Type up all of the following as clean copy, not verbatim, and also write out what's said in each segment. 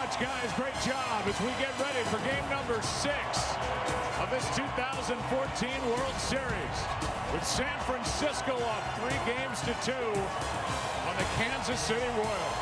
much, guys. Great job as we get ready for game number 6 of this 2014 World Series. With San Francisco up 3-2 on the Kansas City Royals.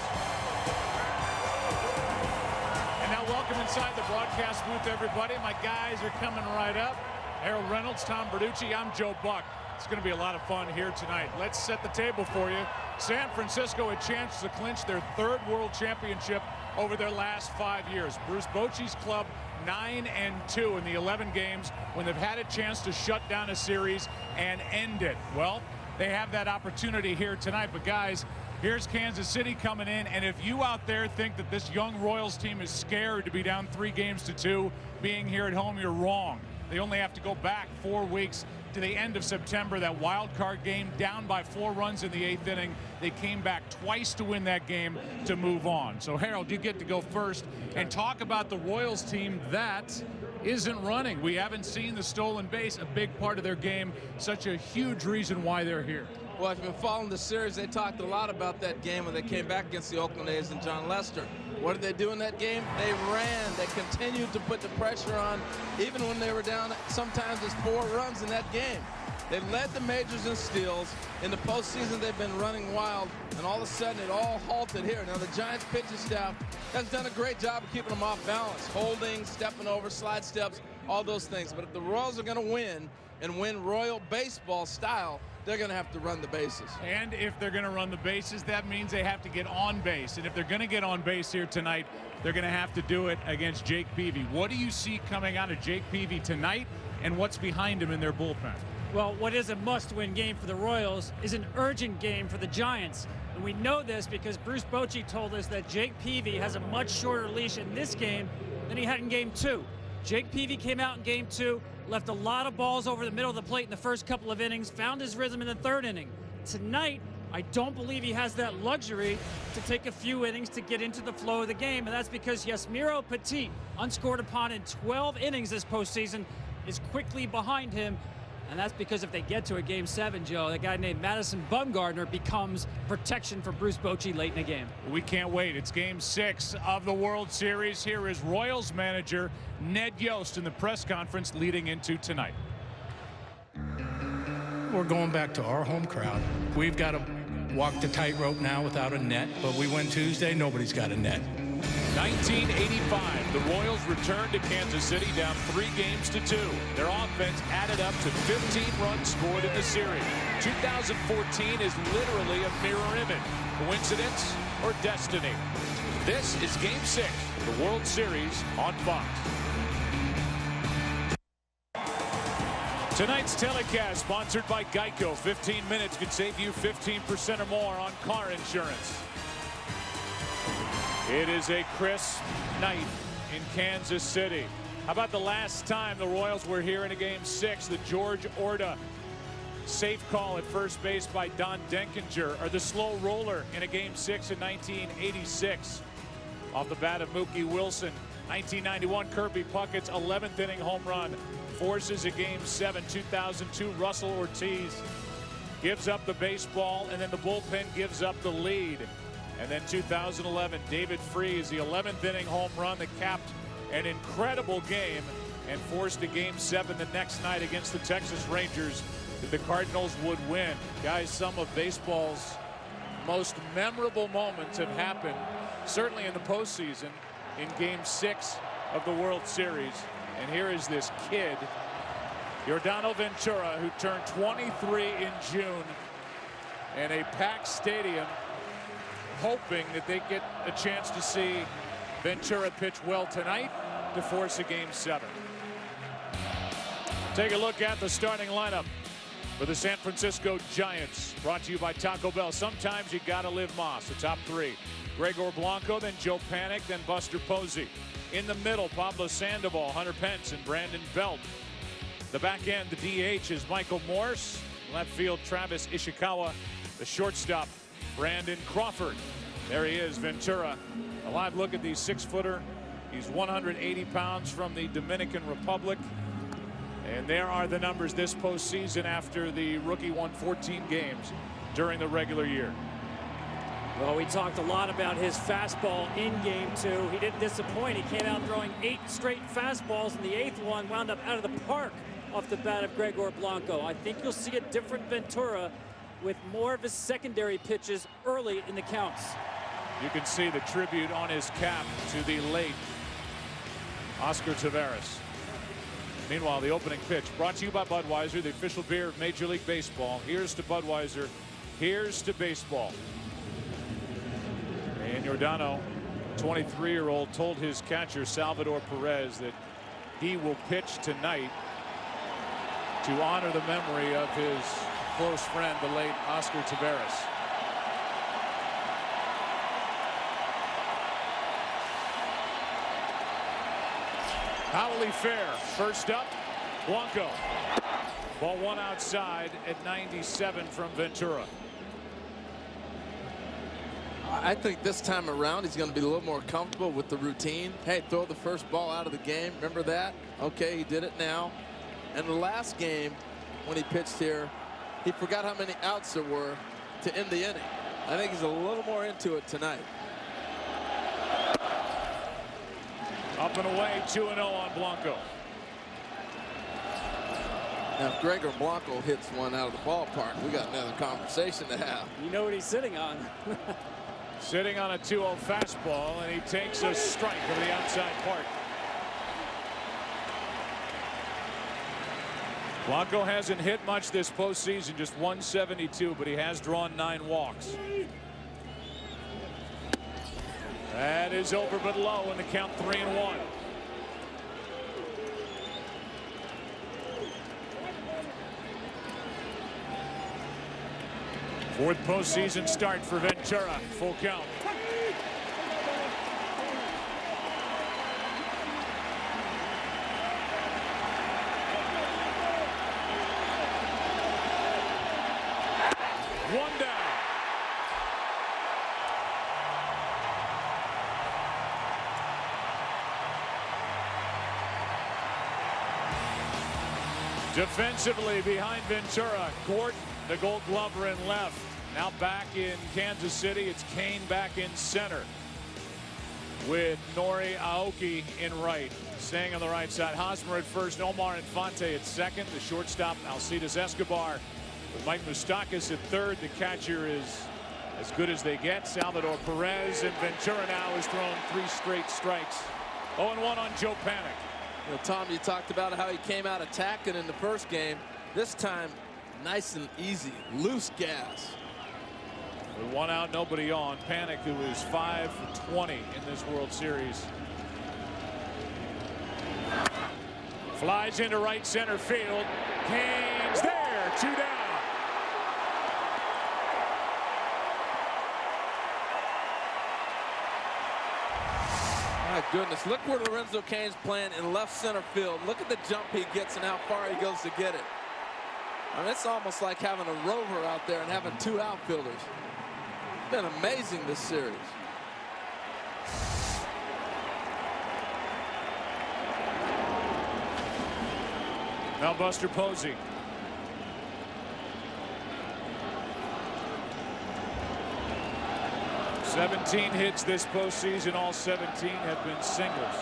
And now welcome inside the broadcast booth, everybody. My guys are coming right up. Harold Reynolds, Tom Bertucci, I'm Joe Buck. It's going to be a lot of fun here tonight. Let's set the table for you. San Francisco a chance to clinch their 3rd World Championship over their last 5 years. Bruce Bochy's club 9-2 in the 11 games when they've had a chance to shut down a series and end it. Well, they have that opportunity here tonight. But guys, here's Kansas City coming in, and if you out there think that this young Royals team is scared to be down 3-2 being here at home, you're wrong. They only have to go back 4 weeks to the end of September. That wild card game, down by 4 runs in the 8th inning. They came back twice to win that game to move on. So Harold, you get to go first and talk about the Royals team that isn't running. We haven't seen the stolen base, a big part of their game, such a huge reason why they're here. Well, if you've been following the series, they talked a lot about that game when they came back against the Oakland A's and John Lester. What did they do in that game? They ran. They continued to put the pressure on, even when they were down sometimes as 4 runs in that game. They led the majors in steals. In the postseason, they've been running wild, and all of a sudden, it all halted here. Now, the Giants pitching staff has done a great job of keeping them off balance, holding, stepping over, slide steps, all those things. But if the Royals are going to win, and win Royal baseball style, they're going to have to run the bases. And if they're going to run the bases, that means they have to get on base. And if they're going to get on base here tonight, they're going to have to do it against Jake Peavy. What do you see coming out of Jake Peavy tonight, and what's behind him in their bullpen? Well, what is a must-win game for the Royals is an urgent game for the Giants. And we know this because Bruce Bochy told us that Jake Peavy has a much shorter leash in this game than he had in Game 2. Jake Peavy came out in Game 2, left a lot of balls over the middle of the plate in the first couple of innings, found his rhythm in the 3rd inning. Tonight, I don't believe he has that luxury to take a few innings to get into the flow of the game, and that's because Yasmiro Petit, unscored upon in 12 innings this postseason, is quickly behind him. And that's because if they get to a Game 7, Joe, that guy named Madison Bumgarner becomes protection for Bruce Bochy late in the game. We can't wait. It's Game 6 of the World Series. Here is Royals manager Ned Yost in the press conference leading into tonight. We're going back to our home crowd. We've got to walk the tightrope now without a net, but we win Tuesday, nobody's got a net. 1985, the Royals returned to Kansas City down 3-2. Their offense added up to 15 runs scored in the series. 2014 is literally a mirror image. Coincidence or destiny? This is Game 6 of the World Series on Fox. Tonight's telecast sponsored by Geico. 15 minutes could save you 15% or more on car insurance. It is a crisp night in Kansas City. How about the last time the Royals were here in a Game 6? The George Orta safe call at first base by Don Denkinger, or the slow roller in a Game 6 in 1986. Off the bat of Mookie Wilson. 1991, Kirby Puckett's 11th inning home run forces a Game 7. 2002, Russell Ortiz gives up the baseball, and then the bullpen gives up the lead. And then 2011, David Freese, the 11th inning home run that capped an incredible game and forced a Game 7 the next night against the Texas Rangers that the Cardinals would win. Guys, some of baseball's most memorable moments have happened, certainly in the postseason, in Game 6 of the World Series. And here is this kid, Yordano Ventura, who turned 23 in June, in a packed stadium, hoping that they get a chance to see Ventura pitch well tonight to force a Game 7. Take a look at the starting lineup for the San Francisco Giants, brought to you by Taco Bell. Sometimes you gotta live Moss. The top 3: Gregor Blanco, then Joe Panik, then Buster Posey. In the middle, Pablo Sandoval, Hunter Pence, and Brandon Belt. The back end, the DH is Michael Morse. Left field, Travis Ishikawa. The shortstop, Brandon Crawford. There he is, Ventura. A live look at the 6-footer. He's 180 pounds from the Dominican Republic. And there are the numbers this postseason after the rookie won 14 games during the regular year. Well, we talked a lot about his fastball in game 2. He didn't disappoint. He came out throwing 8 straight fastballs, and the 8th one wound up out of the park off the bat of Gregor Blanco. I think you'll see a different Ventura with more of his secondary pitches early in the counts. You can see the tribute on his cap to the late Oscar Taveras. Meanwhile, the opening pitch brought to you by Budweiser, the official beer of Major League Baseball. Here's to Budweiser. Here's to baseball. And Giordano, 23-year-old, told his catcher Salvador Perez that he will pitch tonight to honor the memory of his close friend, the late Oscar Taveras. Howley Fair, first up, Blanco. Ball 1 outside at 97 from Ventura. I think this time around he's going to be a little more comfortable with the routine. Hey, throw the first ball out of the game. Remember that? Okay, he did it now. And the last game when he pitched here, he forgot how many outs there were to end the inning. I think he's a little more into it tonight. Up and away, 2-0 on Blanco. Now, if Gregor Blanco hits one out of the ballpark, we got another conversation to have. You know what he's sitting on. Sitting on a 2-0 fastball, and he takes a strike over the outside part. Blanco hasn't hit much this postseason, just 172, but he has drawn 9 walks. That is over but low, and the count 3-1. Fourth postseason start for Ventura. Full count. One down. Defensively behind Ventura, Gordon, the Gold Glover in left. Now back in Kansas City, it's Kane back in center with Nori Aoki in right. Staying on the right side, Hosmer at first, Omar Infante at second. The shortstop, Alcides Escobar, with Mike Moustakas at third. The catcher is as good as they get, Salvador Perez, and Ventura now has thrown 3 straight strikes. 0-1 on Joe Panik. You know, Tom, you talked about how he came out attacking in the first game. This time, nice and easy, loose gas. With 1 out, nobody on. Panik, who is 5 for 20 in this World Series. Flies into right center field. Kane's there, 2 down. My goodness, look where Lorenzo Cain's playing in left center field. Look at the jump he gets and how far he goes to get it. I mean, it's almost like having a rover out there and having 2 outfielders. It's been amazing this series. Now Buster Posey. "17 hits this postseason. All 17 have been singles."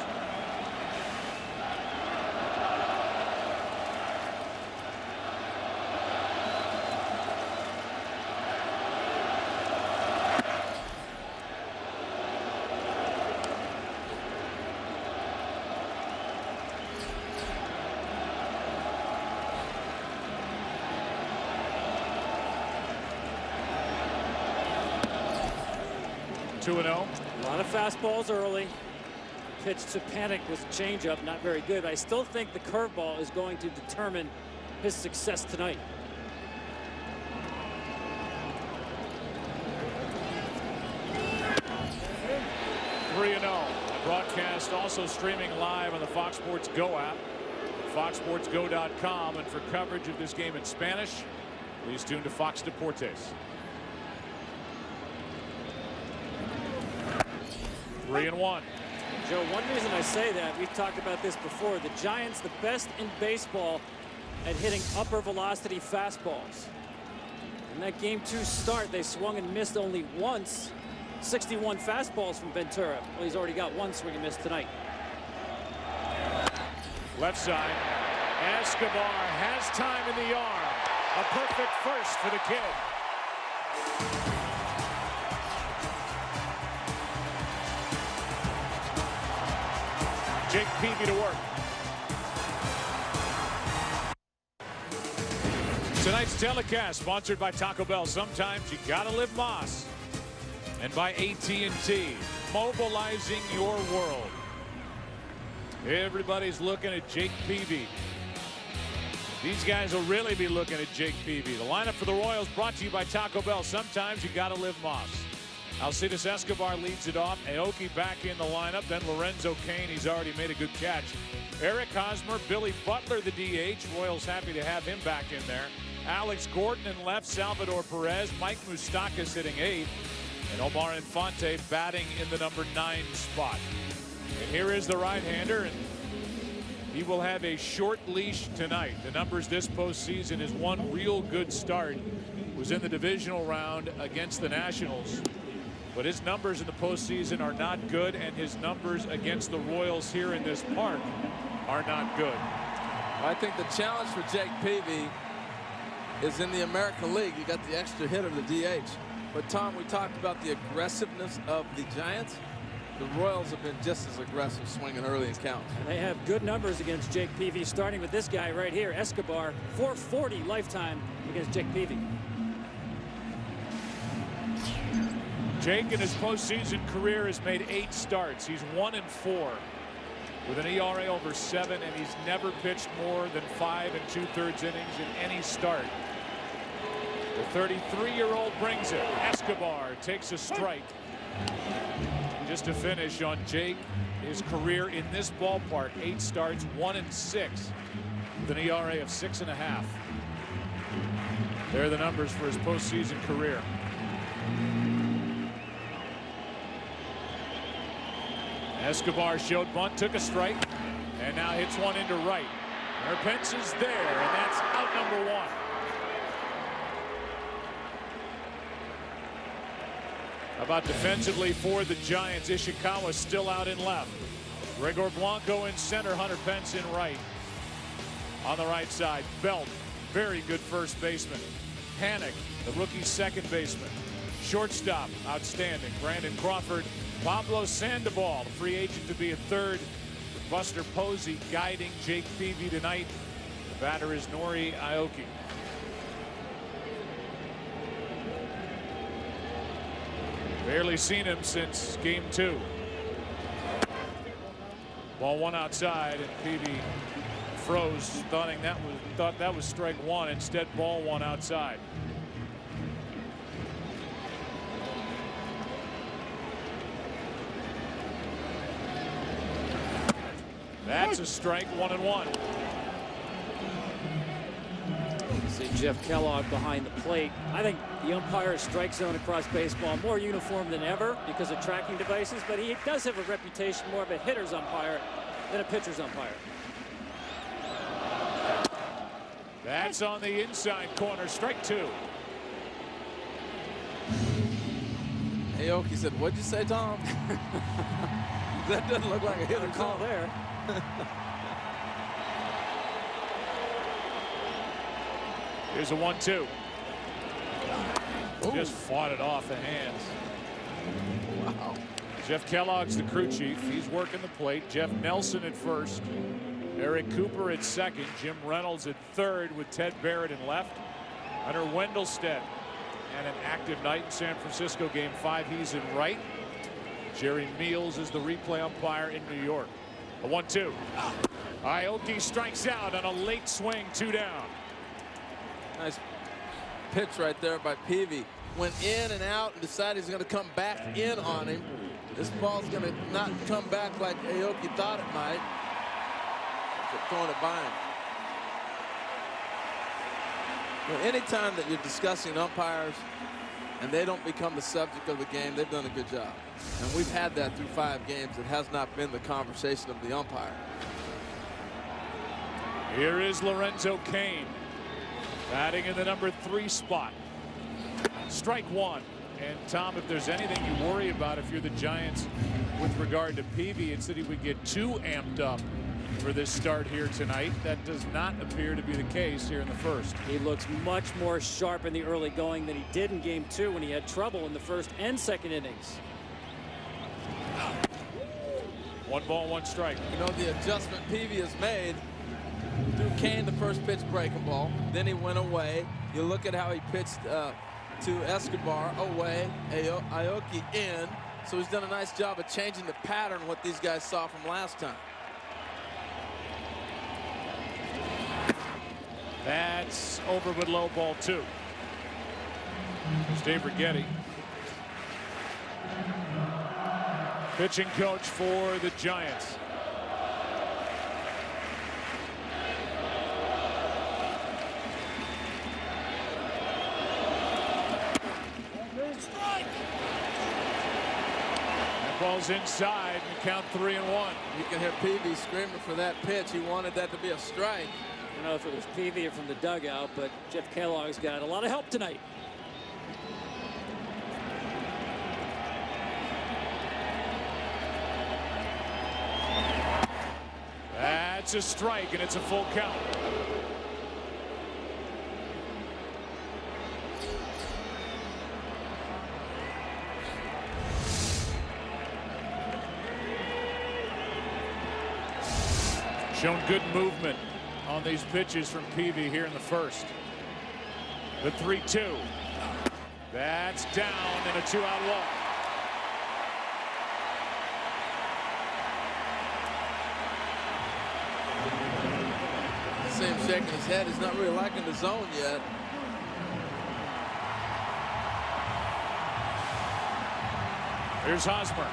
A lot of fastballs early. Pitch to Panik was changeup, not very good. I still think the curveball is going to determine his success tonight. Broadcast also streaming live on the Fox Sports Go app, foxsportsgo.com, and for coverage of this game in Spanish, please tune to Fox Deportes. 3-1. Joe, one reason I say that, we've talked about this before, the Giants, the best in baseball at hitting upper velocity fastballs. In that Game 2 start, they swung and missed only once. 61 fastballs from Ventura. Well, he's already got one swing and miss tonight. Left side. Escobar has time in the arm. A perfect first for the kid. Jake Peavy to work. Tonight's telecast sponsored by Taco Bell. Sometimes you gotta live Moss. And by AT&T, mobilizing your world. Everybody's looking at Jake Peavy. These guys will really be looking at Jake Peavy. The lineup for the Royals brought to you by Taco Bell. Sometimes you gotta live Moss. Alcides Escobar leads it off. Aoki back in the lineup. Then Lorenzo Cain. He's already made a good catch. Eric Hosmer, Billy Butler, the DH. Royals happy to have him back in there. Alex Gordon in left. Salvador Perez. Mike Moustakas hitting 8th. And Omar Infante batting in the number 9 spot. And here is the right-hander. And he will have a short leash tonight. The numbers this postseason, his one real good start was in the divisional round against the Nationals. But his numbers in the postseason are not good, and his numbers against the Royals here in this park are not good. I think the challenge for Jake Peavy is in the American League. You got the extra hitter, the DH. But Tom, we talked about the aggressiveness of the Giants. The Royals have been just as aggressive, swinging early in counts. And they have good numbers against Jake Peavy, starting with this guy right here, Escobar, 440 lifetime against Jake Peavy. Jake in his postseason career has made 8 starts. He's 1-4 with an ERA over 7, and he's never pitched more than 5 2/3 innings in any start. The 33-year-old brings it. Escobar takes a strike. Just to finish on Jake, his career in this ballpark, 8 starts, 1-6 with an ERA of 6.5. There are the numbers for his postseason career. Escobar showed bunt, took a strike, and now hits one into right. Pence is there, and that's out number 1. How about defensively for the Giants? Ishikawa still out in left. Gregor Blanco in center, Hunter Pence in right. On the right side, Belt, very good first baseman. Hannock, the rookie second baseman. Shortstop, outstanding. Brandon Crawford. Pablo Sandoval, the free agent to be a third. Buster Posey guiding Jake Peavy tonight. The batter is Nori Aoki. Barely seen him since Game 2. Ball 1 outside, and Peavy froze, thought that was strike 1. Instead, ball 1 outside. That's a strike, 1-1. See Jeff Kellogg behind the plate. I think the umpire's strike zone across baseball more uniform than ever because of tracking devices, but he does have a reputation more of a hitter's umpire than a pitcher's umpire. That's on the inside corner, strike 2. Aoki said, "What'd you say, Tom?" That doesn't look like a hitter call there. Here's a 1-2. Ooh. Just fought it off the hands. Wow. Jeff Kellogg's the crew chief. He's working the plate. Jeff Nelson at first. Eric Cooper at second. Jim Reynolds at third with Ted Barrett in left. Hunter Wendelstedt and an active night in San Francisco Game 5. He's in right. Jerry Meals is the replay umpire in New York. A 1-2. Aoki strikes out on a late swing, 2 down. Nice pitch right there by Peavy. Went in and out and decided he's going to come back in on him. This ball's going to not come back like Aoki thought it might. Throwing it by him. Well, anytime that you're discussing umpires and they don't become the subject of the game, they've done a good job. And we've had that through 5 games. It has not been the conversation of the umpire. Here is Lorenzo Cain batting in the number 3 spot. Strike one. And Tom, if there's anything you worry about if you're the Giants with regard to Peavy, it's that he would get too amped up for this start here tonight. That does not appear to be the case here in the first. He looks much more sharp in the early going than he did in game 2 when he had trouble in the first and second innings. 1 ball, 1 strike. You know, the adjustment Peavy has made, threw Cain the first pitch breaking ball, then he went away. You look at how he pitched to Escobar away, Aoki in. So he's done a nice job of changing the pattern what these guys saw from last time. That's over with low, ball 2. There's Dave Righetti. Pitching coach for the Giants. That ball's inside and count 3-1. You can hear Peavy screaming for that pitch. He wanted that to be a strike. I don't know if it was Peavy or from the dugout, but Jeff Kellogg's got a lot of help tonight. That's a strike, and it's a full count. Shown good movement on these pitches from Peavy here in the first. The 3-2. That's down and a 2-out walk. See him shaking his head. He's not really liking the zone yet. Here's Hosmer.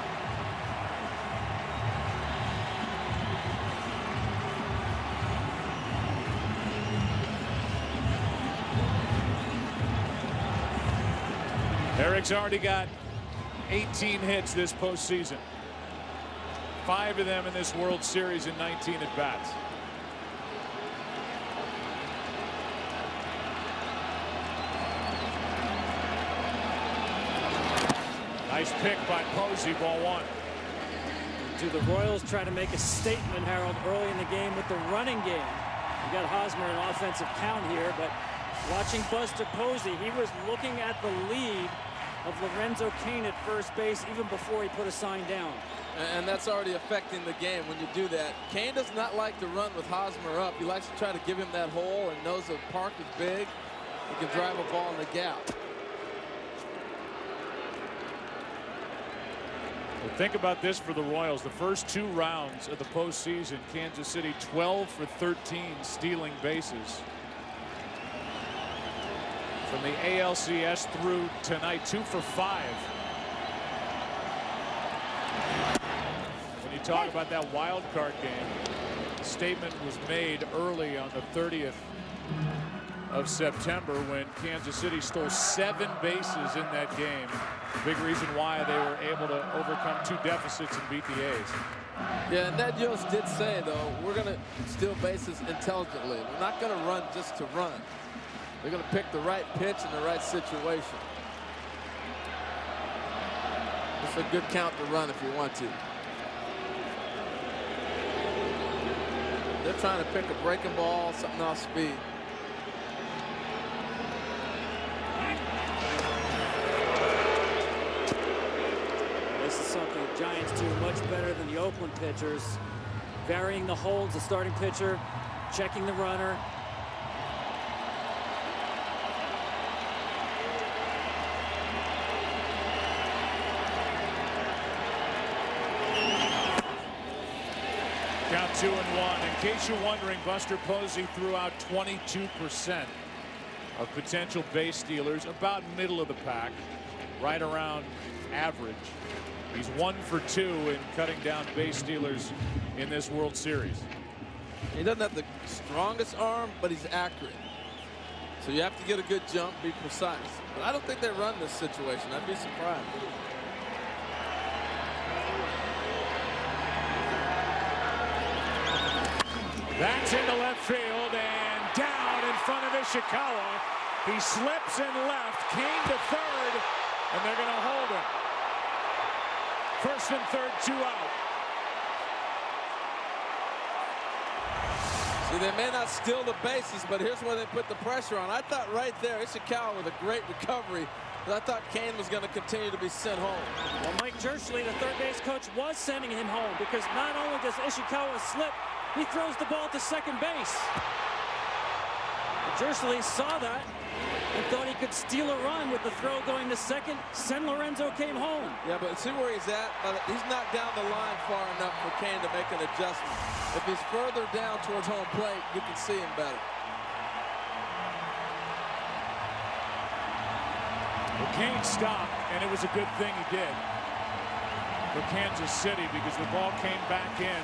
Eric's already got 18 hits this postseason. 5 of them in this World Series in 19 at-bats. Nice pick by Posey, ball 1. Do the Royals try to make a statement, Harold, early in the game with the running game? You got Hosmer in an offensive count here, but watching Buster Posey, he was looking at the lead of Lorenzo Cain at first base even before he put a sign down. And that's already affecting the game when you do that. Cain does not like to run with Hosmer up. He likes to try to give him that hole and knows the park is big. He can drive a ball in the gap. Well, think about this for the Royals. The first 2 rounds of the postseason, Kansas City 12 for 13 stealing bases. From the ALCS through tonight, 2 for 5. When you talk about that wild card game, a statement was made early on the 30th of September when Kansas City stole 7 bases in that game. Big reason why they were able to overcome 2 deficits and beat the A's. Yeah, and Ned Yost did say, though, we're going to steal bases intelligently. We're not going to run just to run. They're going to pick the right pitch in the right situation. It's a good count to run if you want to. They're trying to pick a breaking ball, something off speed. This is something the Giants do much better than the Oakland pitchers. Varying the holds, the starting pitcher, checking the runner. Count 2-1. In case you're wondering, Buster Posey threw out 22% of potential base stealers, about middle of the pack, right around average. He's 1 for 2 in cutting down base stealers in this World Series. He doesn't have the strongest arm, but he's accurate. So you have to get a good jump, be precise. But I don't think they run this situation. I'd be surprised. That's into left field and down in front of Ishikawa. He slips and left. Kane to third, and they're going to hold him. First and third, 2 out. See, they may not steal the bases, but here's where they put the pressure on. I thought right there, Ishikawa with a great recovery, but I thought Kane was going to continue to be sent home. Well, Mike Jirschele, the third base coach, was sending him home because not only does Ishikawa slip, he throws the ball to second base. Jirschele saw that and thought he could steal a run with the throw going to second. San Lorenzo came home. Yeah, but see where he's at? He's not down the line far enough for Kane to make an adjustment. If he's further down towards home plate, you can see him better. Well, Kane stopped, and it was a good thing he did for Kansas City because the ball came back in.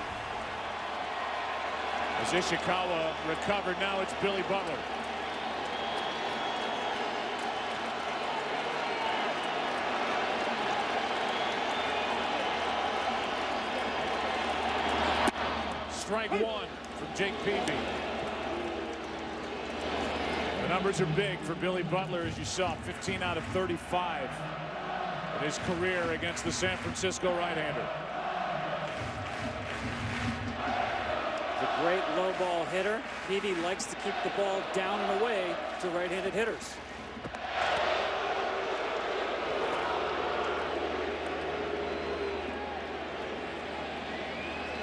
As Ishikawa recovered, now it's Billy Butler. Strike one from Jake Peavy. The numbers are big for Billy Butler, as you saw, 15 out of 35 in his career against the San Francisco right-hander. A great low ball hitter. Peavy likes to keep the ball down and away to right-handed hitters.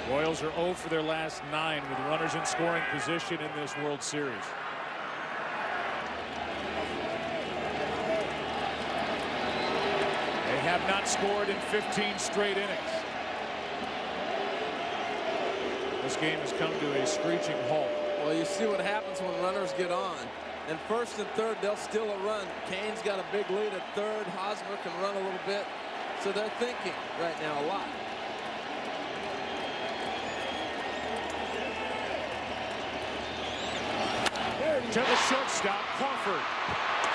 Royals are 0 for their last 9 with runners in scoring position in this World Series. They have not scored in 15 straight innings. This game has come to a screeching halt. Well, you see what happens when runners get on. And first and third, they'll steal a run. Kane's got a big lead at third. Hosmer can run a little bit. So they're thinking right now a lot. To the shortstop, Crawford.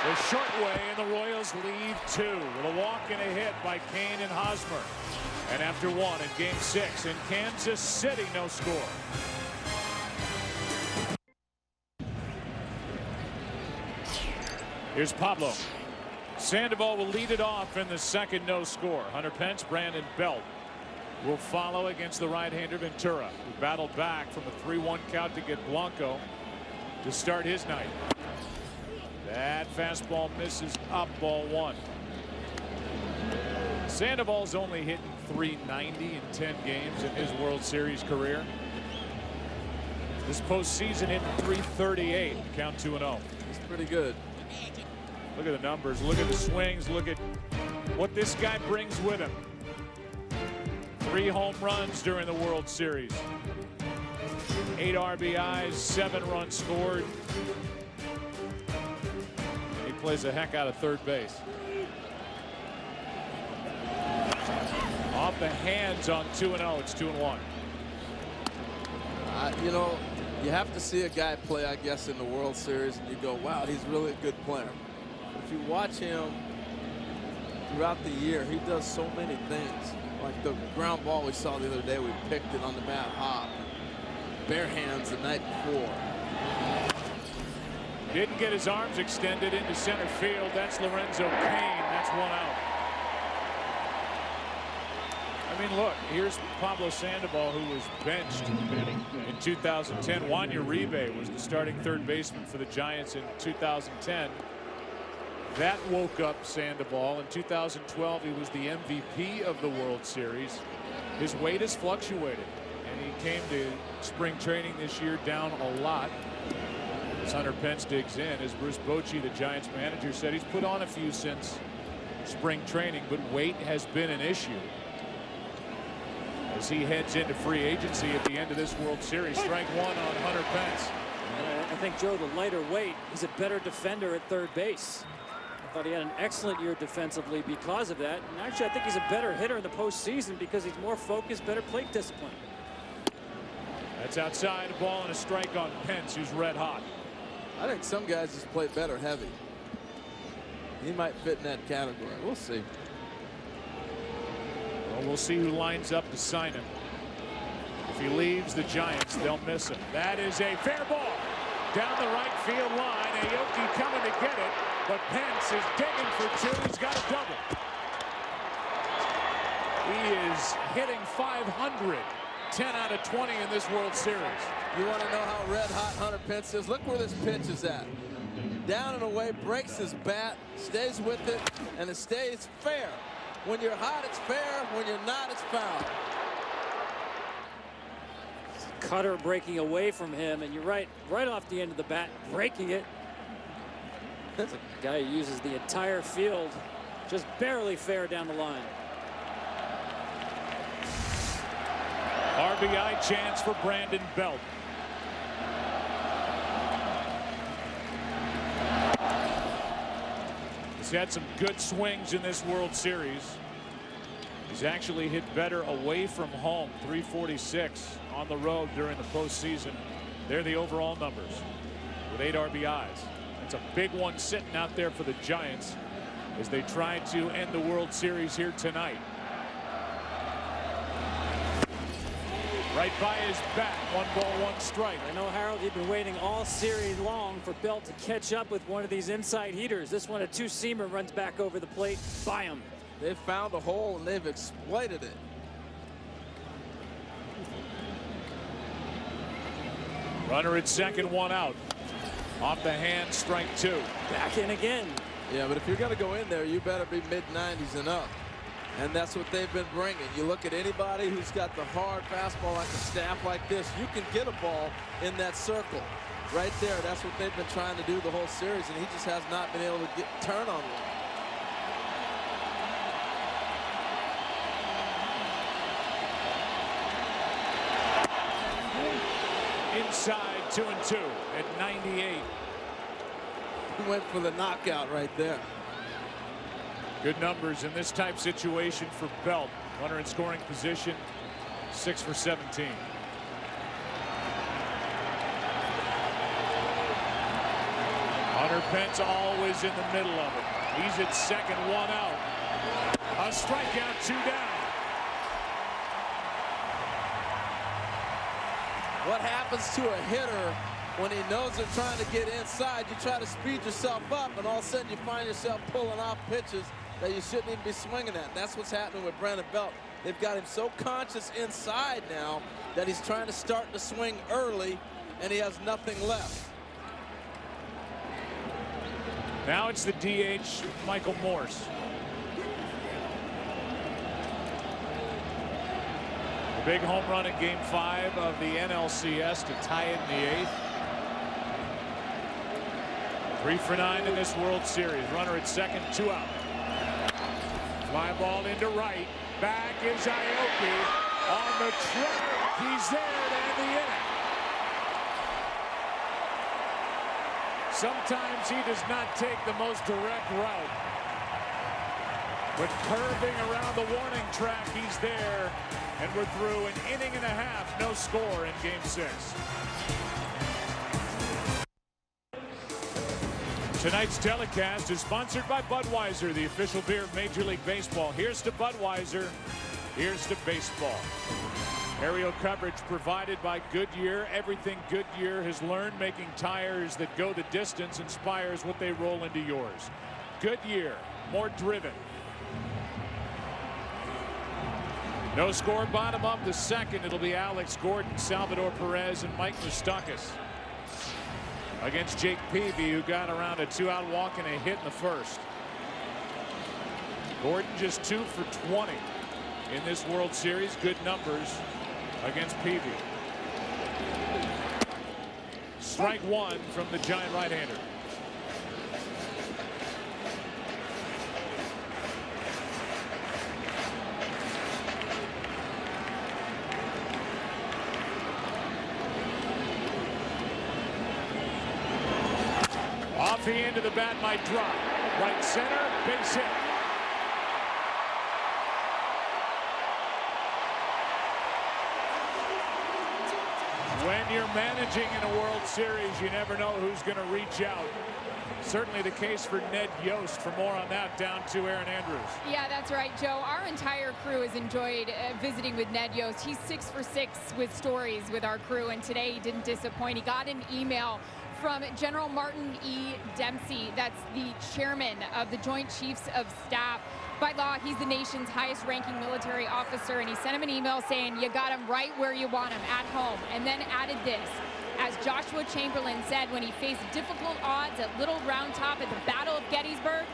The short way, and the Royals lead 2 with a walk and a hit by Kane and Hosmer. And after 1 in Game 6 in Kansas City, no score. Here's Pablo. Sandoval will lead it off in the second no score. Hunter Pence, Brandon Belt will follow against the right-hander Ventura, who battled back from a 3-1 count to get Blanco to start his night. That fastball misses up, ball 1. Sandoval's only hitting .390 in 10 games in his World Series career. This postseason hitting .338, count 2-0. It's pretty good. Look at the numbers, look at the swings, look at what this guy brings with him. 3 home runs during the World Series. 8 RBIs, 7 runs scored. He plays the heck out of third base. Off the hands on 2-0. It's 2-1. You know, you have to see a guy play, I guess, in the World Series, and you go, wow, he's really a good player. If you watch him throughout the year, he does so many things. Like the ground ball we saw the other day, we picked it on the bat hop. Bare hands the night before. Didn't get his arms extended into center field. That's Lorenzo Cain. That's 1 out. I mean, look, here's Pablo Sandoval, who was benched in 2010. Juan Uribe was the starting third baseman for the Giants in 2010. That woke up Sandoval. In 2012, he was the MVP of the World Series. His weight has fluctuated, and he came to spring training this year down a lot. As Hunter Pence digs in, as Bruce Bochy, the Giants manager, said he's put on a few since spring training, but weight has been an issue as he heads into free agency at the end of this World Series. Strike 1 on Hunter Pence. I think, Joe, the lighter weight, he's a better defender at third base. I thought he had an excellent year defensively because of that. And actually, I think he's a better hitter in the postseason because he's more focused, better plate discipline. That's outside, a ball and a strike on Pence, who's red hot. I think some guys just play better heavy. He might fit in that category. We'll see. Well, we'll see who lines up to sign him. If he leaves the Giants, they'll miss him. That is a fair ball. down the right field line. Aoki coming to get it, but Pence is digging for two. He's got a double. He is hitting .500, 10 out of 20 in this World Series. You want to know how red hot Hunter Pence is? Look where this pitch is at. Down and away, breaks his bat, stays with it, and it stays fair. When you're hot, it's fair. When you're not, it's foul. Cutter breaking away from him, and you're right off the end of the bat, breaking it. That's a guy who uses the entire field, just barely fair down the line. RBI chance for Brandon Belt. He's had some good swings in this World Series. He's actually hit better away from home, 346 on the road during the postseason. They're the overall numbers with 8 RBIs. It's a big one sitting out there for the Giants as they try to end the World Series here tonight. Right by his bat, 1 ball, 1 strike. I know, Harold, you've been waiting all series long for Belt to catch up with one of these inside heaters. This one, a two-seamer, runs back over the plate by him. They've found a hole and they've exploited it. Runner at second, 1 out. Off the hand, strike 2. Back in again. Yeah, but if you're going to go in there, you better be mid-90s and up. And that's what they've been bringing. You look at anybody who's got the hard fastball like a staff like this, you can get a ball in that circle. Right there, that's what they've been trying to do the whole series, and he just has not been able to turn on one. Inside, 2-2 at 98. He went for the knockout right there. Good numbers in this type situation for Belt. Runner in scoring position, 6 for 17. Hunter Pence always in the middle of it. He's at second, 1 out. A strikeout, 2 down. What happens to a hitter when he knows they're trying to get inside? You try to speed yourself up, and all of a sudden you find yourself pulling off pitches that you shouldn't even be swinging at. And that's what's happening with Brandon Belt. They've got him so conscious inside now that he's trying to start to swing early, and he has nothing left. Now it's the DH, Michael Morse. The big home run in Game 5 of the NLCS to tie it in the 8th. 3 for 9 in this World Series. Runner at second, 2 out. Fly ball into right. Back is Aoki on the track. He's there to end the inning. Sometimes he does not take the most direct route. But curving around the warning track, he's there. And we're through an inning and a half. No score in Game 6. Tonight's telecast is sponsored by Budweiser, the official beer of Major League Baseball. Here's to Budweiser. Here's to baseball. Aerial coverage provided by Goodyear. Everything Goodyear has learned making tires that go the distance inspires what they roll into yours. Goodyear, more driven. No score, bottom of the second. It'll be Alex Gordon, Salvador Perez, and Mike Moustakas against Jake Peavy, who got around a 2-out walk and a hit in the first. Gordon just 2 for 20 in this World Series. Good numbers against Peavy. Strike 1 from the Giant right-hander. Off the end of the bat, might drop. Right center, base hit. When you're managing in a World Series, you never know who's going to reach out. Certainly the case for Ned Yost. For more on that, down to Erin Andrews. Yeah, that's right, Joe. Our entire crew has enjoyed visiting with Ned Yost. He's 6 for 6 with stories with our crew, and today he didn't disappoint. He got an email from General Martin E. Dempsey. That's the chairman of the Joint Chiefs of Staff. By law, he's the nation's highest-ranking military officer, and he sent him an email saying, you got him right where you want him, at home, and then added this. As Joshua Chamberlain said when he faced difficult odds at Little Round Top at the Battle of Gettysburg,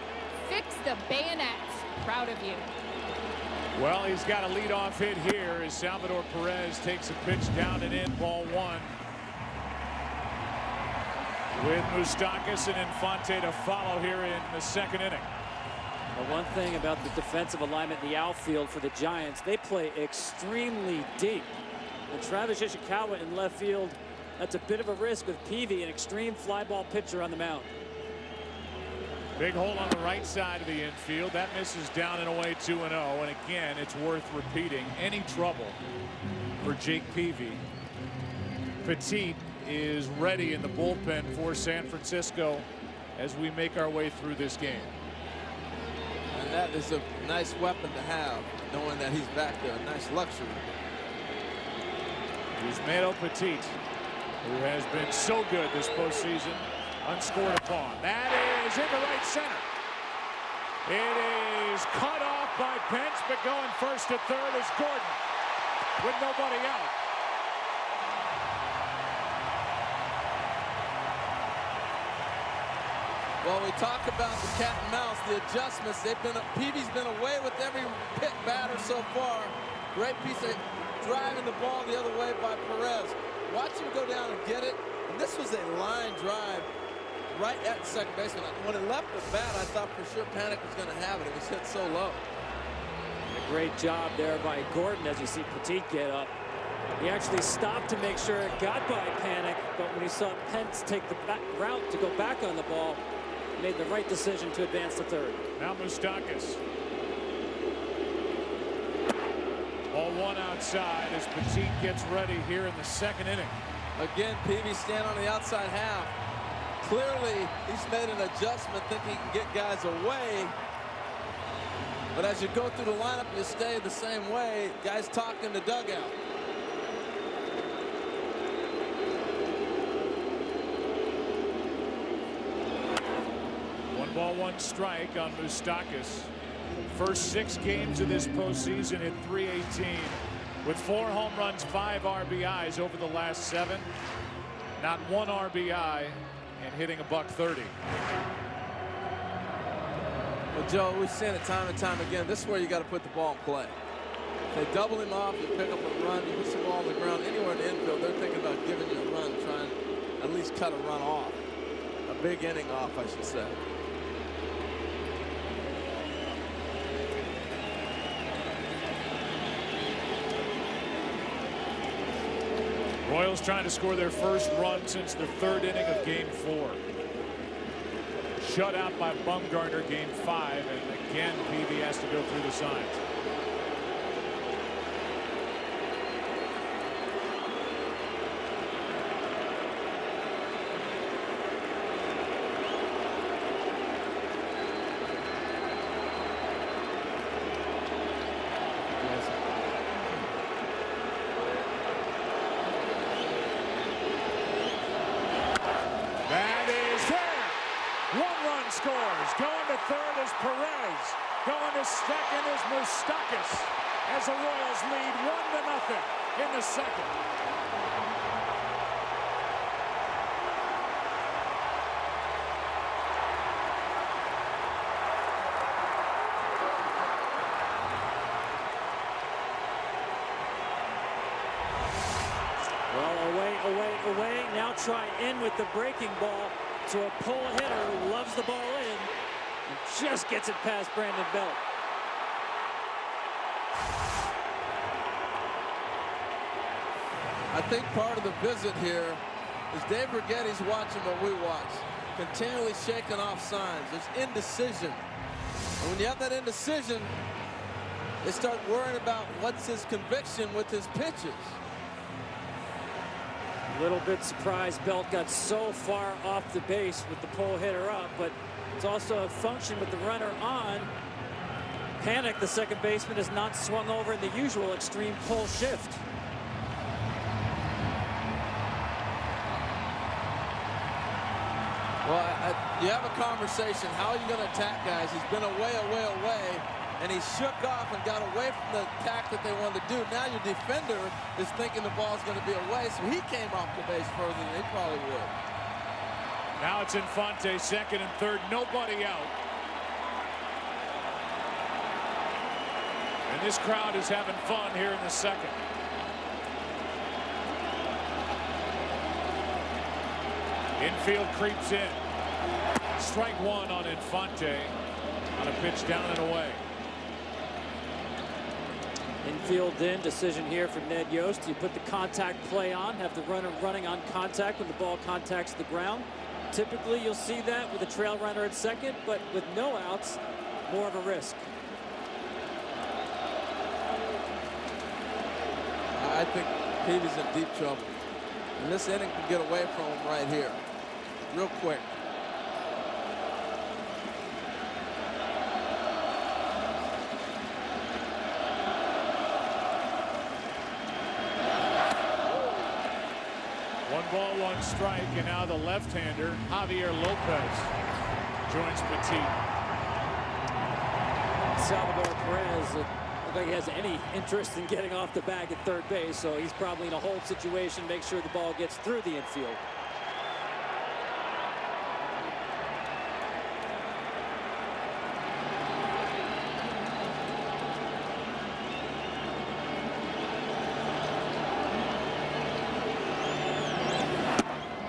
fix the bayonets. Proud of you. Well, he's got a leadoff hit here as Salvador Perez takes a pitch down and in, ball one. With Moustakas and Infante to follow here in the second inning. The one thing about the defensive alignment in the outfield for the Giants, they play extremely deep. And Travis Ishikawa in left field, that's a bit of a risk with Peavy, an extreme fly ball pitcher on the mound. Big hole on the right side of the infield. That misses down and away 2-0. And again, it's worth repeating. Any trouble for Jake Peavy. Petit is ready in the bullpen for San Francisco as we make our way through this game. And that is a nice weapon to have, knowing that he's back there. A nice luxury. Yusmeiro Petit, who has been so good this postseason, unscored upon. That is into right center. It is cut off by Pence, but going first to third is Gordon with nobody out. Well, we talk about the cat and mouse, the adjustments. Peavy's been away with every pit batter so far. Great piece of driving the ball the other way by Perez. Watch him go down and get it. And this was a line drive right at second baseman. When it left the bat, I thought for sure Panik was going to have it. It was hit so low. A great job there by Gordon as you see Petit get up. He actually stopped to make sure it got by Panik, but when he saw Pence take the route to go back on the ball, made the right decision to advance to third. Now Moustakas. Ball one outside as Petit gets ready here in the second inning. Again, Peavy stand on the outside half. Clearly, he's made an adjustment, thinking he can get guys away. But as you go through the lineup, you stay the same way. Guys talk in the dugout. Ball one strike on Moustakas. First 6 games of this postseason at .318 with 4 home runs, 5 RBIs over the last 7. Not 1 RBI and hitting .130. Well, Joe, we've seen it time and time again. This is where you got to put the ball in play. They double him off, you pick up a run, you put the ball on the ground. Anywhere in the infield, they're thinking about giving you a run, trying to at least cut a run off. A big inning off, I should say. Royals trying to score their first run since the 3rd inning of Game 4. Shut out by Bumgarner Game 5, and again Peavy has to go through the signs. Scores. Going to third is Perez. Going to second is Moustakas as the Royals lead 1-0 in the second. Well, away. Now try in with the breaking ball to a pull hitter who loves the ball in and just gets it past Brandon Belt. I think part of the visit here is Dave Righetti's watching what we watch. Continually shaking off signs. There's indecision. And when you have that indecision, they start worrying about what's his conviction with his pitches. A little bit surprised Belt got so far off the base with the pull hitter up, but it's also a function with the runner on. Panik, the second baseman, has not swung over in the usual extreme pull shift. Well, you have a conversation. How are you going to attack guys? He's been away, and he shook off and got away from the attack that they wanted to do. Now your defender is thinking the ball's going to be away, so he came off the base further than he probably would. Now it's Infante, second and third, nobody out. And this crowd is having fun here in the second. Infield creeps in. Strike one on Infante on a pitch down and away. Infield in, decision here from Ned Yost. You put the contact play on, have the runner running on contact when the ball contacts the ground. Typically you'll see that with a trail runner at second, but with no outs, more of a risk. I think Peavy's in deep trouble. And this inning can get away from him right here. Real quick. One ball, one strike, and now the left-hander, Javier Lopez, joins Petit. Salvador Perez, I don't think he has any interest in getting off the bag at third base, so he's probably in a hold situation, make sure the ball gets through the infield.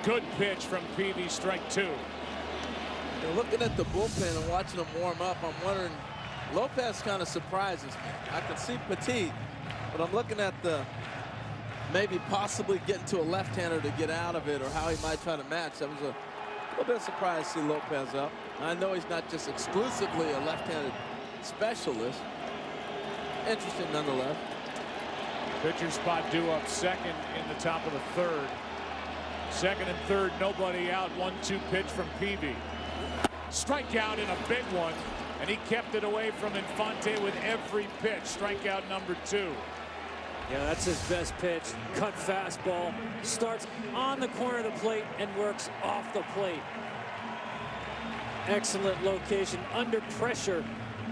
Good pitch from Peavy, strike two. And looking at the bullpen and watching them warm up, I'm wondering, Lopez kind of surprises me. I can see Petit, but I'm looking at the maybe possibly getting to a left-hander to get out of it, or how he might try to match. I was a little bit surprised to see Lopez up. I know he's not just exclusively a left-handed specialist. Interesting nonetheless. Pitcher spot due up second in the top of the third. Second and third, nobody out. 1-2 pitch from Peavy. Strikeout in a big one, and he kept it away from Infante with every pitch. Strikeout number 2. Yeah, that's his best pitch. Cut fastball. Starts on the corner of the plate and works off the plate. Excellent location under pressure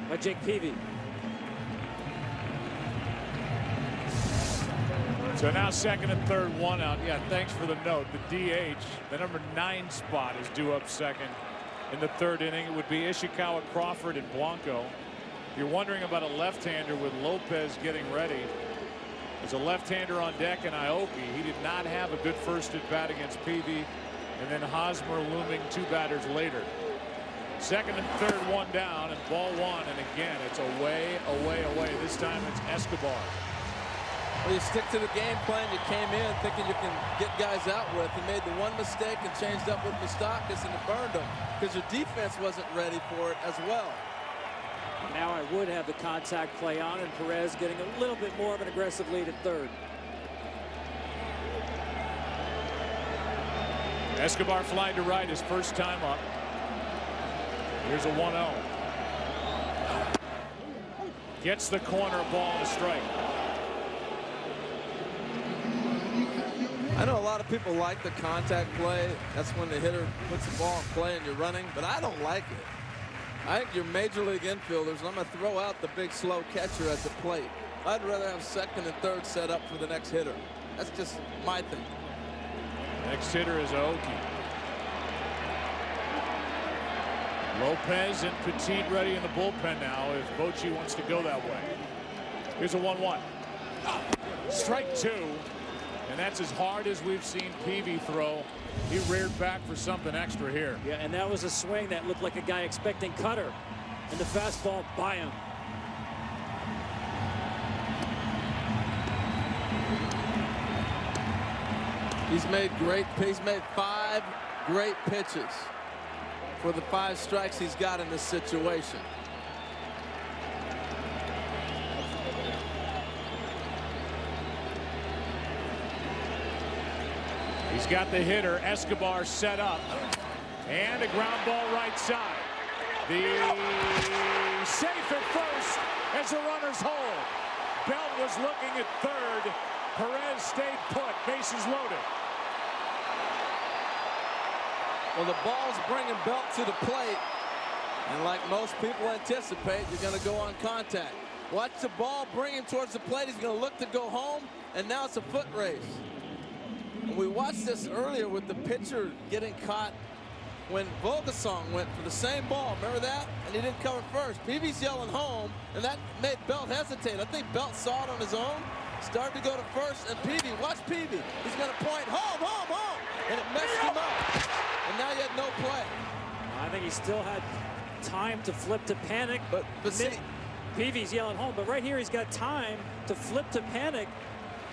by Jake Peavy. So now second and third, one out. Yeah, thanks for the note. The DH, the number 9 spot, is due up second in the third inning. It would be Ishikawa, Crawford, and Blanco. If you're wondering about a left-hander with Lopez getting ready, there's a left-hander on deck in Aoki. He did not have a good first at bat against Peavy, and then Hosmer looming 2 batters later. Second and third, one down, and ball one. And again, it's away, away, away. This time it's Escobar. Well, you stick to the game plan you came in thinking you can get guys out with. You made the one mistake and changed up with Moustakas, and it burned them because your defense wasn't ready for it as well. Now I would have the contact play on, and Perez getting a little bit more of an aggressive lead at third. Escobar flying to right his first time up. Here's a 1-0. Gets the corner ball and a strike. I know a lot of people like the contact play. That's when the hitter puts the ball in play and you're running, but I don't like it. I think you're major league infielders, and I'm going to throw out the big slow catcher at the plate. I'd rather have second and third set up for the next hitter. That's just my thing. Next hitter is Aoki. Lopez and Petit ready in the bullpen now if Bochy wants to go that way. Here's a 1-1. Strike 2. And that's as hard as we've seen Peavy throw. He reared back for something extra here. Yeah, and that was a swing that looked like a guy expecting cutter. And the fastball by him. He's made 5 great pitches for the 5 strikes he's got in this situation. He's got the hitter, Escobar, set up. And a ground ball right side. The safe at first as the runners hold. Belt was looking at third. Perez stayed put, bases loaded. Well, the ball's bringing Belt to the plate. And like most people anticipate, you're going to go on contact. Watch the ball bring him towards the plate. He's going to look to go home, and now it's a foot race. And we watched this earlier with the pitcher getting caught when Vogelsong went for the same ball. Remember that? And he didn't cover first. Peavy's yelling home, and that made Belt hesitate. I think Belt saw it on his own, started to go to first, and Peavy, watch Peavy. He's going to point home, home, home, and it messed him up. And now he had no play. I think he still had time to flip to panic. But see, Peavy's yelling home, but right here he's got time to flip to panic.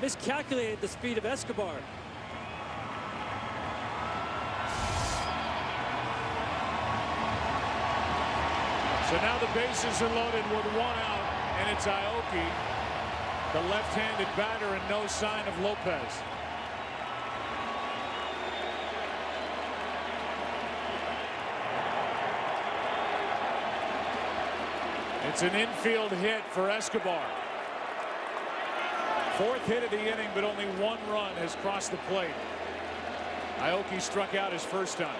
Miscalculated the speed of Escobar. So now the bases are loaded with 1 out, and it's Aoki, the left-handed batter, and no sign of Lopez. It's an infield hit for Escobar. 4th hit of the inning, but only 1 run has crossed the plate. Aoki struck out his first time.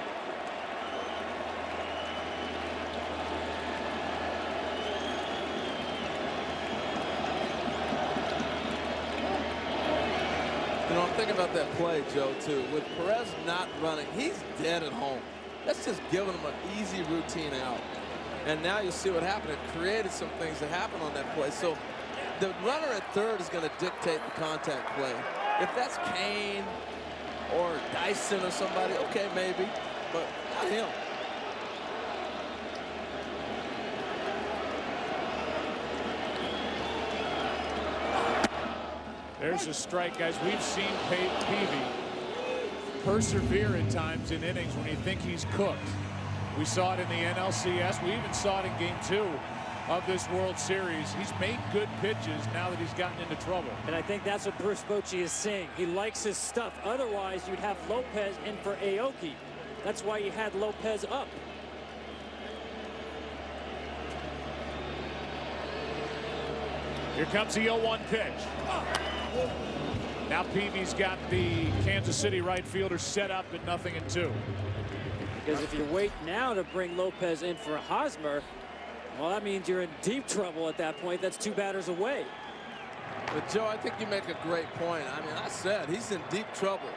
you know, I'm thinking about that play, Joe, too. With Perez not running, he's dead at home. That's just giving him an easy routine out. And now you see what happened. It created some things that happened on that play. So the runner at third is going to dictate the contact play. If that's Kane or Dyson or somebody, okay, maybe, but not him. There's a strike, guys. We've seen Peavy persevere at times in innings when you think he's cooked. We saw it in the NLCS. We even saw it in Game 2 of this World Series. He's made good pitches now that he's gotten into trouble. And I think that's what Bruce Bochy is saying. He likes his stuff. Otherwise, you'd have Lopez in for Aoki. That's why you had Lopez up. Here comes the 0-1 pitch. Now Peavy's got the Kansas City right fielder set up at 0-2. Because if you wait now to bring Lopez in for Hosmer, well, that means you're in deep trouble at that point. That's 2 batters away. But, Joe, I think you make a great point. I mean, I said he's in deep trouble.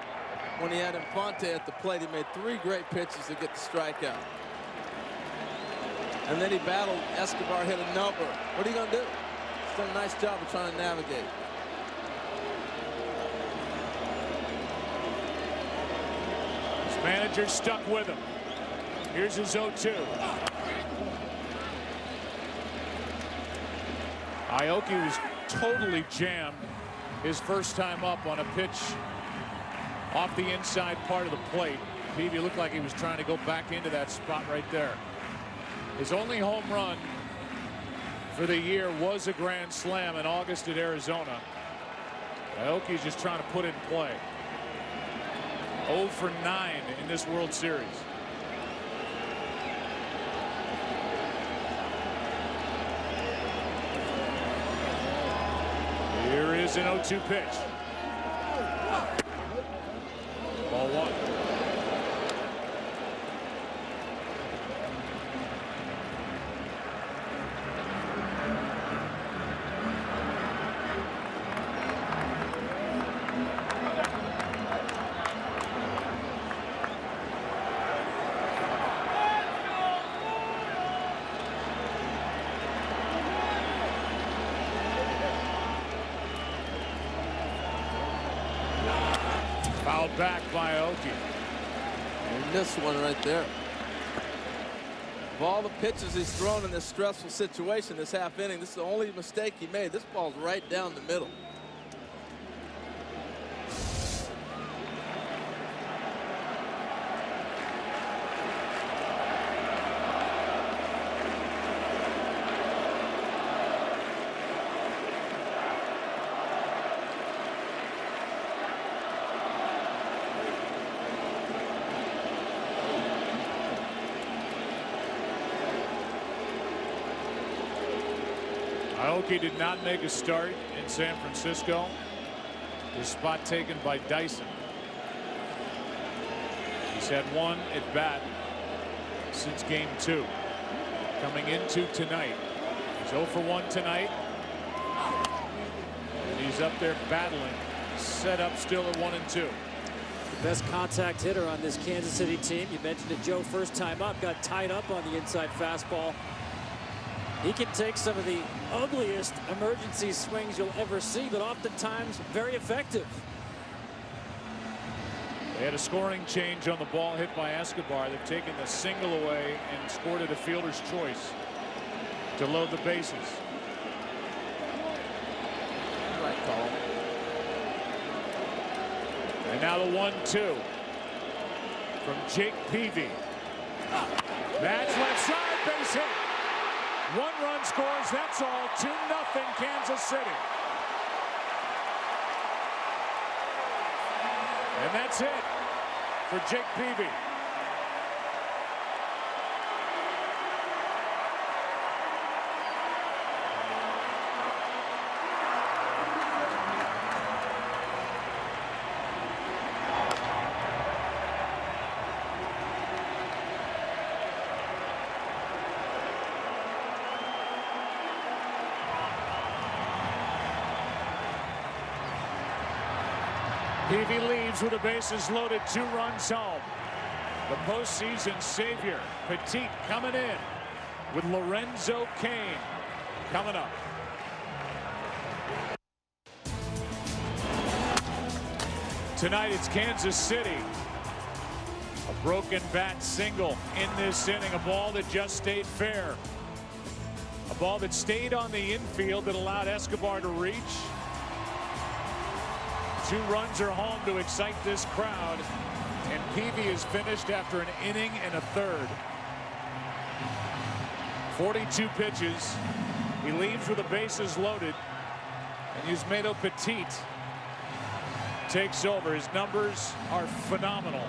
When he had Infante at the plate, he made 3 great pitches to get the strikeout. And then he battled Escobar, hit a number. What are you going to do? He's done a nice job of trying to navigate. His manager stuck with him. Here's his 0-2. Aoki was totally jammed his first time up on a pitch off the inside part of the plate. Peavy looked like he was trying to go back into that spot right there. His only home run for the year was a grand slam in August at Arizona. Aoki's just trying to put it in play. 0 for 9 in this World Series. Here is an 0-2 pitch. Ball 1. Fouled back by Aoki. And this one right there. Of all the pitches he's thrown in this stressful situation this half inning, this is the only mistake he made. This ball's right down the middle. Aoki did not make a start in San Francisco. His spot taken by Dyson. He He's had one at bat since game 2. Coming into tonight, he's 0 for 1 tonight, and he's up there battling, set up still at 1 and 2. The best contact hitter on this Kansas City team. You mentioned it, Joe, first time up, got tied up on the inside fastball. He can take some of the ugliest emergency swings you'll ever see, but oftentimes very effective. They had a scoring change on the ball hit by Escobar. They've taken the single away and scored it a fielder's choice to load the bases. Right call. And now the 1-2 from Jake Peavy. That's left side, base hit. 1 run scores, that's all. 2-0 Kansas City. And that's it for Jake Peavy. Peavy leaves with the bases loaded, 2 runs home. The postseason savior, Petit, coming in with Lorenzo Cain coming up. Tonight it's Kansas City. A broken bat single in this inning, a ball that just stayed fair. A ball that stayed on the infield that allowed Escobar to reach. 2 runs are home to excite this crowd, and Peavy is finished after an inning and a third. 42 pitches. He leaves with the bases loaded, and Yusmeiro Petit takes over. His numbers are phenomenal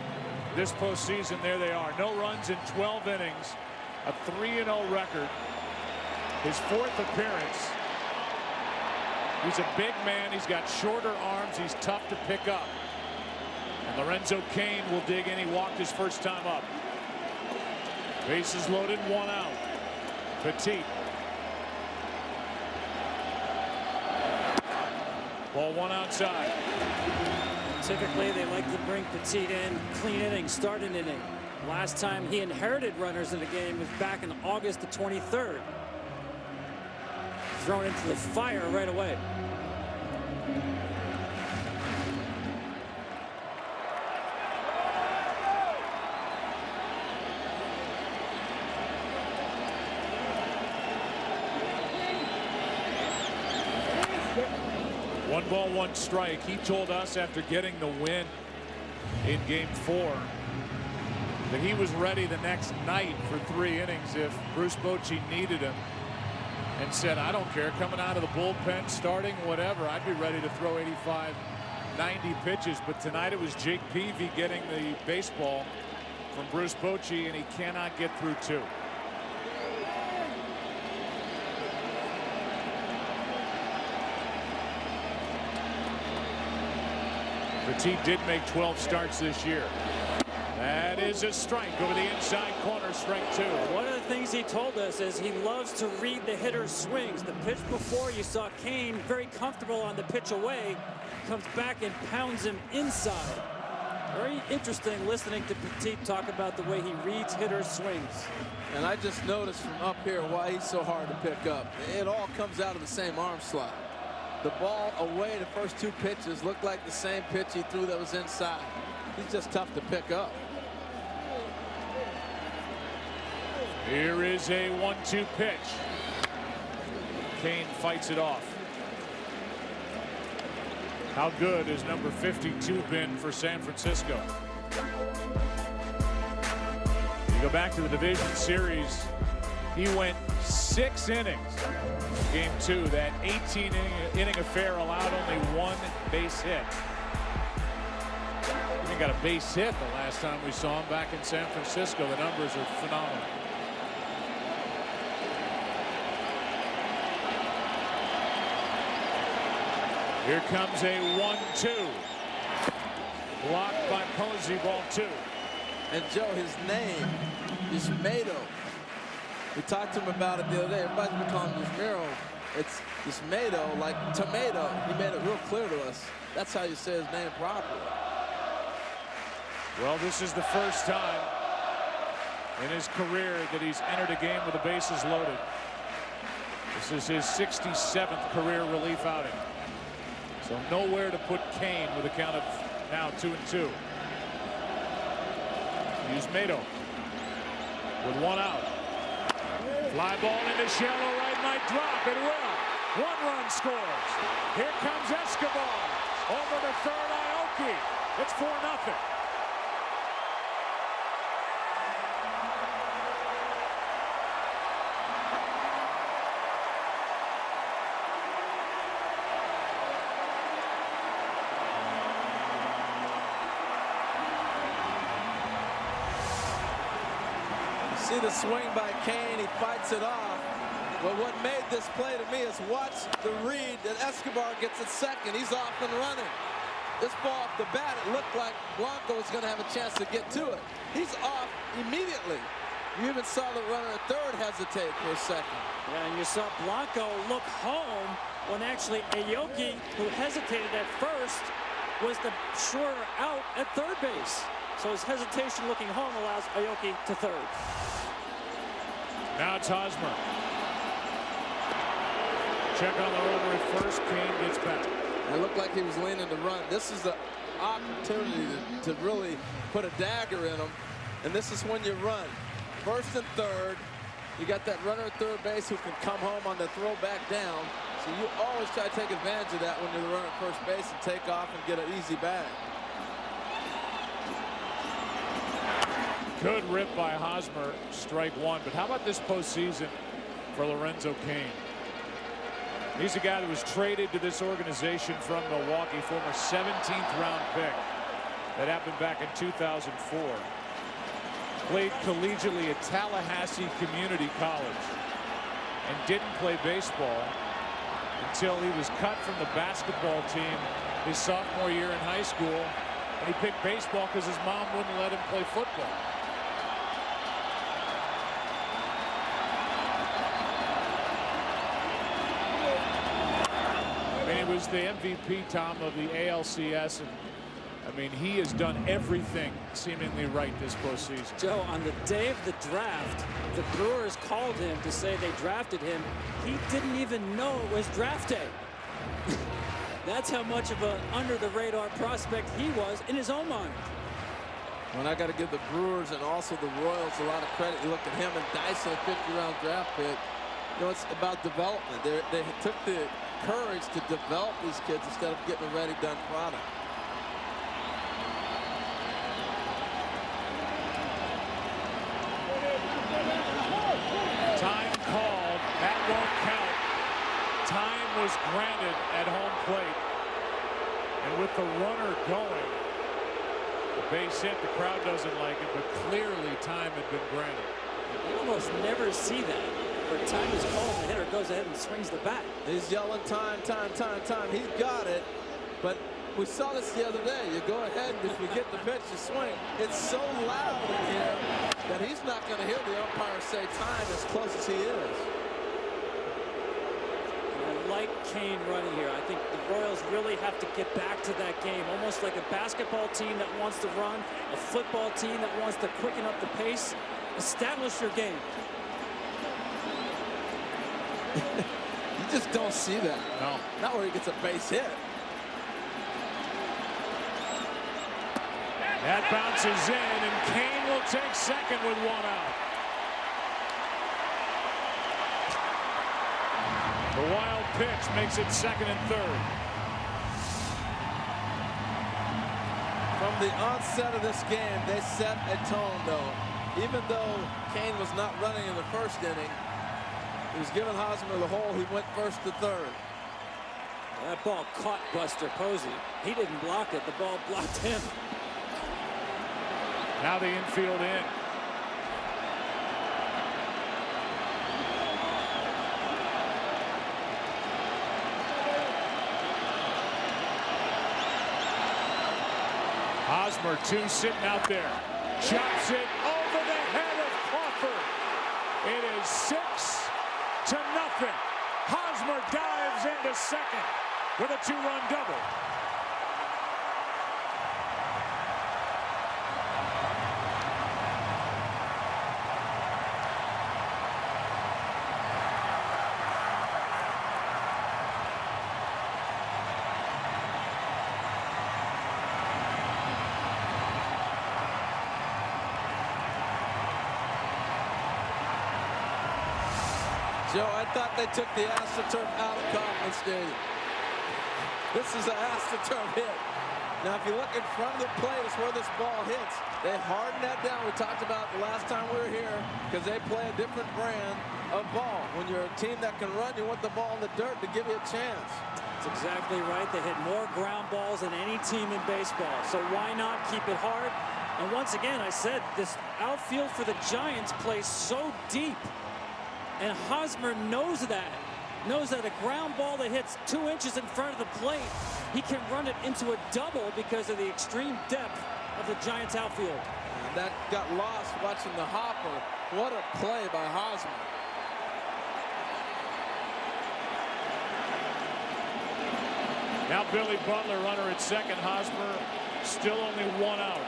this postseason. There they are. No runs in 12 innings, a 3-0 record. His 4th appearance. He's a big man. He's got shorter arms. He's tough to pick up. And Lorenzo Cain will dig in. He walked his first time up. Bases loaded, 1 out. Petit. Ball 1 outside. Typically, they like to bring Petit in, clean inning, start an inning. Last time he inherited runners in the game was back in August the 23rd. Thrown into the fire right away. One ball, 1 strike. He told us after getting the win in game 4 that he was ready the next night for 3 innings if Bruce Bochy needed him, and said, I don't care, coming out of the bullpen, starting, whatever, I'd be ready to throw 85, 90 pitches. But tonight it was Jake Peavy getting the baseball from Bruce Bochy, and he cannot get through 2. Petit did make 12 starts this year. That is a strike over the inside corner, strike 2. One of the things he told us is he loves to read the hitter's swings. The pitch before, you saw Cain very comfortable on the pitch away, comes back and pounds him inside. Very interesting listening to Petit talk about the way he reads hitters' swings. And I just noticed from up here why he's so hard to pick up. It all comes out of the same arm slot. The ball away, the first 2 pitches looked like the same pitch he threw that was inside. He's just tough to pick up. Here is a 1-2 pitch. Cain fights it off. How good has number 52 been for San Francisco? You go back to the division series, he went 6 innings. Game 2, that 18-inning affair allowed only 1 base hit. He got a base hit the last time we saw him back in San Francisco. The numbers are phenomenal. Here comes a 1-2. Blocked by Posey, ball 2. And Joe, his name is Yismato. We talked to him about it the other day. Everybody's been calling him Yismiro. It's Yismato, like tomato. He made it real clear to us. That's how you say his name properly. Well, this is the first time in his career that he's entered a game with the bases loaded. This is his 67th career relief outing. So nowhere to put Cain with a count of now 2-2. Yismato with one out. Fly ball into shallow right, might drop. It will. 1 run scores. Here comes Escobar. Over to third, Aoki. It's 4-0. See the swing by Cain, he fights it off. But what made this play to me is watch the read that Escobar gets at second. He's off and running. This ball off the bat, it looked like Blanco was going to have a chance to get to it. He's off immediately. You even saw the runner at third hesitate for a second. Yeah, and you saw Blanco look home when actually Aoki, who hesitated at first, was the shorter out at third base. So his hesitation looking home allows Aoki to third. Now it's Hosmer. Check on the rover at first. Cain gets back. It looked like he was leaning to run. This is the opportunity to really put a dagger in him. And this is when you run. First and third. You got that runner at third base who can come home on the throw back down. So you always try to take advantage of that when you're the runner at first base and take off and get an easy bag. Good rip by Hosmer, strike 1. But how about this postseason for Lorenzo Cain? He's a guy that was traded to this organization from Milwaukee, former 17th round pick. That happened back in 2004. Played collegiately at Tallahassee Community College and didn't play baseball until he was cut from the basketball team his sophomore year in high school. And he picked baseball because his mom wouldn't let him play football. He was the MVP, Tom, of the ALCS, and I mean, he has done everything seemingly right this postseason. Joe, on the day of the draft, the Brewers called him to say they drafted him. He didn't even know it was draft day. That's how much of an under-the-radar prospect he was in his own mind. When I got to give the Brewers and also the Royals a lot of credit. You look at him and Dyson, a 50-round draft pick. You know, it's about development. They took the courage to develop these kids instead of getting a ready-done product. Time called. That won't count. Time was granted at home plate. And with the runner going, the base hit, the crowd doesn't like it, but clearly time had been granted. You almost never see that, where time is called, the hitter goes ahead and swings the bat. He's yelling time, time, time, time. He's got it, but we saw this the other day. You go ahead, and if you get the pitch, you swing. It's so loud in here that he's not going to hear the umpire say time as close as he is. I like Cain running here. I think the Royals really have to get back to that game, almost like a basketball team that wants to run, a football team that wants to quicken up the pace. Establish your game. You just don't see that. No. Not where he gets a base hit. That bounces in, and Cain will take second with one out. The wild pitch makes it second and third. From the onset of this game, they set a tone, though. Even though Cain was not running in the first inning, he was giving Hosmer the hole. He went first to third. That ball caught Buster Posey. He didn't block it. The ball blocked him. Now the infield in. Hosmer, 2 sitting out there. Chops it over the head of Crawford. It is 6-0. Hosmer dives into second with a 2-run double. Joe, I thought they took the AstroTurf out of Kauffman Stadium. This is an AstroTurf hit. Now, if you look in front of the plate, it's where this ball hits. They harden that down. We talked about the last time we were here because they play a different brand of ball. When you're a team that can run, you want the ball in the dirt to give you a chance. That's exactly right. They hit more ground balls than any team in baseball. So why not keep it hard? And once again, I said this outfield for the Giants plays so deep. And Hosmer knows that a ground ball that hits 2 inches in front of the plate, he can run it into a double because of the extreme depth of the Giants outfield. And that got lost watching the hopper. What a play by Hosmer. Now Billy Butler, runner at second. Hosmer still only 1 out.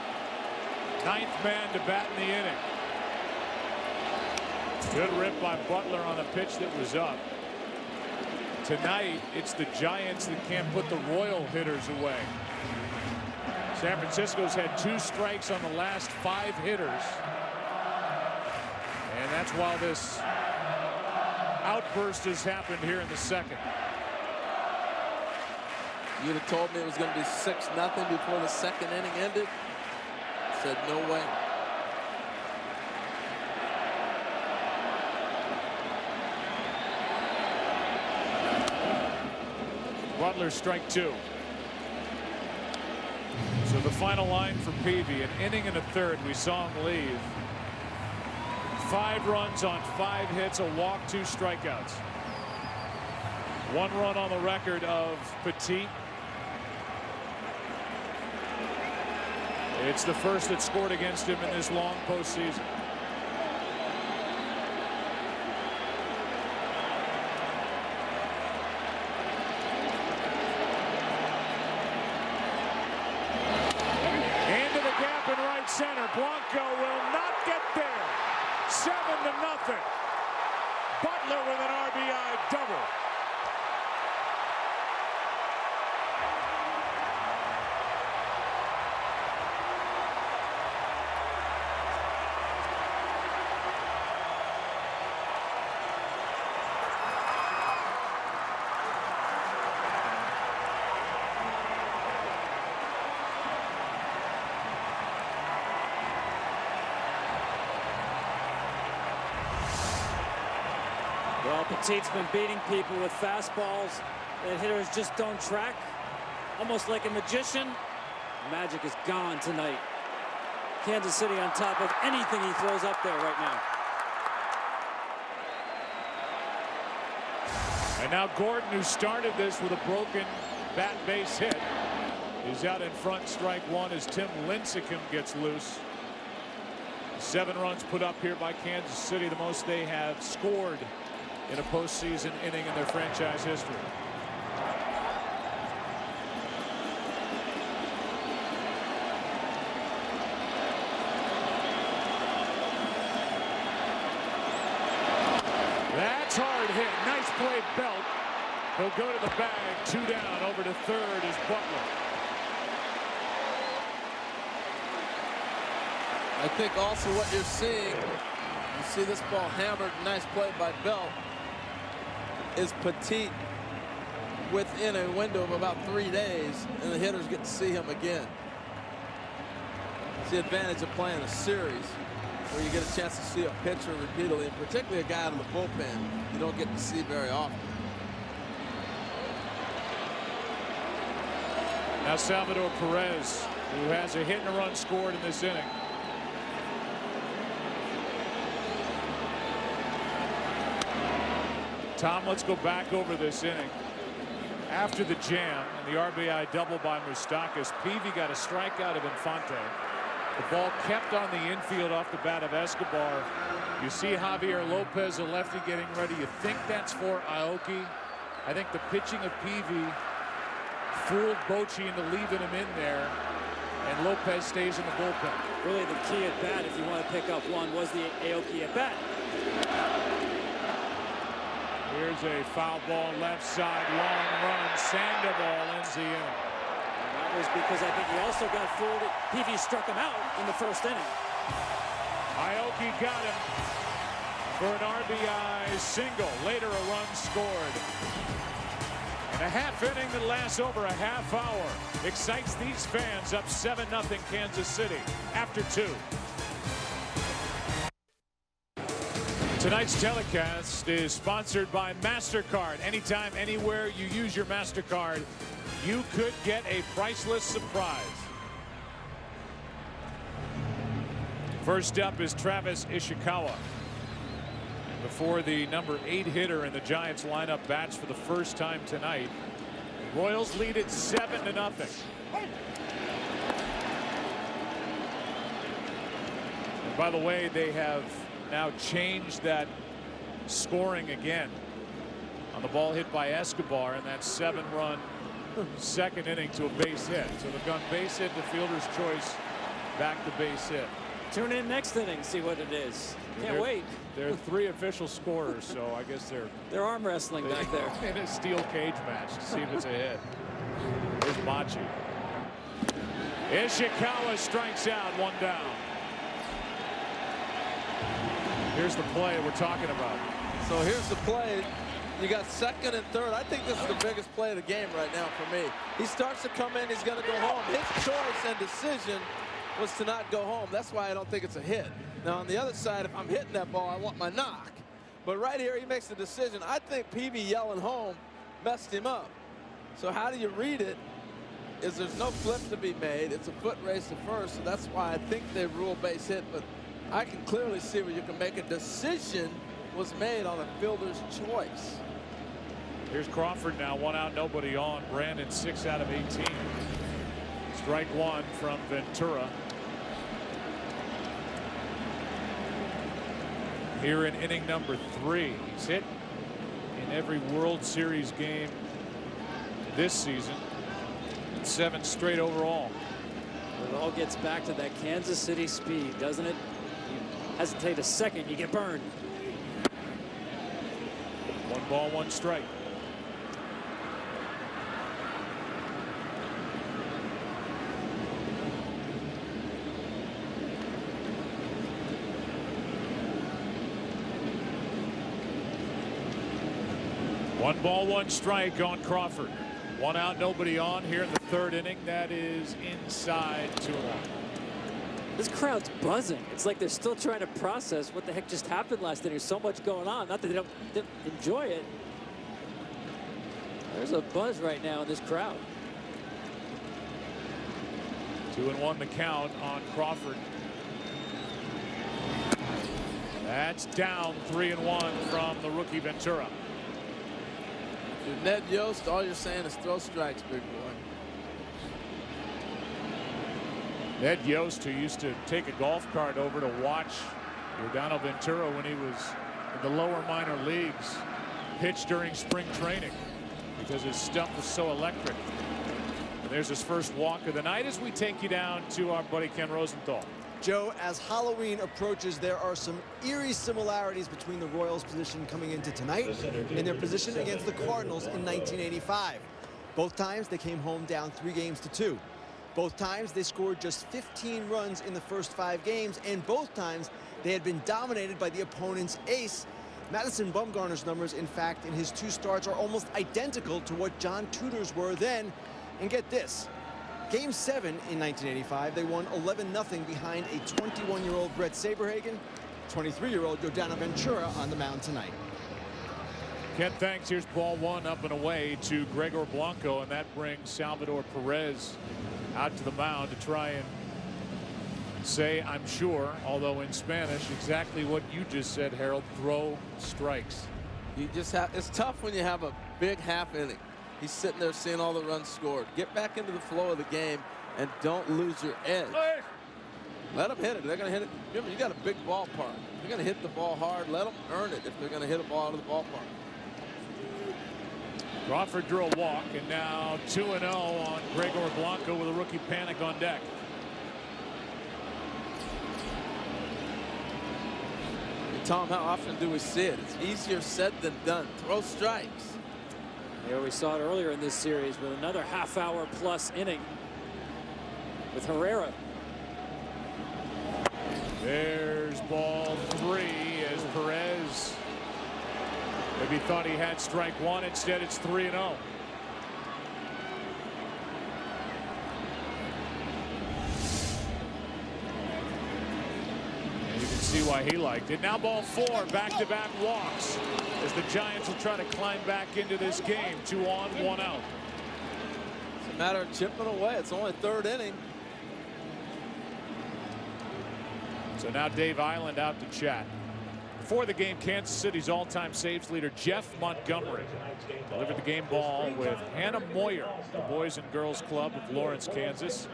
9th man to bat in the inning. Good rip by Butler on a pitch that was up. Tonight, it's the Giants that can't put the Royal hitters away. San Francisco's had 2 strikes on the last 5 hitters. And that's while this outburst has happened here in the second. You'd have told me it was going to be 6-0 before the second inning ended. Said no way. Butler strike 2. So the final line for Peavy, an inning and a third. We saw him leave. 5 runs on 5 hits, a walk, 2 strikeouts. 1 run on the record of Petit. It's the first that scored against him in this long postseason. Center. Blanco will not get there. 7-0. Butler with an RBI double. Well, Petit's been beating people with fastballs that hitters just don't track. Almost like a magician. Magic is gone tonight. Kansas City on top of anything he throws up there right now. And now Gordon, who started this with a broken bat base hit, is out in front. Strike 1 as Tim Lincecum gets loose. 7 runs put up here by Kansas City, the most they have scored in a postseason inning in their franchise history. That's hard hit. Nice play, Belt. He'll go to the bag. 2 down. Over to third is Butler. I think also what you're seeing, you see this ball hammered, nice play by Belt, is Petit within a window of about 3 days, and the hitters get to see him again. It's the advantage of playing a series where you get a chance to see a pitcher repeatedly, and particularly a guy out of the bullpen you don't get to see very often. Now Salvador Perez, who has a hit and a run scored in this inning. Tom, let's go back over this inning. After the jam and the RBI double by Moustakas, Peavy got a strikeout of Infante. The ball kept on the infield off the bat of Escobar. You see Javier Lopez, a lefty, getting ready. You think that's for Aoki. I think the pitching of Peavy fooled Bochy into leaving him in there, and Lopez stays in the bullpen. Really, the key at bat, if you want to pick up one, was the Aoki at bat. Here's a foul ball left side, long run. Sandoval ends the inning. That was because I think he also got fooled. Peavy struck him out in the first inning. Aoki got him for an RBI single. Later, a run scored. And a half inning that lasts over a half hour excites these fans. Up 7-0 Kansas City after 2. Tonight's telecast is sponsored by MasterCard. Anytime, anywhere you use your MasterCard, you could get a priceless surprise. First up is Travis Ishikawa. Before the number 8 hitter in the Giants lineup bats for the first time tonight. Royals lead it 7-0. And by the way, they have now changed that scoring again on the ball hit by Escobar in that 7-run second inning to a base hit. So they've gone base hit to fielder's choice, back to base hit. Tune in next inning, see what it is. Can't wait. There are 3 official scorers, so I guess they're arm wrestling back there in a steel cage match to see if it's a hit. Here's Machi. Ishikawa strikes out, 1 down. Here's the play we're talking about. So here's the play. You got second and third. I think this is the biggest play of the game right now for me. He starts to come in. He's going to go home. His choice and decision was to not go home. That's why I don't think it's a hit. Now, on the other side, if I'm hitting that ball, I want my knock. But right here, he makes the decision. I think Peavy yelling home messed him up. So how do you read it? Is there's no flip to be made. It's a foot race to first. So that's why I think they rule base hit. But I can clearly see where you can make a decision was made on a fielder's choice. Here's Crawford now, 1 out, nobody on. Brandon 6 out of 18. Strike 1 from Ventura. Here in inning number 3. He's hit in every World Series game this season. 7 straight overall. It all gets back to that Kansas City speed, doesn't it? You hesitate a second, you get burned. 1 ball, 1 strike. One ball, 1 strike on Crawford. 1 out, nobody on here in the 3rd inning. That is inside 2-1. This crowd's buzzing. It's like they're still trying to process what the heck just happened last inning. There's so much going on. Not that they don't enjoy it. There's a buzz right now in this crowd. 2-1 the count on Crawford. That's down 3-1 from the rookie Ventura. With Ned Yost, all you're saying is throw strikes, big boy. Ned Yost, who used to take a golf cart over to watch Yordano Ventura when he was in the lower minor leagues, pitched during spring training because his stuff was so electric. And there's his first walk of the night as we take you down to our buddy Ken Rosenthal. Joe, as Halloween approaches, there are some eerie similarities between the Royals' position coming into tonight and their position against the Cardinals in 1985. Both times they came home down 3-2. Both times they scored just 15 runs in the first 5 games, and both times they had been dominated by the opponent's ace. Madison Bumgarner's numbers, in fact, in his 2 starts are almost identical to what John Tudor's were then. And get this. Game 7 in 1985, they won 11-0 behind a 21-year-old Brett Saberhagen, 23-year-old Yordano Ventura on the mound tonight. Ken, thanks. Here's ball 1 up and away to Gregor Blanco, and that brings Salvador Perez out to the mound to try and say, I'm sure, although in Spanish, exactly what you just said, Harold, throw strikes. You just have, it's tough when you have a big half inning. He's sitting there seeing all the runs scored. Get back into the flow of the game and don't lose your edge. Let them hit it. They're going to hit it. Remember, you got a big ballpark. They're going to hit the ball hard. Let them earn it if they're going to hit a ball out of the ballpark. Crawford drew a walk, and now 2-0 on Gregor Blanco with a rookie Panik on deck. Tom, how often do we see it? It's easier said than done. Throw strikes. Here we saw it earlier in this series with another half-hour plus inning with Herrera. There's ball 3 as Perez maybe thought he had strike 1. Instead, it's 3-0. See why he liked it. Now ball 4, back-to-back walks as the Giants will try to climb back into this game. 2 on, 1 out. It's a matter of chipping away. It's only 3rd inning. So now Dave Island out to chat. Before the game, Kansas City's all-time saves leader Jeff Montgomery delivered the game ball with Hannah Moyer, the Boys and Girls Club of Lawrence, Kansas.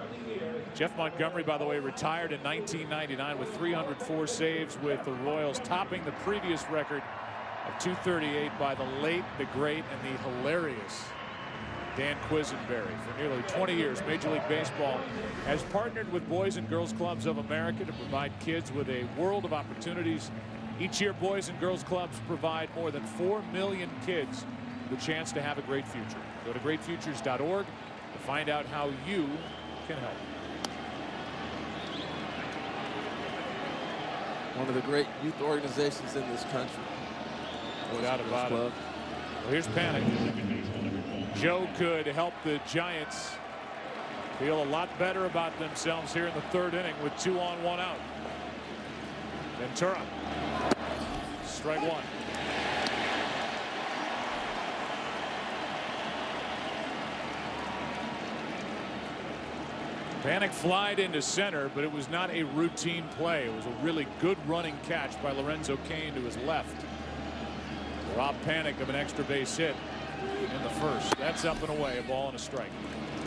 Jeff Montgomery, by the way, retired in 1999 with 304 saves with the Royals, topping the previous record of 238 by the late, the great, and the hilarious Dan Quisenberry. For nearly 20 years, Major League Baseball has partnered with Boys and Girls Clubs of America to provide kids with a world of opportunities. Each year, Boys and Girls Clubs provide more than 4 million kids the chance to have a great future. Go to greatfutures.org to find out how you can help. One of the great youth organizations in this country. No doubt about it. Well, here's Panik. Joe could help the Giants feel a lot better about themselves here in the 3rd inning with 2 on, 1 out. Ventura. Strike 1. Panik flied into center, but it was not a routine play. It was a really good running catch by Lorenzo Cain to his left. Rob Panik of an extra base hit in the 1st. That's up and away, a ball and a strike.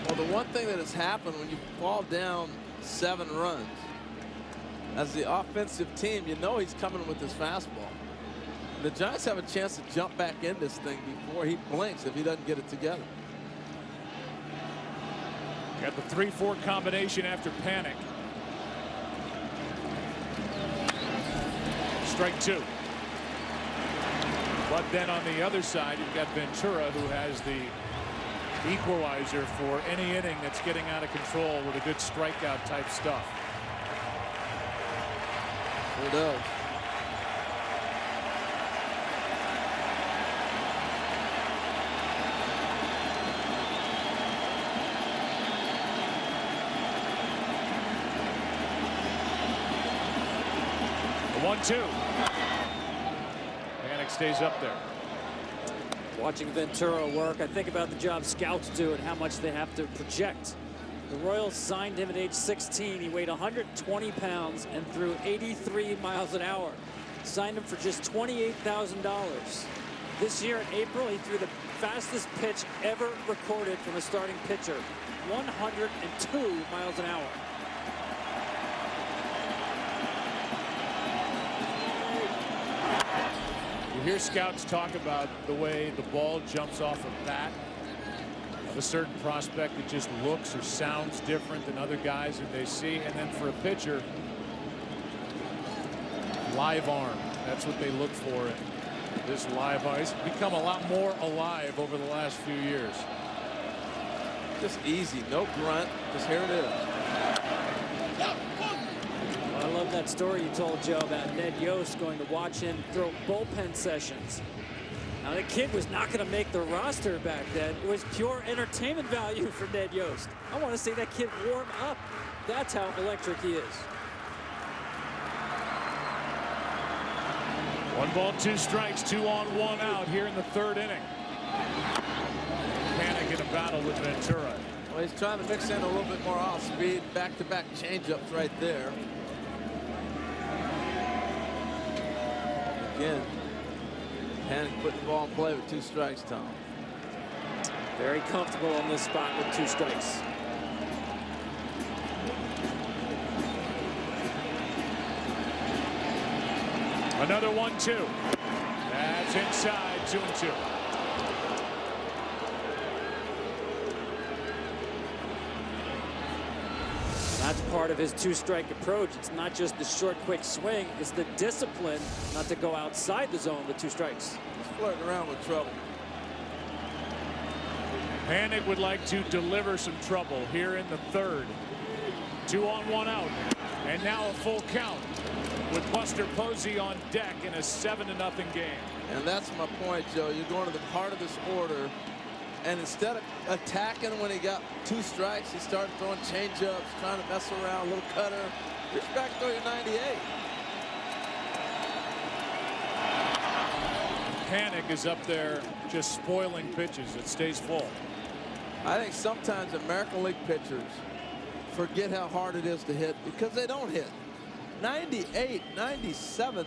Well, the one thing that has happened when you fall down 7 runs, as the offensive team, you know he's coming with his fastball. The Giants have a chance to jump back in this thing before he blinks if he doesn't get it together. Got the 3-4 combination after Panik. Strike 2. But then on the other side, you've got Ventura, who has the equalizer for any inning that's getting out of control with a good strikeout type stuff. Sure does. The 1-2. Panik stays up there. Watching Ventura work, I think about the job scouts do and how much they have to project. The Royals signed him at age 16. He weighed 120 pounds and threw 83 miles an hour. Signed him for just $28,000. This year in April, he threw the fastest pitch ever recorded from a starting pitcher, 102 miles an hour. You hear scouts talk about the way the ball jumps off a bat of a certain prospect. It just looks or sounds different than other guys that they see. And then for a pitcher, live arm. That's what they look for in this live arm. It's become a lot more alive over the last few years. Just easy, no grunt. Just here it is. I love that story you told, Joe, about Ned Yost going to watch him throw bullpen sessions. Now, the kid was not going to make the roster back then. It was pure entertainment value for Ned Yost. I want to see that kid warm up. That's how electric he is. 1 ball, 2 strikes, 2 on, 1 out here in the 3rd inning. Panik in a battle with Ventura. Well, he's trying to mix in a little bit more off speed, back-to-back changeups right there. Again, Panik put the ball in play with 2 strikes, Tom. Very comfortable in this spot with 2 strikes. Another 1-2. That's inside, 2-2. That's part of his two-strike approach. It's not just the short, quick swing. It's the discipline not to go outside the zone with 2 strikes. He's flirting around with trouble. Panik would like to deliver some trouble here in the third. 2 on, 1 out. And now a full count with Buster Posey on deck in a 7-0 game. And that's my point, Joe. You're going to the heart of this order. And instead of attacking when he got 2 strikes, he started throwing changeups, trying to mess around, a little cutter. Reach back, throw your 98. Panik is up there just spoiling pitches. It stays full. I think sometimes American League pitchers forget how hard it is to hit because they don't hit. 98, 97,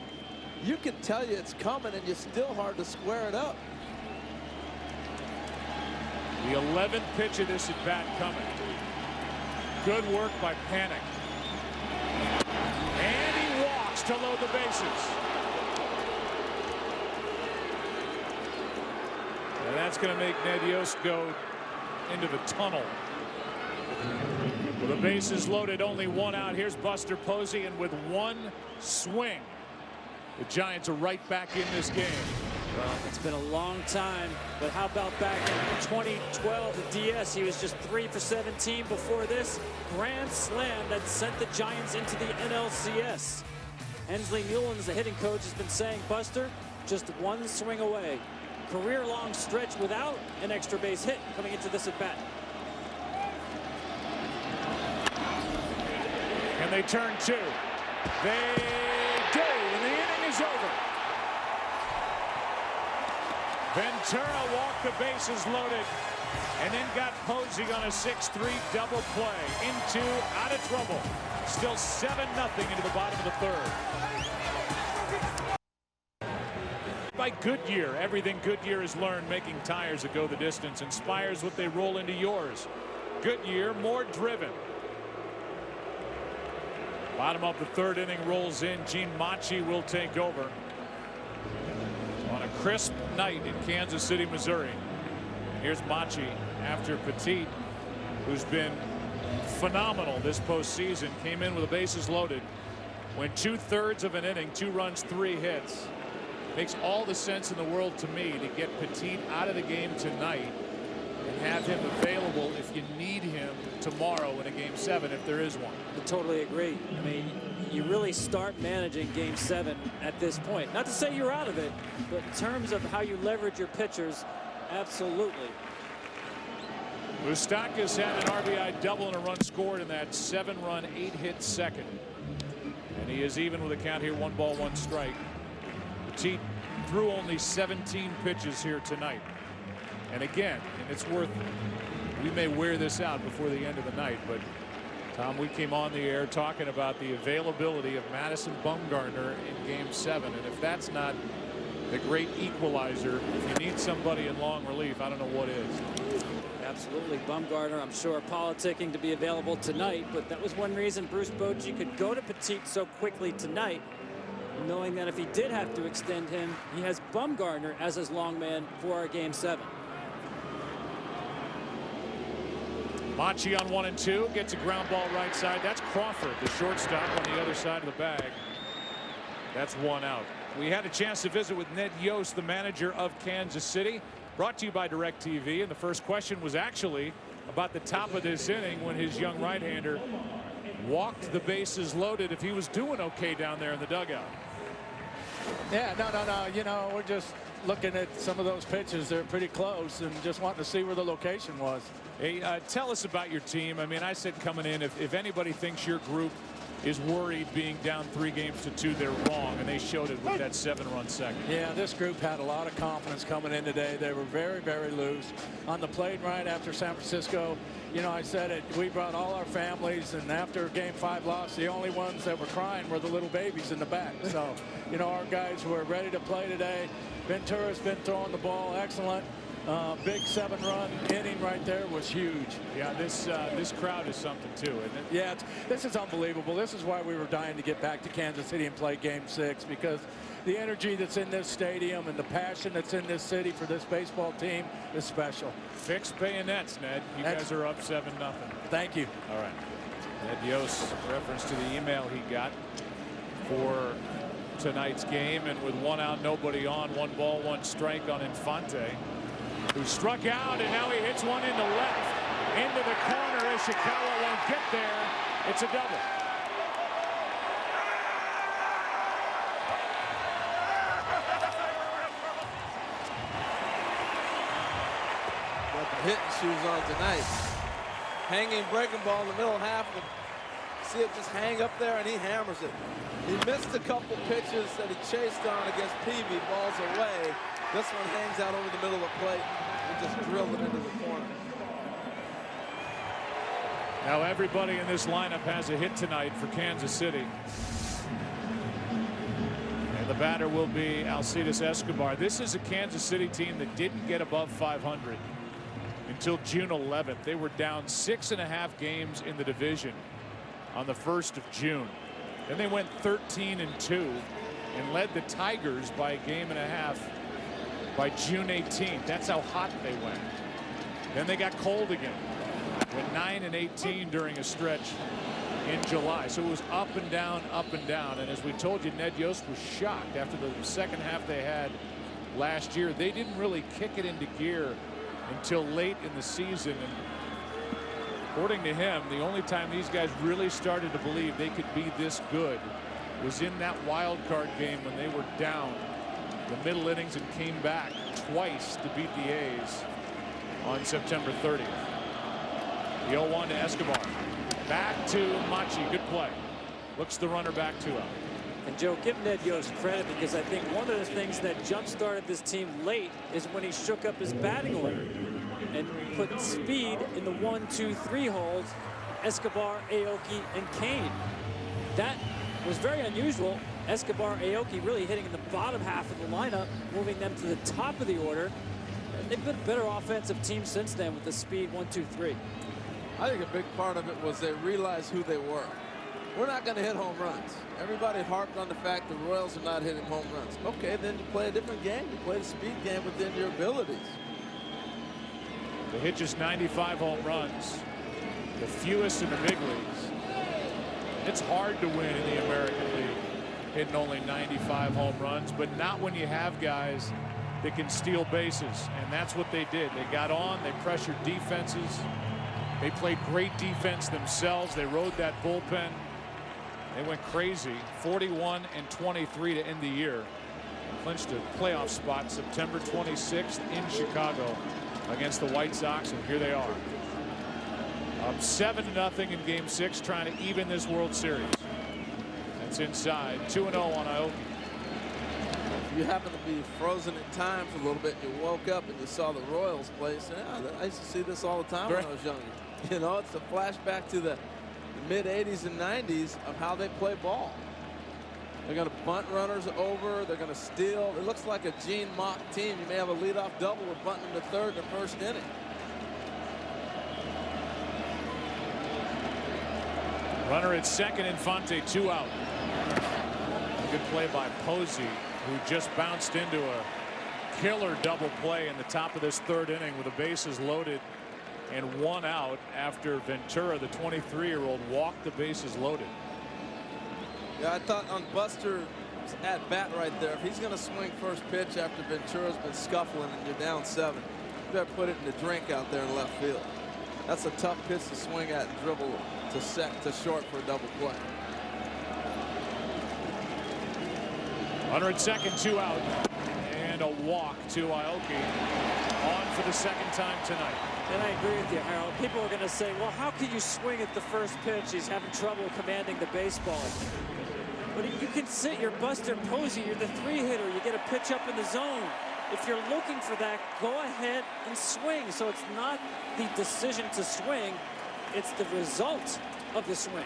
you can tell you it's coming and you're still hard to square it up. The 11th pitch of this at bat coming. Good work by Panik. And he walks to load the bases. And that's going to make Ned Yost go into the tunnel. With the bases loaded, only 1 out. Here's Buster Posey, and with 1 swing, the Giants are right back in this game. Well, it's been a long time, but how about back in 2012 at DS? He was just 3 for 17 before this grand slam that sent the Giants into the NLCS. Hensley Newlands, the hitting coach, has been saying, Buster, just 1 swing away. Career-long stretch without an extra base hit coming into this at bat. And they turn 2. They do, and the inning is over. Ventura walked the bases loaded and then got Posey on a 6-3 double play. Out of trouble. Still 7-0 into the bottom of the third. By Goodyear, everything Goodyear has learned making tires that go the distance inspires what they roll into yours. Goodyear, more driven. Bottom of the third inning rolls in. Gene Machi will take over. On a crisp night in Kansas City, Missouri. Here's Machi after Petit, who's been phenomenal this postseason, came in with the bases loaded. Went 2/3 of an inning, 2 runs, 3 hits. Makes all the sense in the world to me to get Petit out of the game tonight and have him available if you need him tomorrow in a game 7, if there is one. I totally agree. I mean, you really start managing game 7 at this point. Not to say you're out of it, but in terms of how you leverage your pitchers, absolutely. Moustakas had an RBI double and a run scored in that 7-run, 8-hit second. And he is even with a count here, 1 ball, 1 strike. Petit threw only 17 pitches here tonight. And again, and it's worth, we may wear this out before the end of the night, but Tom, we came on the air talking about the availability of Madison Bumgarner in game 7. And if that's not the great equalizer, if you need somebody in long relief, I don't know what is. Absolutely. Bumgarner, I'm sure, politicking to be available tonight, but that was one reason Bruce Bochy could go to Petit so quickly tonight, knowing that if he did have to extend him, he has Bumgarner as his long man for our game 7. Machi on 1 and 2 gets a ground ball right side. That's Crawford, the shortstop, on the other side of the bag. That's 1 out. We had a chance to visit with Ned Yost, the manager of Kansas City, brought to you by DirecTV. And the first question was actually about the top of this inning when his young right-hander walked the bases loaded, if he was doing okay down there in the dugout. Yeah, no. You know, we're just looking at some of those pitches. They're pretty close and just wanting to see where the location was. Hey, tell us about your team. I mean, I said coming in, if anybody thinks your group is worried being down 3-2, they're wrong, and they showed it with that 7-run second. Yeah, this group had a lot of confidence coming in today. They were very, very loose on the plate right after San Francisco. You know, I said it, we brought all our families, and after game 5 loss, the only ones that were crying were the little babies in the back. So, you know, our guys were ready to play today. Ventura's been throwing the ball excellent. Big 7-run inning right there was huge. Yeah, this crowd is something too, isn't it? Yeah, this is unbelievable. This is why we were dying to get back to Kansas City and play game 6, because the energy that's in this stadium and the passion that's in this city for this baseball team is special. Fixed bayonets, Ned. You guys are up 7-0. Thank you. All right. Ned Yost, reference to the email he got for tonight's game, and with 1 out, nobody on, 1 ball, 1 strike on Infante, who struck out, and now he hits one into left, into the corner. Ishikawa won't get there. It's a double. Got the hitting shoes on tonight. Hanging breaking ball in the middle half. See it just hang up there, and he hammers it. He missed a couple pitches that he chased on against Peavy. Balls away. This one hangs out over the middle of the plate and just drilled it into the corner. Now everybody in this lineup has a hit tonight for Kansas City. And the batter will be Alcides Escobar. This is a Kansas City team that didn't get above 500 until June 11th. They were down 6.5 games in the division on the 1st of June. Then they went 13-2 and led the Tigers by a game and a half by June 18th. That's how hot they went. Then they got cold again. Went 9-18 during a stretch in July. So it was up and down, up and down. And as we told you, Ned Yost was shocked after the second half they had last year. They didn't really kick it into gear until late in the season. And according to him, the only time these guys really started to believe they could be this good was in that wild card game when they were down the middle innings and came back twice to beat the A's on September 30th. The 0-1 to Escobar. Back to Machi. Good play. Looks the runner back 2 out. And Joe, give Ned Yost credit, because I think one of the things that jump-started this team late is when he shook up his batting order and put speed in the 1, 2, 3 holes. Escobar, Aoki, and Kane. That was very unusual. Escobar, Aoki really hitting in the bottom half of the lineup, moving them to the top of the order. And they've been a better offensive team since then with the speed 1, 2, 3. I think a big part of it was they realized who they were. We're not going to hit home runs. Everybody harped on the fact the Royals are not hitting home runs. Okay, then you play a different game. You play the speed game within your abilities. They hit just 95 home runs, the fewest in the big leagues. It's hard to win in the American League, hitting only 95 home runs, but not when you have guys that can steal bases, and that's what they did. They got on, they pressured defenses, they played great defense themselves, they rode that bullpen. They went crazy. 41-23 to end the year. Clinched a playoff spot September 26th in Chicago against the White Sox, and here they are. Up 7-0 in Game 6, trying to even this World Series. That's inside. 2-0 on Aoki. If you happen to be frozen in time for a little bit, and you woke up and you saw the Royals play, you say, I used to see this all the time when I was younger. You know, it's a flashback to the mid-'80s and '90s of how they play ball. They're going to bunt runners over. They're going to steal. It looks like a Gene Mauch team. You may have a leadoff double with bunting to third in the first inning. Runner at second, Infante, 2 out. Good play by Posey, who just bounced into a killer double play in the top of this third inning with the bases loaded and 1 out after Ventura, the 23-year-old, walked the bases loaded. Yeah, I thought on Buster's at bat right there, if he's going to swing first pitch after Ventura's been scuffling and you're down 7, you better put it in the drink out there in left field. That's a tough pitch to swing at and dribble to short for a double play. Runner at second, 2 out, and a walk to Aoki. On for the second time tonight. And I agree with you, Harold. People are going to say, well, how can you swing at the first pitch? He's having trouble commanding the baseball. But you can sit your Buster Posey, you're the 3-hitter, you get a pitch up in the zone. If you're looking for that, go ahead and swing. So it's not the decision to swing, it's the result of the swing.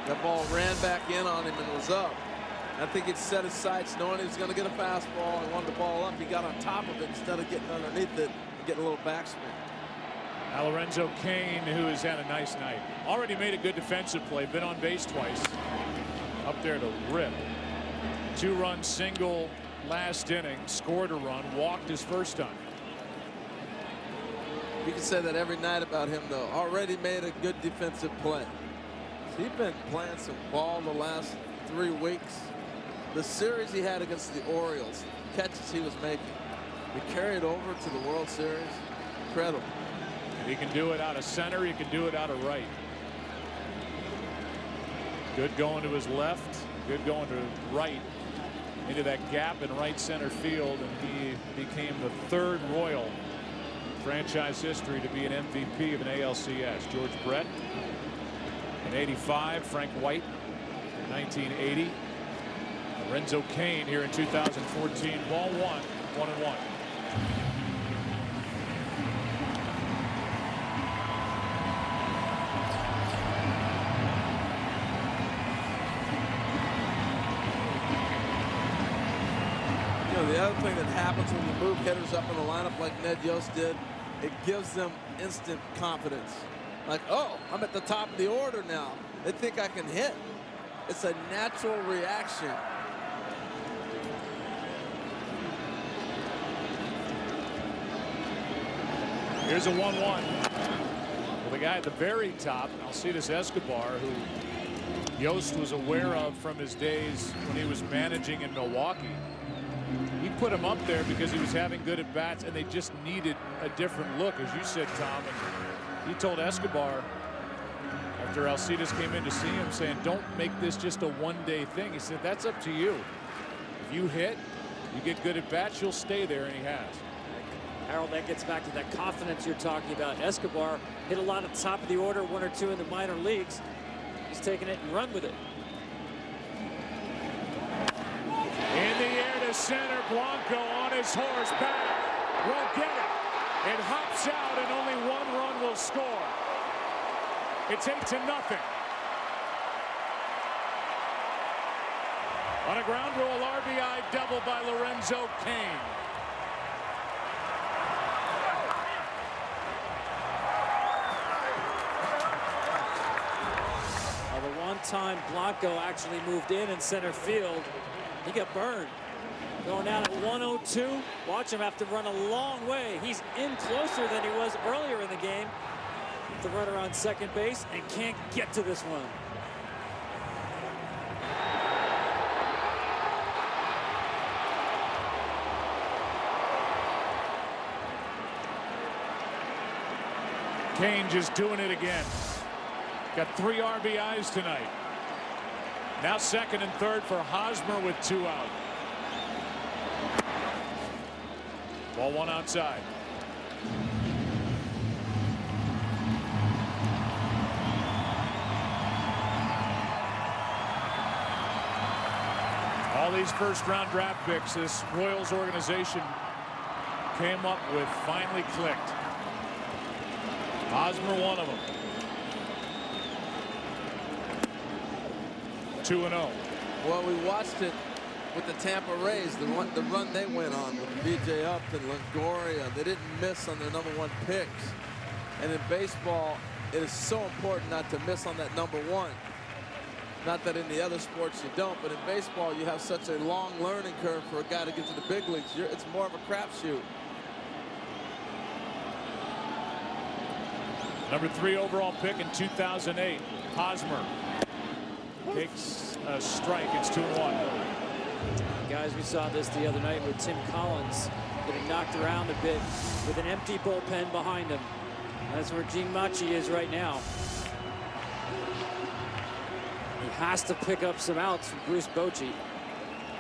That ball ran back in on him and was up. I think it set his sights knowing he was going to get a fastball and wanted the ball up. He got on top of it instead of getting underneath it and getting a little backspin. Lorenzo Cain, who has had a nice night. Already made a good defensive play, been on base twice. out there to rip. 2-run single last inning, scored a run, walked his first time. You can say that every night about him, though. Already made a good defensive play. He's been playing some ball the last 3 weeks. The series he had against the Orioles, catches he was making, he carried over to the World Series. Incredible. He can do it out of center. He can do it out of right. Good going to his left. Good going to right into that gap in right center field. And he became the 3rd Royal in franchise history to be an MVP of an ALCS. George Brett in '85. Frank White in 1980. Lorenzo Cain here in 2014. Ball 1, 1-1. The other thing that happens when you move hitters up in the lineup like Ned Yost did, it gives them instant confidence. Like, oh, I'm at the top of the order now. They think I can hit. It's a natural reaction. Here's a 1-1. Well, the guy at the very top, Alcides Escobar, who Yost was aware of from his days when he was managing in Milwaukee. He put him up there because he was having good at bats and they just needed a different look, as you said, Tom. And he told Escobar after Alcides came in to see him, saying, don't make this just a one-day thing. He said, that's up to you. If you hit, you get good at bats, you'll stay there, and he has. Harold, that gets back to that confidence you're talking about. Escobar hit a lot at the top of the order, 1 or 2 in the minor leagues. He's taken it and run with it. In the air to center, Blanco on his horse, back, won't get it. It hops out and only 1 run will score. It's 8-0. On a ground rule RBI double by Lorenzo Cain. The one time Blanco actually moved in center field, he got burned. Going down at 102. Watch him have to run a long way. He's in closer than he was earlier in the game. The runner on second base and can't get to this one. Cain just doing it again. Got 3 RBIs tonight. Now second and third for Hosmer with 2 out. Ball 1 outside. All these first-round draft picks this Royals organization came up with finally clicked. Hosmer, one of them. 2-0. Well, we watched it with the Tampa Rays, the run they went on with B.J. Upton, Longoria. They didn't miss on their #1 picks. And in baseball, it is so important not to miss on that #1. Not that in the other sports you don't, but in baseball you have such a long learning curve for a guy to get to the big leagues. It's more of a crapshoot. #3 overall pick in 2008. Hosmer takes a strike. It's 2-1. Guys, we saw this the other night with Tim Collins getting knocked around a bit with an empty bullpen behind him. That's where Gene Machi is right now. He has to pick up some outs from Bruce Bochy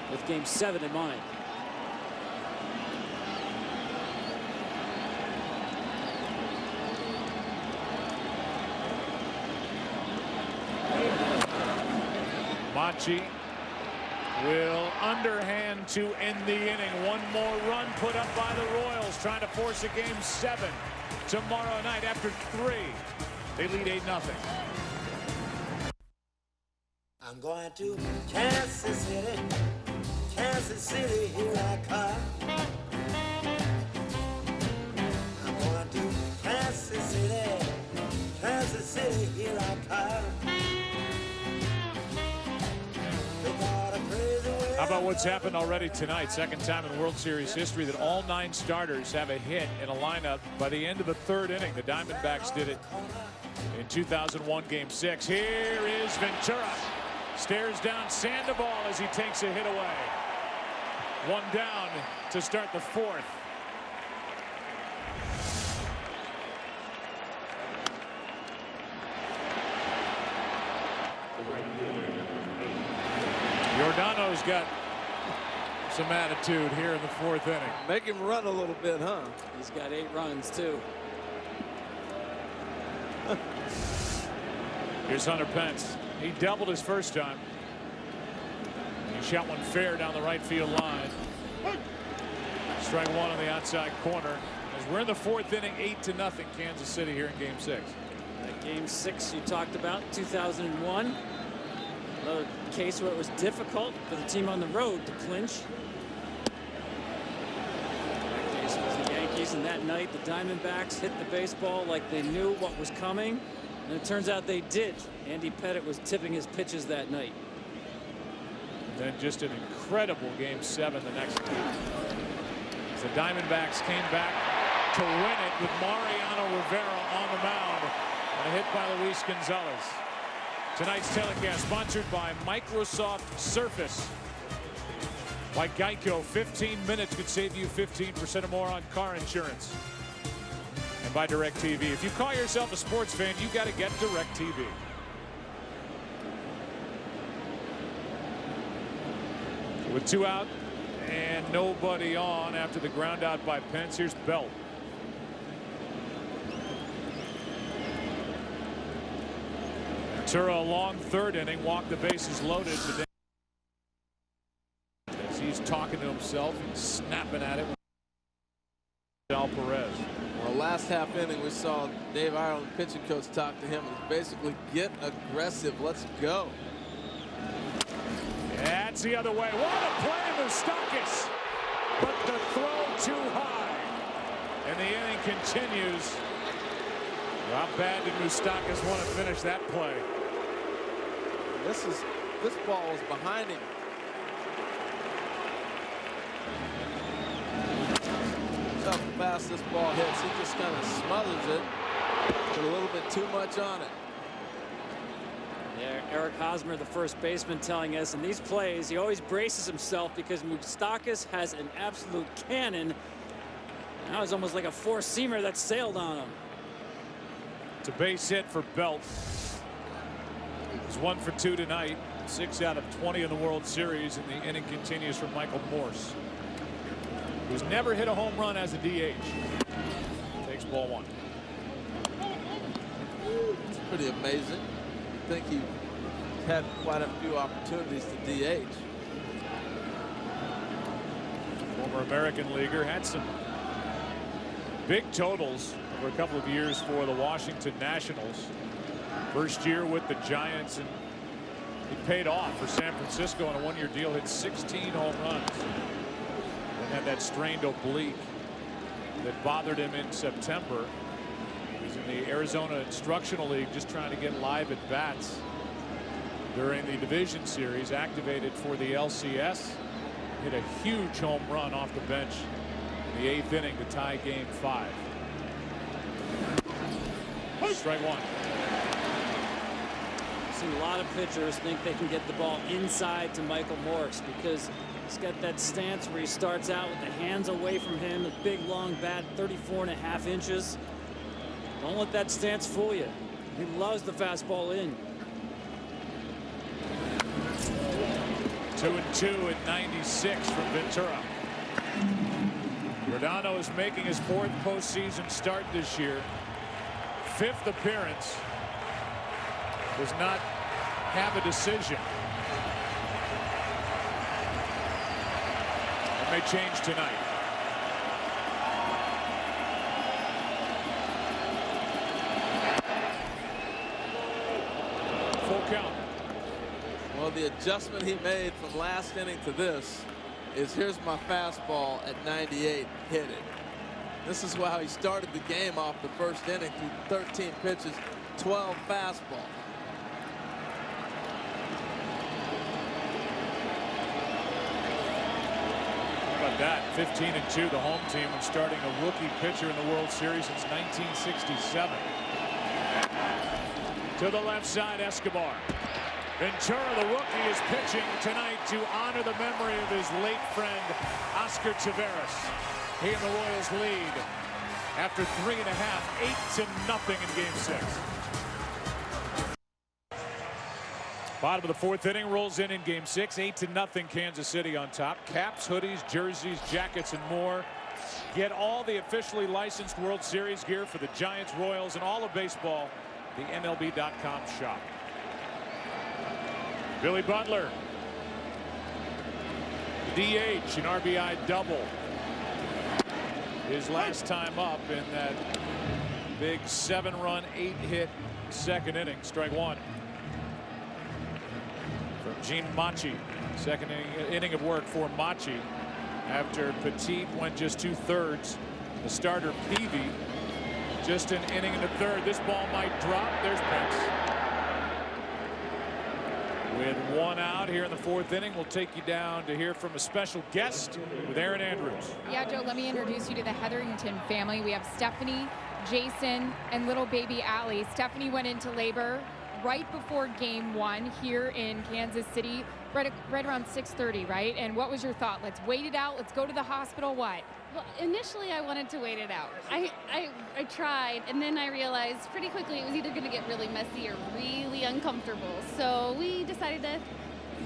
with Game 7 in mind. Machi will underhand to end the inning. 1 more run put up by the Royals, trying to force a Game 7 tomorrow night after 3. They lead 8-0. I'm going to Kansas City, here I come. I'm going to Kansas City, here I come. about what's happened already tonight? Second time in World Series history that all 9 starters have a hit in a lineup by the end of the 3rd inning. The Diamondbacks did it in 2001 Game 6. Here is Ventura. Stares down Sandoval as he takes a hit away. 1 down to start the 4th. Giordano's got some attitude here in the 4th inning. Make him run a little bit, huh? He's got 8 runs, too. Here's Hunter Pence. He doubled his first time. He shot one fair down the right field line. Strike 1 on the outside corner. As we're in the 4th inning, 8-0 Kansas City here in Game 6. That Game 6 you talked about, 2001. Another case where it was difficult for the team on the road to clinch. That case was the Yankees, and that night the Diamondbacks hit the baseball like they knew what was coming, and it turns out they did. Andy Pettitte was tipping his pitches that night. And then just an incredible Game 7 the next night. As the Diamondbacks came back to win it with Mariano Rivera on the mound and a hit by Luis Gonzalez. Tonight's telecast sponsored by Microsoft Surface. By Geico, 15 minutes could save you 15% or more on car insurance. And by DirecTV. If you call yourself a sports fan, you got to get DirecTV. With 2 out and nobody on after the ground out by Pence, here's Belt. Ventura, a long 3rd inning, walked the bases loaded. As he's talking to himself and snapping at it. Al Perez. Well, last half inning we saw Dave Ireland, pitching coach, talk to him and basically get aggressive. Let's go. That's the other way. What a play, Moustakas. But the throw too high. And the inning continues. How bad did Moustakas want to finish that play? This ball was behind him. How fast this ball hits. He just kind of smothers it. Put a little bit too much on it. Yeah, Eric Hosmer, the first baseman, telling us in these plays he always braces himself because Moustakas has an absolute cannon. Now it's almost like a 4-seamer that sailed on him. It's a base hit for Belt. He's 1 for 2 tonight. 6 out of 20 in the World Series, and the inning continues for Michael Morse, who's never hit a home run as a DH. Takes ball 1. It's pretty amazing. I think he had quite a few opportunities to DH. Former American leaguer, had some big totals over a couple of years for the Washington Nationals. First year with the Giants, and it paid off for San Francisco on a 1-year deal. Hit 16 home runs and had that strained oblique that bothered him in September. He was in the Arizona Instructional League just trying to get live at bats during the division series. Activated for the LCS, hit a huge home run off the bench in the 8th inning to tie Game 5. Strike 1. A lot of pitchers think they can get the ball inside to Michael Morse because he's got that stance where he starts out with the hands away from him, a big long bat, 34.5 inches. Don't let that stance fool you. He loves the fastball in. 2-2 at 96 from Ventura. Giordano is making his 4th postseason start this year. 5th appearance. Does not have a decision. It may change tonight. Full count. Well, the adjustment he made from last inning to this is here's my fastball at 98, hit it. This is how he started the game off the first inning through 13 pitches, 12 fastball. How about that? 15-2, the home team, when starting a rookie pitcher in the World Series since 1967. To the left side, Escobar. Ventura, the rookie, is pitching tonight to honor the memory of his late friend, Oscar Taveras. He and the Royals lead after 3.5, 8-0 in Game 6. Bottom of the fourth inning rolls in Game 6, 8-0 Kansas City on top. Caps, hoodies, jerseys, jackets, and more. Get all the officially licensed World Series gear for the Giants, Royals, and all of baseball. The MLB.com shop. Billy Butler, the DH, an RBI double. His last time up in that big 7-run, 8-hit second inning. Strike one. From Gene Machi. Second inning of work for Machi. After Petit went just 2/3. The starter Peavy just an inning and a third. This ball might drop. There's Pence. With one out here in the fourth inning, we'll take you down to hear from a special guest with Erin Andrews. Yeah, Joe, let me introduce you to the Hetherington family. We have Stephanie, Jason, and little baby Allie. Stephanie went into labor right before Game 1 here in Kansas City, right around 6:30, right? And what was your thought? Let's wait it out. Let's go to the hospital. What? Well, initially I wanted to wait it out. I tried, and then I realized pretty quickly it was either going to get really messy or really uncomfortable. So we decided to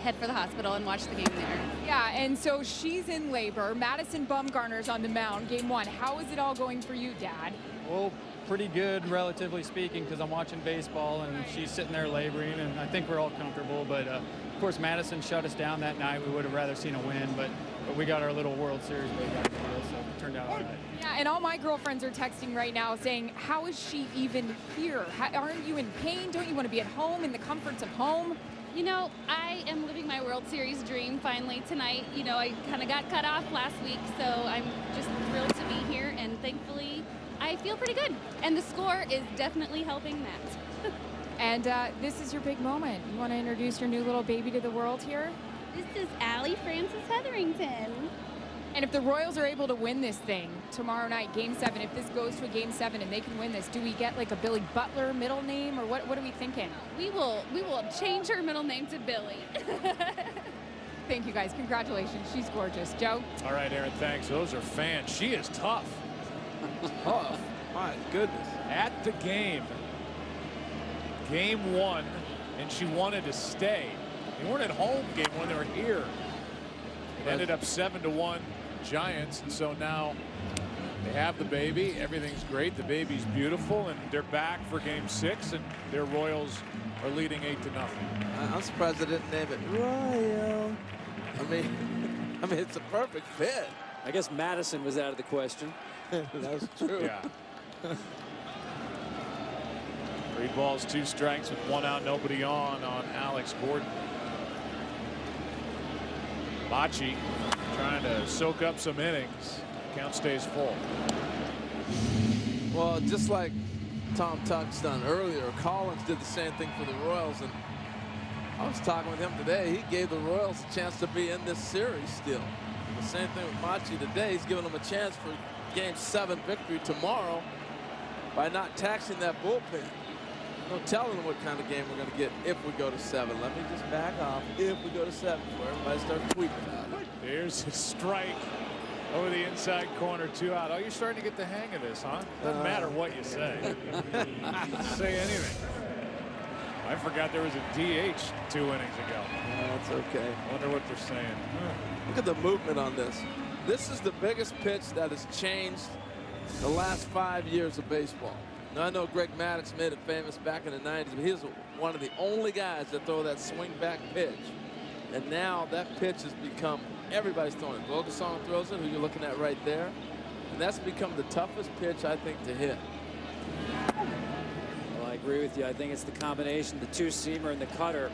head for the hospital and watch the game there. Yeah, and so she's in labor. Madison Bumgarner's on the mound, Game 1. How is it all going for you, Dad? Well, pretty good, relatively speaking, because I'm watching baseball and she's sitting there laboring, and I think we're all comfortable. But of course, Madison shut us down that night. We would have rather seen a win, but we got our little World Series back out of the deal, so it turned out all right. Yeah, and all my girlfriends are texting right now saying, how is she even here? Aren't you in pain? Don't you want to be at home in the comforts of home? You know, I am living my World Series dream finally tonight. You know, I kind of got cut off last week, so I'm just thrilled to be here, and thankfully I feel pretty good. And the score is definitely helping that. And this is your big moment. You want to introduce your new little baby to the world here? This is Allie Francis Hetherington. And if the Royals are able to win this thing tomorrow night, Game 7, if this goes to a Game 7 and they can win this, do we get like a Billy Butler middle name, or what are we thinking? We will change her middle name to Billy. Thank you, guys. Congratulations. She's gorgeous. Joe? All right, Erin, thanks. Those are fans. She is tough. Tough. My goodness. At the game. Game 1, and she wanted to stay. They weren't at home Game 1. They were here. It ended up 7-1 Giants, and so now they have the baby. Everything's great. The baby's beautiful, and they're back for Game 6, and their Royals are leading 8-0. I'm surprised they didn't name it Royal. I mean, it's a perfect fit. I guess Madison was out of the question. That's true. Yeah. 3 balls, 2 strikes with 1 out, nobody on Alex Gordon. Machi trying to soak up some innings. Count stays full. Well, just like Tom touched on earlier, Collins did the same thing for the Royals, and I was talking with him today. He gave the Royals a chance to be in this series still. The same thing with Machi today. He's giving them a chance for Game 7 victory tomorrow by not taxing that bullpen. No telling what kind of game we're going to get if we go to 7. Let me just back off. If we go to 7, before everybody starts tweeting about it. There's a strike over the inside corner, 2 out. Oh, you're starting to get the hang of this, huh? Doesn't matter what you say. Say anything. I forgot there was a DH 2 innings ago. That's okay. Wonder what they're saying. Look at the movement on this. This is the biggest pitch that has changed the last 5 years of baseball. Now, I know Greg Maddux made it famous back in the 90s, but he's one of the only guys that throw that swing back pitch. And now that pitch has become, everybody's throwing it. Vogelsong throws it, who you're looking at right there. And that's become the toughest pitch, I think, to hit. Well, I agree with you. I think it's the combination, the 2-seamer and the cutter.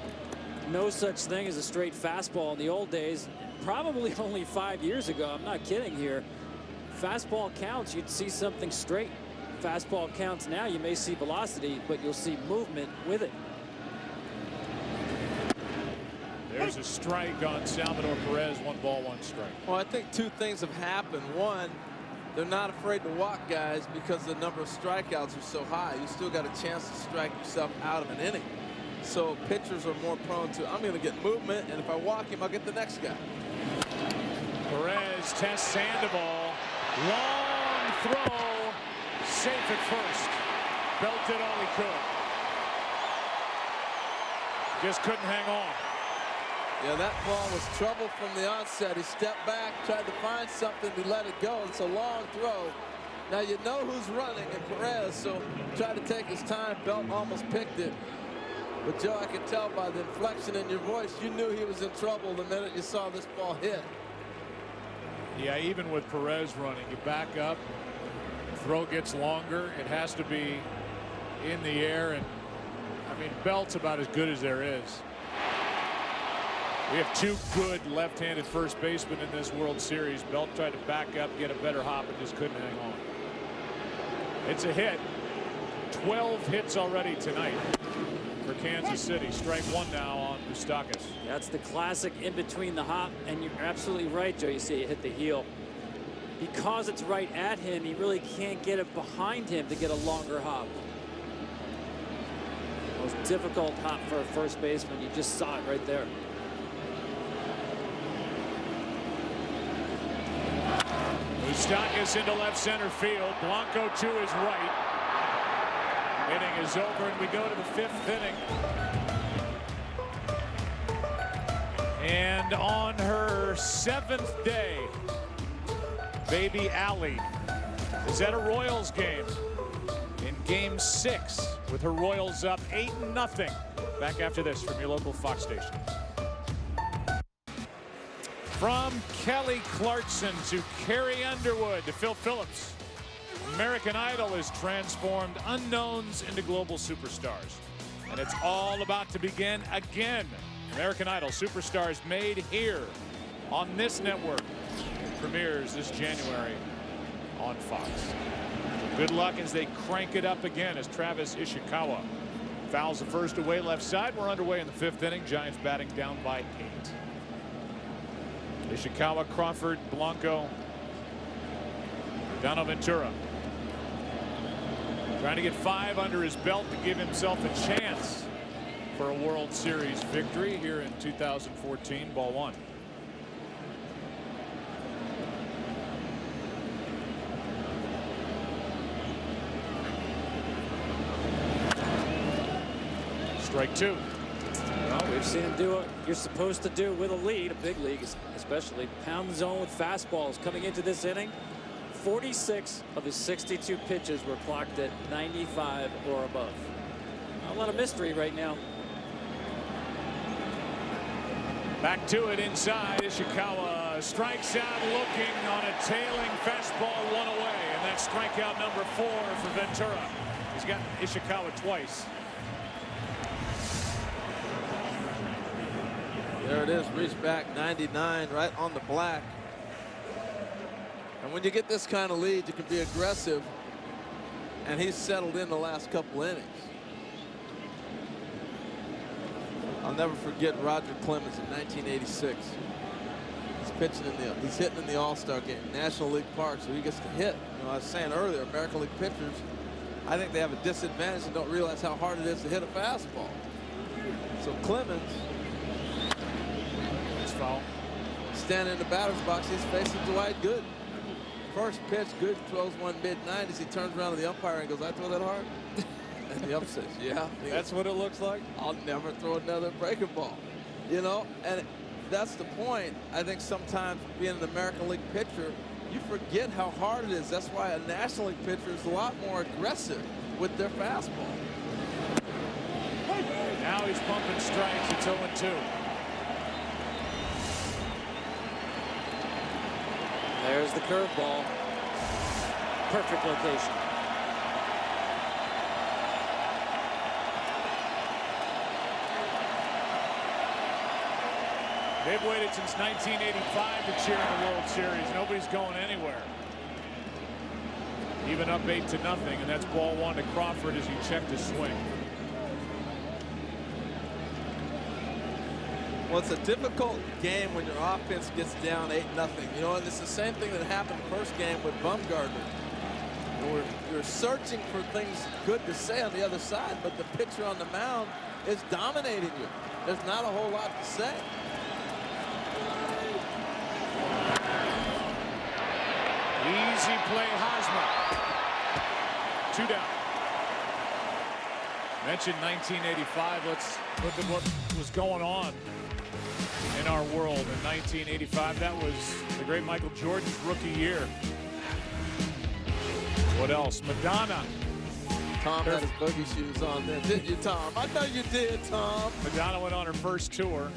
No such thing as a straight fastball in the old days. Probably only 5 years ago. I'm not kidding here. Fastball counts, you'd see something straight. Fastball counts now, you may see velocity, but you'll see movement with it. There's a strike on Salvador Perez. 1 ball, 1 strike. Well, I think 2 things have happened. One, they're not afraid to walk guys because the number of strikeouts are so high. You still got a chance to strike yourself out of an inning. So pitchers are more prone to, I'm going to get movement, and if I walk him, I'll get the next guy. Perez tests Sandoval. Long throw. Safe at first. Belt did all he could. Just couldn't hang on. Yeah, that ball was trouble from the onset. He stepped back, tried to find something, he let it go. It's a long throw. Now you know who's running in Perez, so tried to take his time. Belt almost picked it. But Joe, I could tell by the inflection in your voice, you knew he was in trouble the minute you saw this ball hit. Yeah, even with Perez running, you back up, throw gets longer. It has to be in the air, and I mean, Belt's about as good as there is. We have 2 good left-handed first basemen in this World Series. Belt tried to back up, get a better hop, and just couldn't hang on. It's a hit. 12 hits already tonight for Kansas City. Strike 1 now on Moustakas. That's the classic in between the hop, and you're absolutely right, Joe. You see it hit the heel. Because it's right at him, he really can't get it behind him to get a longer hop. Most difficult hop for a first baseman. You just saw it right there. Moustakas into left center field. Blanco to his right. Inning is over, and we go to the 5th inning. And on her 7th day, baby Allie is at a Royals game in Game 6 with her Royals up 8-0. Back after this from your local Fox station. From Kelly Clarkson to Carrie Underwood to Phil Phillips. American Idol has transformed unknowns into global superstars. And it's all about to begin again. American Idol Superstars Made here on this network. Premieres this January on Fox. Good luck as they crank it up again as Travis Ishikawa fouls the first away left side. We're underway in the 5th inning. Giants batting down by 8. Ishikawa, Crawford, Blanco, Dono Ventura. Trying to get 5 under his belt to give himself a chance for a World Series victory here in 2014. Ball 1. Strike 2. Well, we've seen him do what you're supposed to do with a lead, a big league especially. Pound the zone with fastballs coming into this inning. 46 of his 62 pitches were clocked at 95 or above. Not a lot of mystery right now. Back to it inside. Ishikawa strikes out looking on a tailing fastball, 1 away. And that's strikeout number 4 for Ventura. He's got Ishikawa twice. There it is, reached back 99 right on the black. And when you get this kind of lead, you can be aggressive. And he's settled in the last couple innings. I'll never forget Roger Clemens in 1986. He's hitting in the All-Star game, National League Park, so he gets to hit. You know, I was saying earlier, American League pitchers, I think they have a disadvantage and don't realize how hard it is to hit a fastball. So Clemens, foul. Standing in the batter's box, he's facing Dwight Gooden. First pitch, Gooden throws one mid-90s. He turns around to the umpire and goes, "I throw that hard?" And the umpire says, "Yeah." That's what it looks like? "I'll never throw another breaking ball." You know, and that's the point. I think sometimes being an American League pitcher, you forget how hard it is. That's why a National League pitcher is a lot more aggressive with their fastball. Now he's pumping strikes. It's 0-2. There's the curveball. Perfect location. They've waited since 1985 to cheer in the World Series. Nobody's going anywhere. Even up 8-0, and that's ball 1 to Crawford as he checked his swing. Well, it's a difficult game when your offense gets down 8-0. You know, and it's the same thing that happened the first game with Bumgarner. We're searching for things good to say on the other side, but the pitcher on the mound is dominating you. There's not a whole lot to say. Easy play, Hosmer. 2 down. Mentioned 1985. Let's look at what was going on in our world in 1985. That was the great Michael Jordan's rookie year. What else? Madonna. Tom had his boogie shoes on then, didn't you, Tom? I know you did, Tom. Madonna went on her first tour.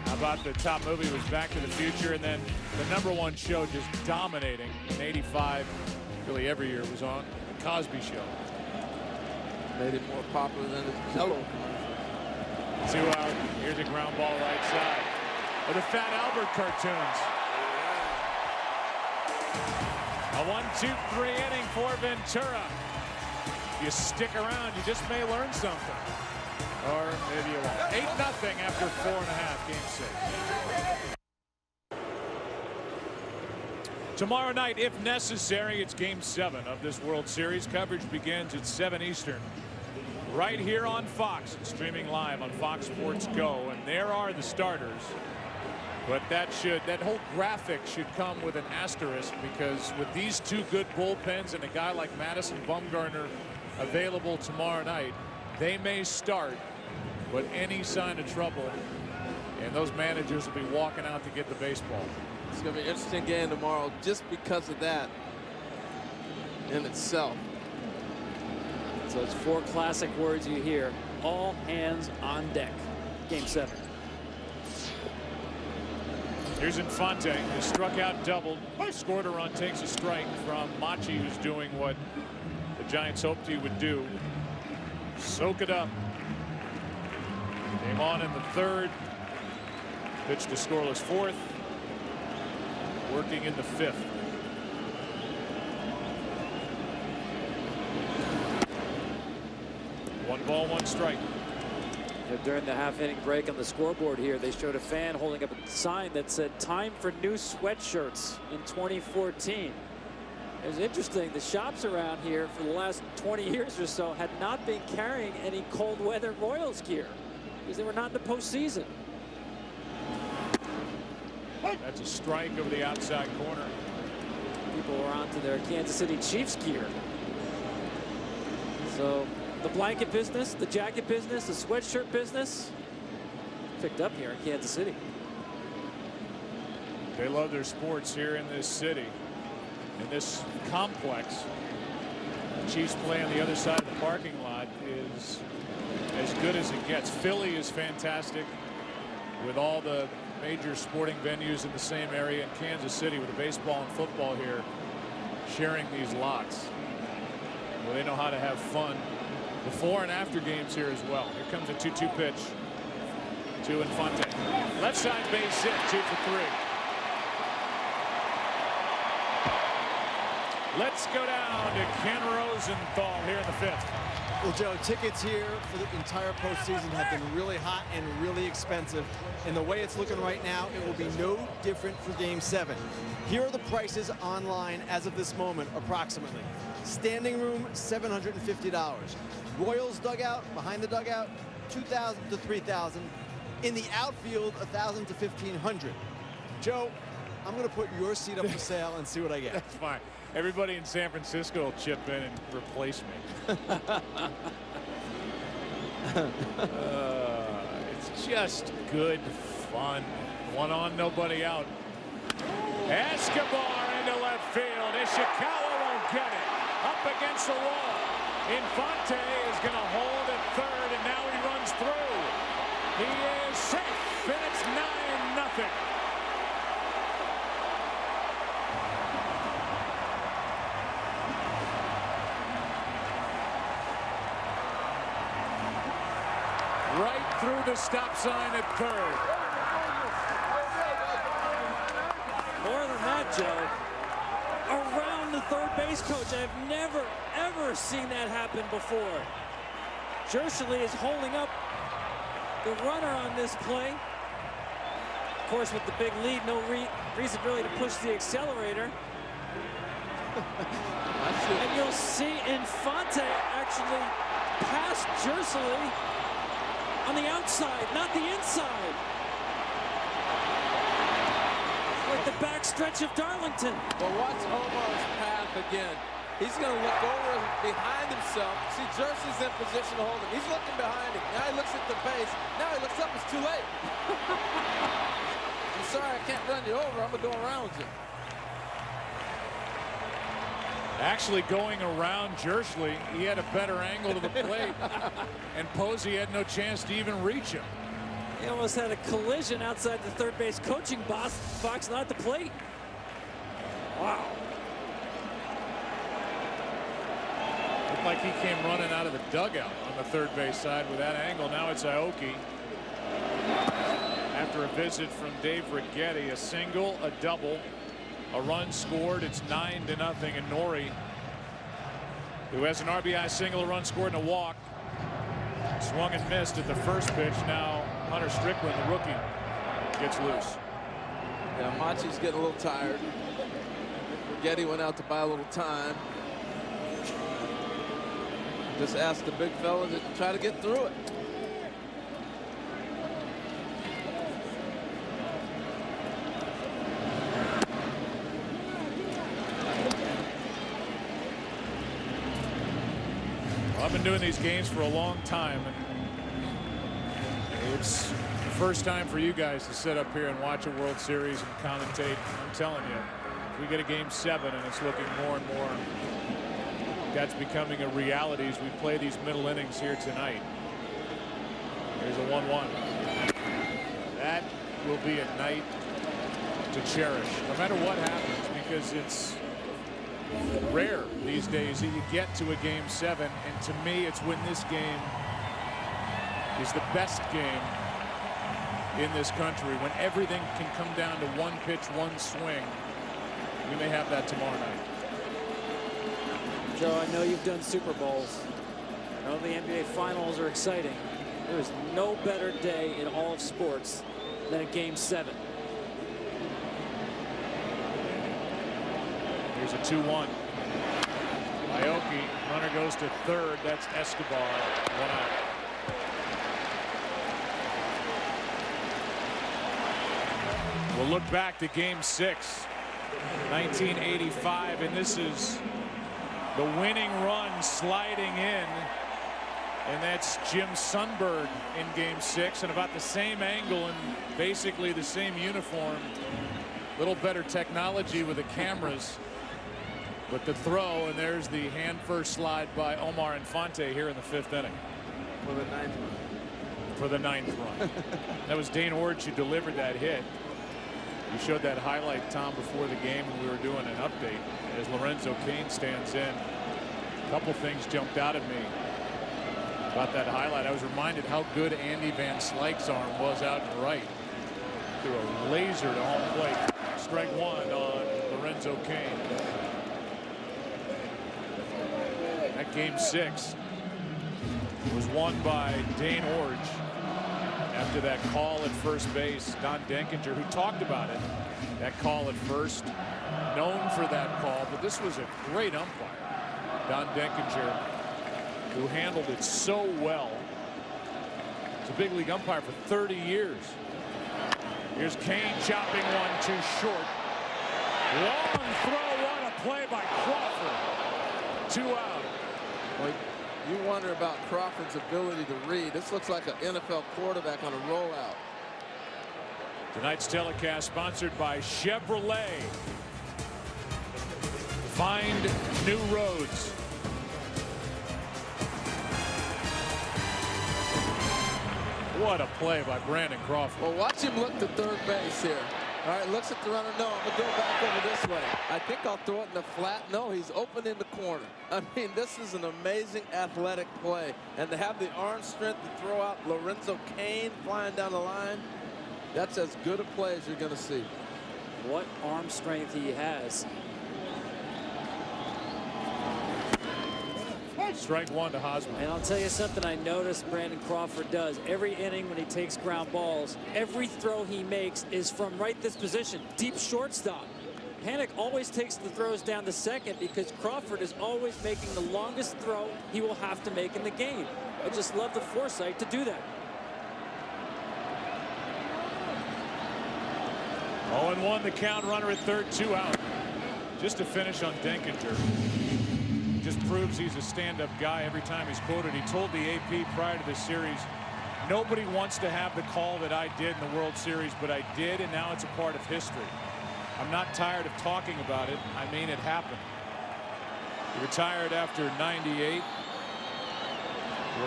How about the top movie was Back to the Future, and then the #1 show just dominating in '85. Really every year was on The Cosby Show. Made it more popular than his Jello. 2 out. Here's a ground ball right side. Or the Fat Albert cartoons. A 1-2-3 inning for Ventura. You stick around, you just may learn something. Or maybe you won't. 8-0 after 4.5, game 6. Tomorrow night, if necessary, it's game 7 of this World Series. Coverage begins at 7 Eastern. Right here on Fox, streaming live on Fox Sports Go. And there are the starters. But that whole graphic should come with an asterisk, because with these 2 good bullpens and a guy like Madison Bumgarner available tomorrow night, they may start, but any sign of trouble, and those managers will be walking out to get the baseball. It's going to be an interesting game tomorrow just because of that in itself. So it's 4 classic words you hear. All hands on deck. Game 7. Here's Infante, who struck out, doubled, scored a run, takes a strike from Machi, who's doing what the Giants hoped he would do. Soak it up. Came on in the 3rd. Pitched a scoreless 4th. Working in the 5th. One ball, 1 strike. During the half-inning break on the scoreboard here, they showed a fan holding up a sign that said "Time for new sweatshirts in 2014." It was interesting. The shops around here for the last 20 years or so had not been carrying any cold weather Royals gear because they were not in the postseason. That's a strike over the outside corner. People were onto their Kansas City Chiefs gear. So the blanket business, the jacket business, the sweatshirt business picked up here in Kansas City. They love their sports here in this city, in this complex. The Chiefs play on the other side of the parking lot is as good as it gets. Philly is fantastic with all the major sporting venues in the same area, in Kansas City with the baseball and football here sharing these lots. Well, they know how to have fun before and after games here as well. Here comes a 2-2 pitch to Infante. Left side base hit, 2 for 3. Let's go down to Ken Rosenthal here in the 5th. Well, Joe, tickets here for the entire postseason have been really hot and really expensive. And the way it's looking right now, it will be no different for Game 7. Here are the prices online as of this moment, approximately. Standing room, $750. Royals dugout, behind the dugout, $2,000 to $3,000. In the outfield, $1,000 to $1,500. Joe, I'm going to put your seat up for sale and see what I get. That's fine. Everybody in San Francisco will chip in and replace me. It's just good fun. 1 on, nobody out. Escobar into left field. Ishikawa won't get it. Up against the wall. Infante is going to hold at 3rd, and now he runs through. He is safe, and it's 9-0. Right through the stop sign at 3rd. More than that, Joe. Around the 3rd base coach. I've never, ever seen that happen before. Jershely is holding up the runner on this play. Of course, with the big lead, no reason really to push the accelerator. And you'll see Infante actually pass Jersey on the outside, not the inside. Like the back stretch of Darlington. Well, watch Omar's path again. He's going to look over behind himself. See, Jersey's in position to hold him. He's looking behind him. Now he looks at the base. Now he looks up. It's too late. I'm sorry, I can't run you over. I'm going to go around you. Actually going around Jersley, he had a better angle to the plate, and Posey had no chance to even reach him. He almost had a collision outside the third base coaching box, not at the plate. Wow. Looked like he came running out of the dugout on the third base side with that angle. Now it's Aoki. After a visit from Dave Righetti, a single, a double, a run scored. It's 9-0, and Nori, who has an RBI single, a run scored, and a walk, swung and missed at the first pitch. Now Hunter Strickland, the rookie, gets loose. Yeah, Machi's getting a little tired. Righetti went out to buy a little time. Just ask the big fella to try to get through it. Well, I've been doing these games for a long time, and it's the first time for you guys to sit up here and watch a World Series and commentate. I'm telling you, if we get a game 7 and it's looking more and more that's becoming a reality as we play these middle innings here tonight. Here's a 1-1. That will be a night to cherish, no matter what happens, because it's rare these days that you get to a game 7, and to me it's when this game is the best game in this country, when everything can come down to one pitch, one swing. We may have that tomorrow night. Joe, I know you've done Super Bowls. I know the NBA Finals are exciting. There is no better day in all of sports than a Game 7. Here's a 2-1. Aoki, runner goes to third. That's Escobar. 1 out. We'll look back to Game 6, 1985, and this is the winning run sliding in, and that's Jim Sundberg in Game 6, and about the same angle and basically the same uniform. A little better technology with the cameras, but the throw, and there's the hand first slide by Omar Infante here in the 5th inning. For the 9th run. For the 9th run. That was Dane Orge who delivered that hit. We showed that highlight, Tom, before the game when we were doing an update as Lorenzo Cain stands in. A couple things jumped out at me about that highlight. I was reminded how good Andy Van Slyke's arm was out and right. Threw a laser to home plate. Strike 1 on Lorenzo Cain. That Game 6 was won by Dane Orge. After that call at first base, Don Denkinger, who talked about it, that call at first, known for that call, but this was a great umpire, Don Denkinger, who handled it so well. He's a big league umpire for 30 years. Here's Cain chopping one too short. Long throw, what a play by Crawford. 2 out. Well, you wonder about Crawford's ability to read. This looks like an NFL quarterback on a rollout. Tonight's telecast sponsored by Chevrolet. Find new roads. What a play by Brandon Crawford. Well, watch him look to third base here. All right, looks at the runner. No, I'm going to go back over this way. I think I'll throw it in the flat. No, he's open in the corner. I mean, this is an amazing athletic play. And to have the arm strength to throw out Lorenzo Cain flying down the line, that's as good a play as you're going to see. What arm strength he has. Strike one to Hosmer. And I'll tell you something I noticed Brandon Crawford does. Every inning when he takes ground balls, every throw he makes is from right this position, deep shortstop. Panik always takes the throws down to second because Crawford is always making the longest throw he will have to make in the game. I just love the foresight to do that. 0-1 the count, runner at third, 2 out. Just to finish on Denkinger. Just proves he's a stand-up guy every time he's quoted. He told the AP prior to this series, nobody wants to have the call that I did in the World Series, but I did, and now it's a part of history. I'm not tired of talking about it. I mean, it happened. He retired after 98.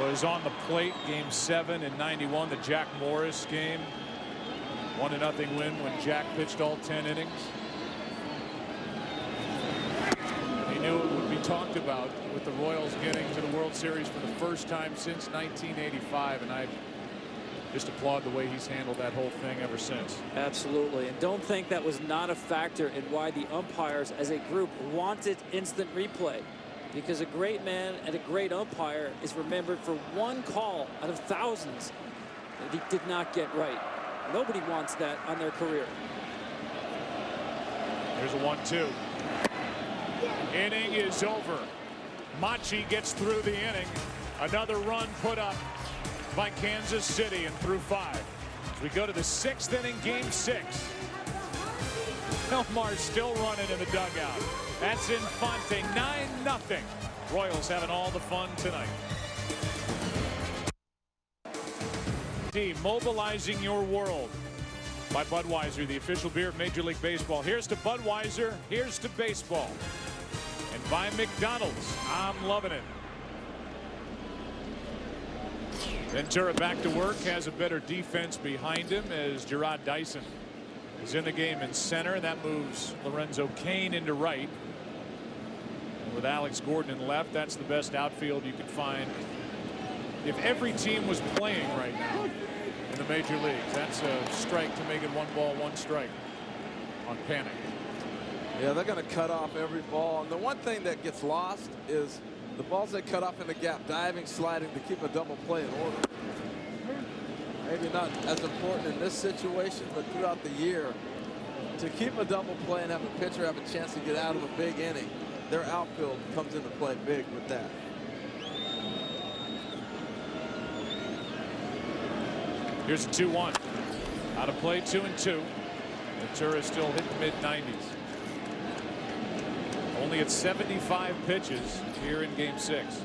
Was on the plate game 7 in 91, the Jack Morris game. 1-0 win when Jack pitched all 10 innings. He knew it would be talked about with the Royals getting to the World Series for the first time since 1985, and I just applaud the way he's handled that whole thing ever since. Absolutely, and don't think that was not a factor in why the umpires as a group wanted instant replay, because a great man and a great umpire is remembered for one call out of thousands that he did not get right. Nobody wants that on their career. Here's a 1-2. Inning is over. Machi gets through the inning. Another run put up by Kansas City and through 5. As we go to the 6th inning, game 6. Elmar's still running in the dugout. That's Infante, 9-0. Royals having all the fun tonight. Mobilizing your world by Budweiser, the official beer of Major League Baseball. Here's to Budweiser, here's to baseball. And by McDonald's, I'm loving it. Ventura back to work, has a better defense behind him as Gerard Dyson is in the game in center. That moves Lorenzo Cain into right. And with Alex Gordon in left, that's the best outfield you could find. If every team was playing right now in the major leagues, that's a strike to make it 1 ball, 1 strike on Panik. Yeah, they're going to cut off every ball. And the one thing that gets lost is the balls they cut off in the gap, diving, sliding to keep a double play in order. Maybe not as important in this situation, but throughout the year, to keep a double play and have a pitcher have a chance to get out of a big inning, their outfield comes into play big with that. Here's a 2-1. Out of play, 2-2. Ventura still hit the mid-90s. Only at 75 pitches here in game 6.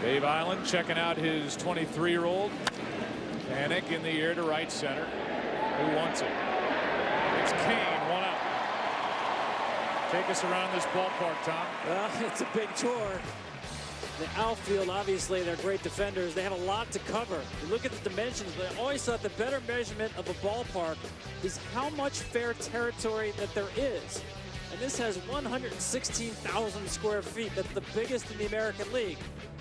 Dave Island checking out his 23-year-old. Panik in the air to right center. Who wants it? It's Cain, 1 out. Take us around this ballpark, Tom. Well, it's a big tour. The outfield, obviously, they're great defenders. They have a lot to cover. You look at the dimensions, but I always thought the better measurement of a ballpark is how much fair territory that there is. And this has 116,000 square feet. That's the biggest in the American League.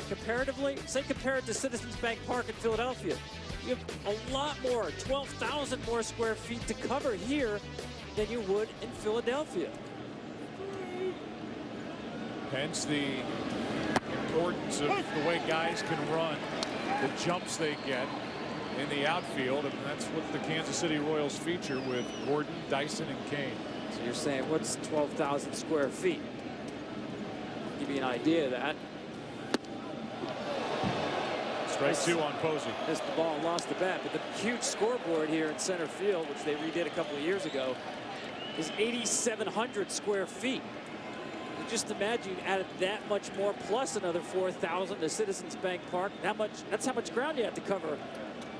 Comparatively, say compare it to Citizens Bank Park in Philadelphia. You have a lot more, 12,000 more square feet to cover here than you would in Philadelphia. Hence the importance of the way guys can run, the jumps they get in the outfield, and that's what the Kansas City Royals feature with Gordon, Dyson, and Cain. So you're saying what's 12,000 square feet? Give you an idea of that. Strike 2 on Posey. Missed the ball and lost the bat, but the huge scoreboard here in center field, which they redid a couple of years ago, is 8,700 square feet. Just imagine you added that much more plus another 4,000 to Citizens Bank Park. That's how much ground you have to cover.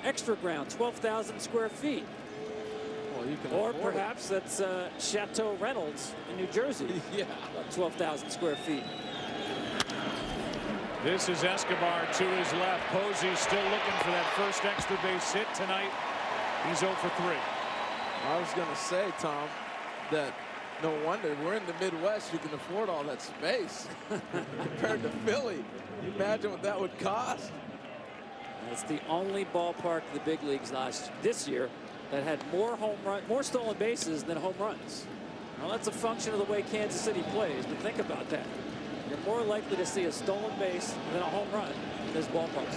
Extra ground, 12,000 square feet. Well, you can or perhaps that's Chateau Reynolds in New Jersey. Yeah. About 12,000 square feet. This is Escobar to his left. Posey still looking for that first extra base hit tonight. He's 0 for 3. I was going to say, Tom, that no wonder we're in the Midwest. You can afford all that space compared to Philly. Can you imagine what that would cost? It's the only ballpark in the big leagues this year that had more stolen bases than home runs. Well, that's a function of the way Kansas City plays, but think about that. You're more likely to see a stolen base than a home run in this ballpark.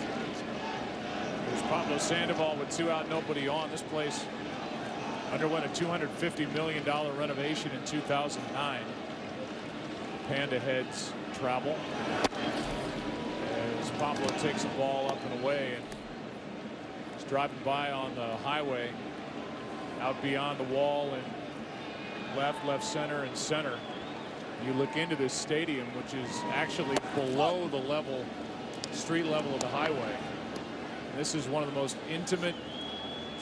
There's Pablo Sandoval with 2 out, nobody on. This place underwent a $250 million renovation in 2009. Panda heads travel as Pablo takes the ball up and away, and he's driving by on the highway out beyond the wall and left, center, and center. You look into this stadium, which is actually below the street level of the highway. This is one of the most intimate,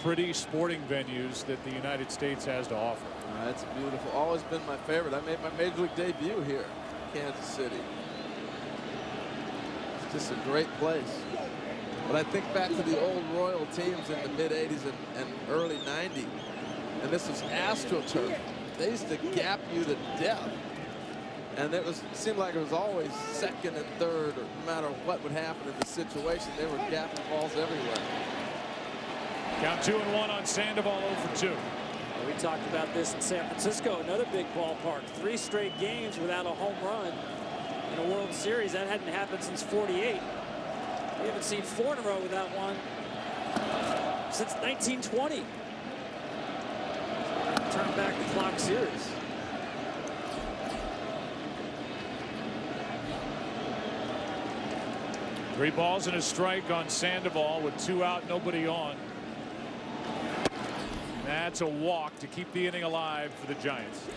pretty sporting venues that the United States has to offer. That's beautiful. Always been my favorite. I made my major league debut here, Kansas City. It's just a great place. But I think back to the old Royal teams in the mid-'80s and early '90s, and this was AstroTurf. They used to gap you to death. And it seemed like it was always second and third, or no matter what would happen in the situation, they were gapping balls everywhere. Count 2-1 on Sandoval, 0 for 2. We talked about this in San Francisco, another big ballpark. 3 straight games without a home run in a World Series. That hadn't happened since '48. We haven't seen 4 in a row without one since 1920. Turn back the clock series. Three balls and a strike on Sandoval with 2 out, nobody on. That's a walk to keep the inning alive for the Giants.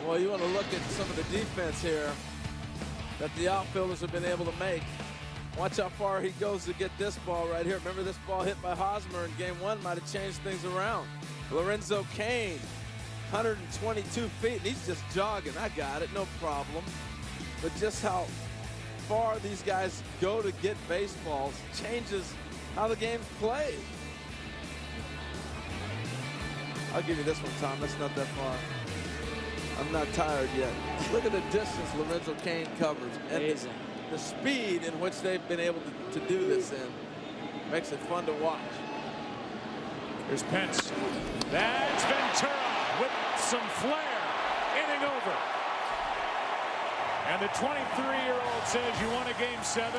Well, you want to look at some of the defense here that the outfielders have been able to make. Watch how far he goes to get this ball right here. Remember, this ball hit by Hosmer in game 1 might have changed things around. Lorenzo Cain, 122 feet, and he's just jogging. I got it, no problem. But just how far these guys go to get baseballs changes how the game's played. I'll give you this one, Tom. That's not that far. I'm not tired yet. Look at the distance Lorenzo Cain covers. And the speed in which they've been able to do this in makes it fun to watch. Here's Pence. That's Ventura with some flair. Inning over. And the 23-year-old says, you want a game 7?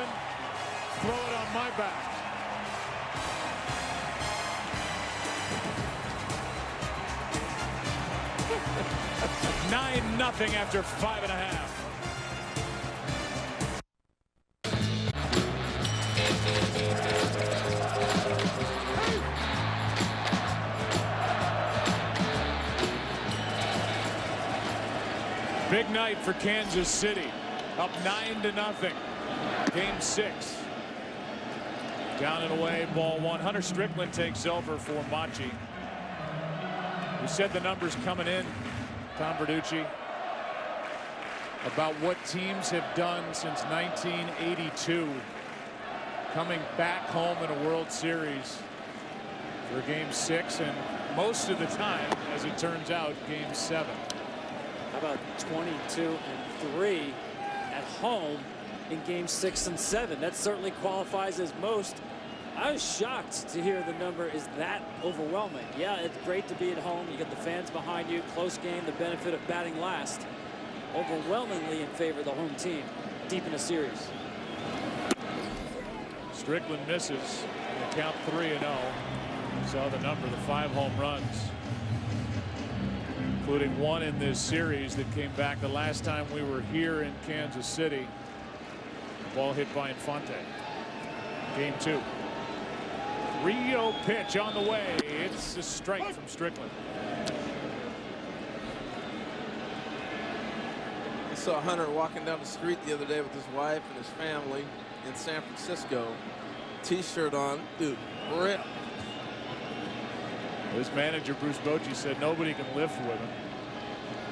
Throw it on my back. Nothing after 5.5. Big night for Kansas City. Up 9-0. Game 6. Down and away, ball 1. Hunter Strickland takes over for Machi. We said the numbers coming in, Tom Verducci, about what teams have done since 1982, coming back home in a World Series for game 6, and most of the time, as it turns out, game 7. How about 22-3 at home in game 6 and 7? That certainly qualifies as most. I was shocked to hear the number is that overwhelming. Yeah, it's great to be at home. You get the fans behind you. Close game, the benefit of batting last. Overwhelmingly in favor of the home team deep in a series. Strickland misses. Count 3-0. Saw the number, the 5 home runs, including 1 in this series that came back the last time we were here in Kansas City. Ball hit by Infante. Game 2. 3-0 pitch on the way. It's a strike from Strickland. I saw Hunter walking down the street the other day with his wife and his family in San Francisco. T-shirt on. Dude, rip. His manager, Bruce Bochy, said nobody can lift with him.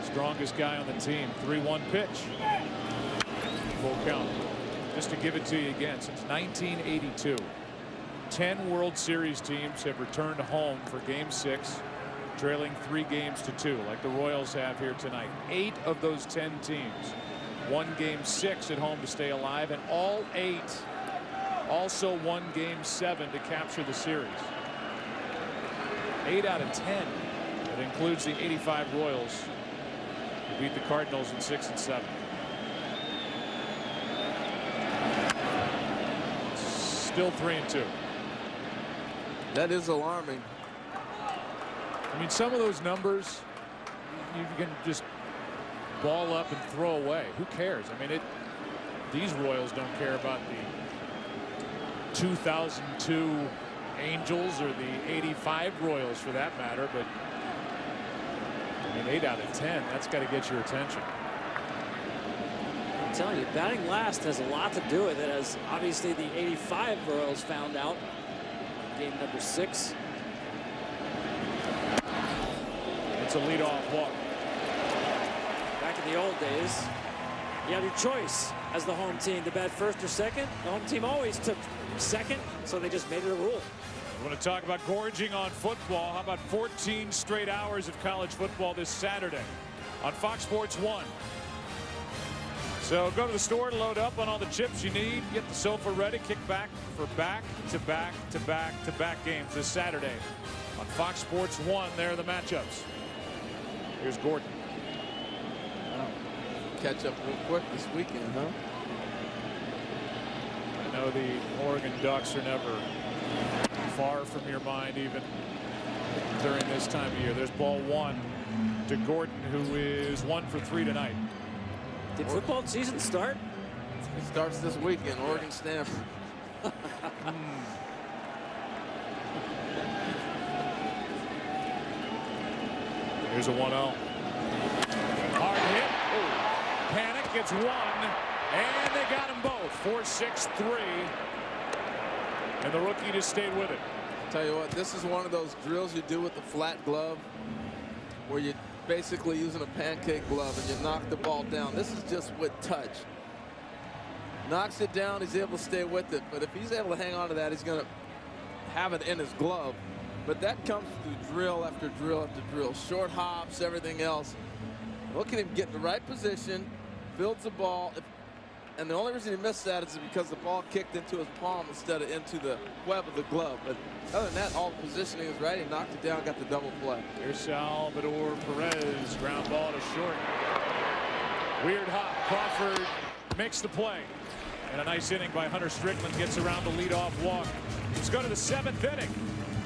Strongest guy on the team. 3-1 pitch. Full count. Just to give it to you again, since 1982, 10 World Series teams have returned home for game 6, trailing 3-2, like the Royals have here tonight. 8 of those 10 teams won game 6 at home to stay alive, and all 8 also won game 7 to capture the series. 8 out of 10. That includes the 85 Royals, who beat the Cardinals in 6 and 7. Still 3 and 2. That is alarming. I mean, some of those numbers you can just ball up and throw away. Who cares? I mean, these Royals don't care about the 2002 Angels or the 85 Royals for that matter, but I mean, 8 out of 10, that's got to get your attention. I'm telling you, batting last has a lot to do with it, as obviously the 85 Royals found out game number 6. It's a leadoff walk. Back in the old days, you had your choice as the home team to bat first or second. The home team always took second, so they just made it a rule. I want to talk about gorging on football. How about 14 straight hours of college football this Saturday on Fox Sports 1. So go to the store, load up on all the chips you need, get the sofa ready, kick back for back-to-back-to-back-to-back games this Saturday on Fox Sports 1. There are the matchups. Here's Gordon. Catch up real quick this weekend, huh? I know the Oregon Ducks are never far from your mind, even during this time of year. There's ball 1 to Gordon, who is 1 for 3 tonight. Did football season start? It starts this weekend, Oregon Stanford. Here's a 1-0. Hard hit. Oh. Panic gets 1, and they got them both. 4-6-3. And the rookie just stayed with it. Tell you what, this is one of those drills you do with the flat glove, where you're basically using a pancake glove and you knock the ball down. This is just with touch. Knocks it down, he's able to stay with it. But if he's able to hang on to that, he's going to have it in his glove. But that comes through drill after drill after drill. Short hops, everything else. Look at him get in the right position, fields the ball. And the only reason he missed that is because the ball kicked into his palm instead of into the web of the glove. But other than that, all the positioning is right. He knocked it down, got the double play. Here's Salvador Perez, ground ball to short. Weird hop. Crawford makes the play. And a nice inning by Hunter Strickland gets around the leadoff walk. Let's go to the 7th inning.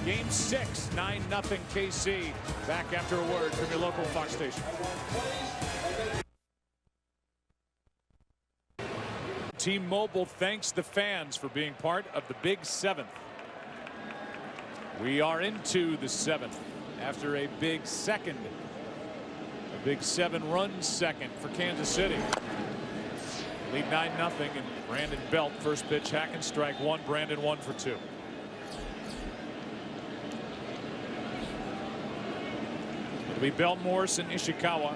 Game 6, 9-0 KC. Back after a word from your local Fox station. T-Mobile thanks the fans for being part of the Big 7th. We are into the 7th after a big second. A big 7-run second for Kansas City. Lead 9-0, and Brandon Belt, first pitch, hack and strike 1. Brandon 1 for 2. It'll be Belt, Morse, and Ishikawa.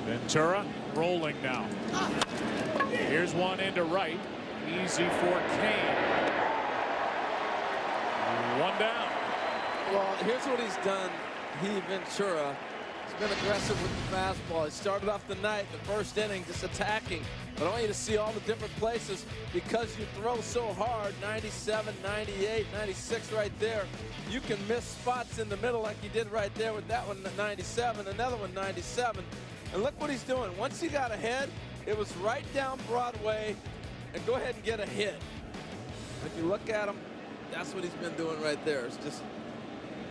Ventura rolling now. Here's one into right. Easy for Kane. 1 down. Well, here's what he's done. Ventura has been aggressive with the fastball. He started off the night, the first inning, just attacking. But I want you to see all the different places because you throw so hard, 97, 98, 96 right there. You can miss spots in the middle like he did right there with that one, 97, another one, 97. And look what he's doing. Once he got ahead, it was right down Broadway and go ahead and get a hit. If you look at him, that's what he's been doing right there. It's just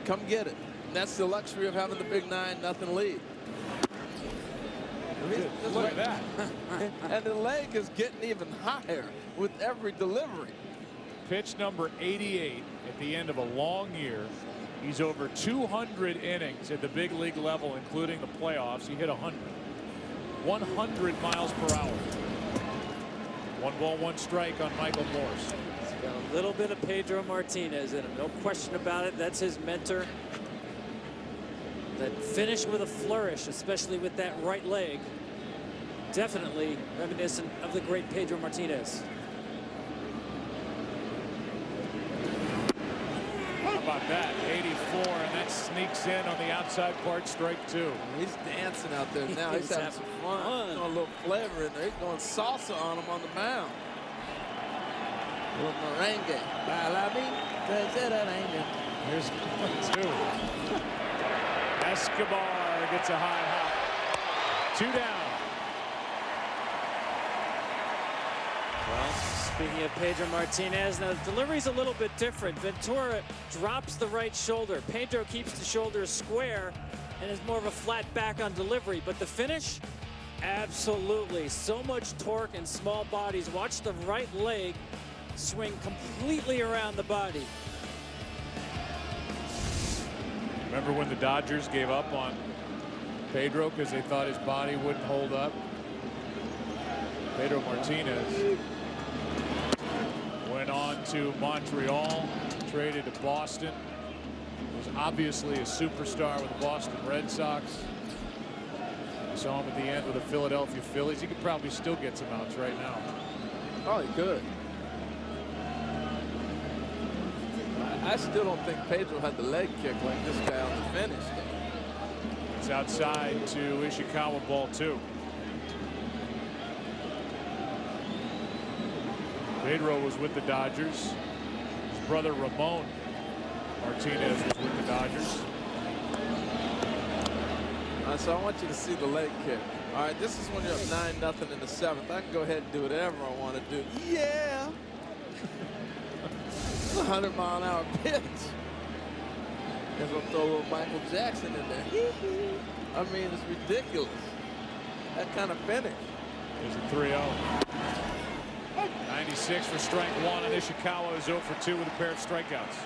come get it. And that's the luxury of having the big 9-0 lead. Look at that. And the leg is getting even higher with every delivery. Pitch number 88 at the end of a long year. He's over 200 innings at the big league level, including the playoffs. He hit 100. 100 miles per hour. 1 ball, 1 strike on Michael Morse. He's got a little bit of Pedro Martinez in him. No question about it. That's his mentor. That finish with a flourish, especially with that right leg. Definitely reminiscent of the great Pedro Martinez. How about that? 84, and that sneaks in on the outside part, strike 2. He's dancing out there now. He's having some fun. Throwing a little flavor in there. He's going salsa on him on the mound. Little merengue. Baila mi, merengue. Here's 1-2. Escobar gets a high hop. 2 down. Well, speaking of Pedro Martinez, now the delivery's a little bit different. Ventura drops the right shoulder. Pedro keeps the shoulder square and is more of a flat back on delivery. But the finish, absolutely. So much torque and small bodies. Watch the right leg swing completely around the body. Remember when the Dodgers gave up on Pedro because they thought his body wouldn't hold up? Pedro Martinez went on to Montreal, traded to Boston. Was obviously a superstar with the Boston Red Sox. We saw him at the end with the Philadelphia Phillies. He could probably still get some outs right now. Probably could. I still don't think Pedro had the leg kick like this guy on the finish. It's outside to Ishikawa, ball 2. Pedro was with the Dodgers. His brother Ramon Martinez was with the Dodgers. So I want you to see the leg kick. All right, this is when you're up 9-0 in the 7th. I can go ahead and do whatever I want to do. Yeah. 100-mile-an-hour pitch. Guess I'll throw a little Michael Jackson in there. I mean, it's ridiculous. That kind of finish. There's a 3-0. 96 for strike 1, and Ishikawa is 0 for 2 with a pair of strikeouts.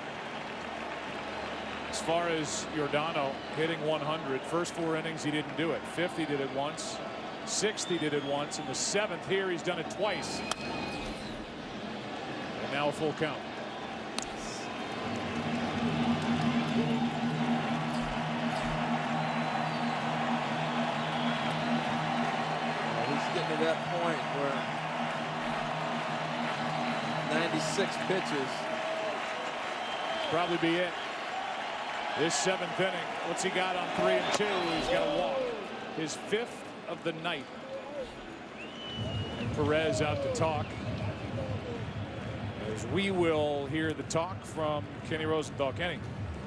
As far as Giordano hitting 100, first 4 innings he didn't do it. 5th he did it once. 6th he did it once. In the 7th here he's done it twice. And now a full count. He's getting to that point where 96 pitches. Probably be it. This 7th inning, what's he got on 3 and 2? He's got a walk. His 5th of the night. And Perez out to talk. As we will hear the talk from Kenny Rosenthal. Kenny.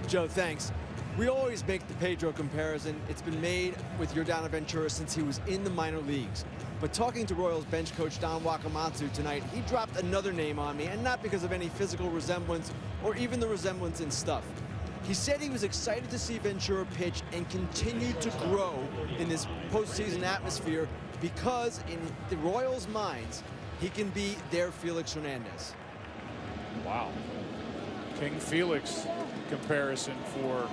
Joe, thanks. We always make the Pedro comparison. It's been made with Giordano Ventura since he was in the minor leagues. But talking to Royals bench coach Don Wakamatsu tonight, he dropped another name on me, and not because of any physical resemblance or even the resemblance in stuff. He said he was excited to see Ventura pitch and continue to grow in this postseason atmosphere because in the Royals' minds, he can be their Felix Hernandez. Wow. King Felix comparison for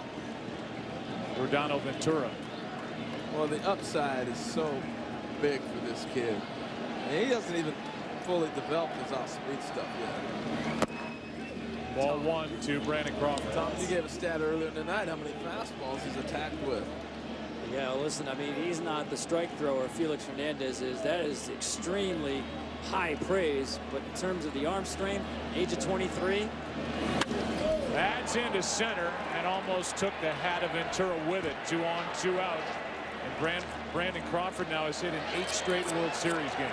Giordano Ventura. Well, the upside is so big for this kid. And he hasn't even fully developed his off-speed stuff yet. Ball 1 to Brandon Crawford. Tom, you gave a stat earlier tonight how many fastballs he's attacked with. Yeah, listen, I mean, he's not the strike thrower Felix Hernandez is. That is extremely high praise. But in terms of the arm strength, age of 23. That's into center and almost took the hat of Ventura with it. 2 on, 2 out. And Brandon Crawford now has hit in 8 straight World Series games.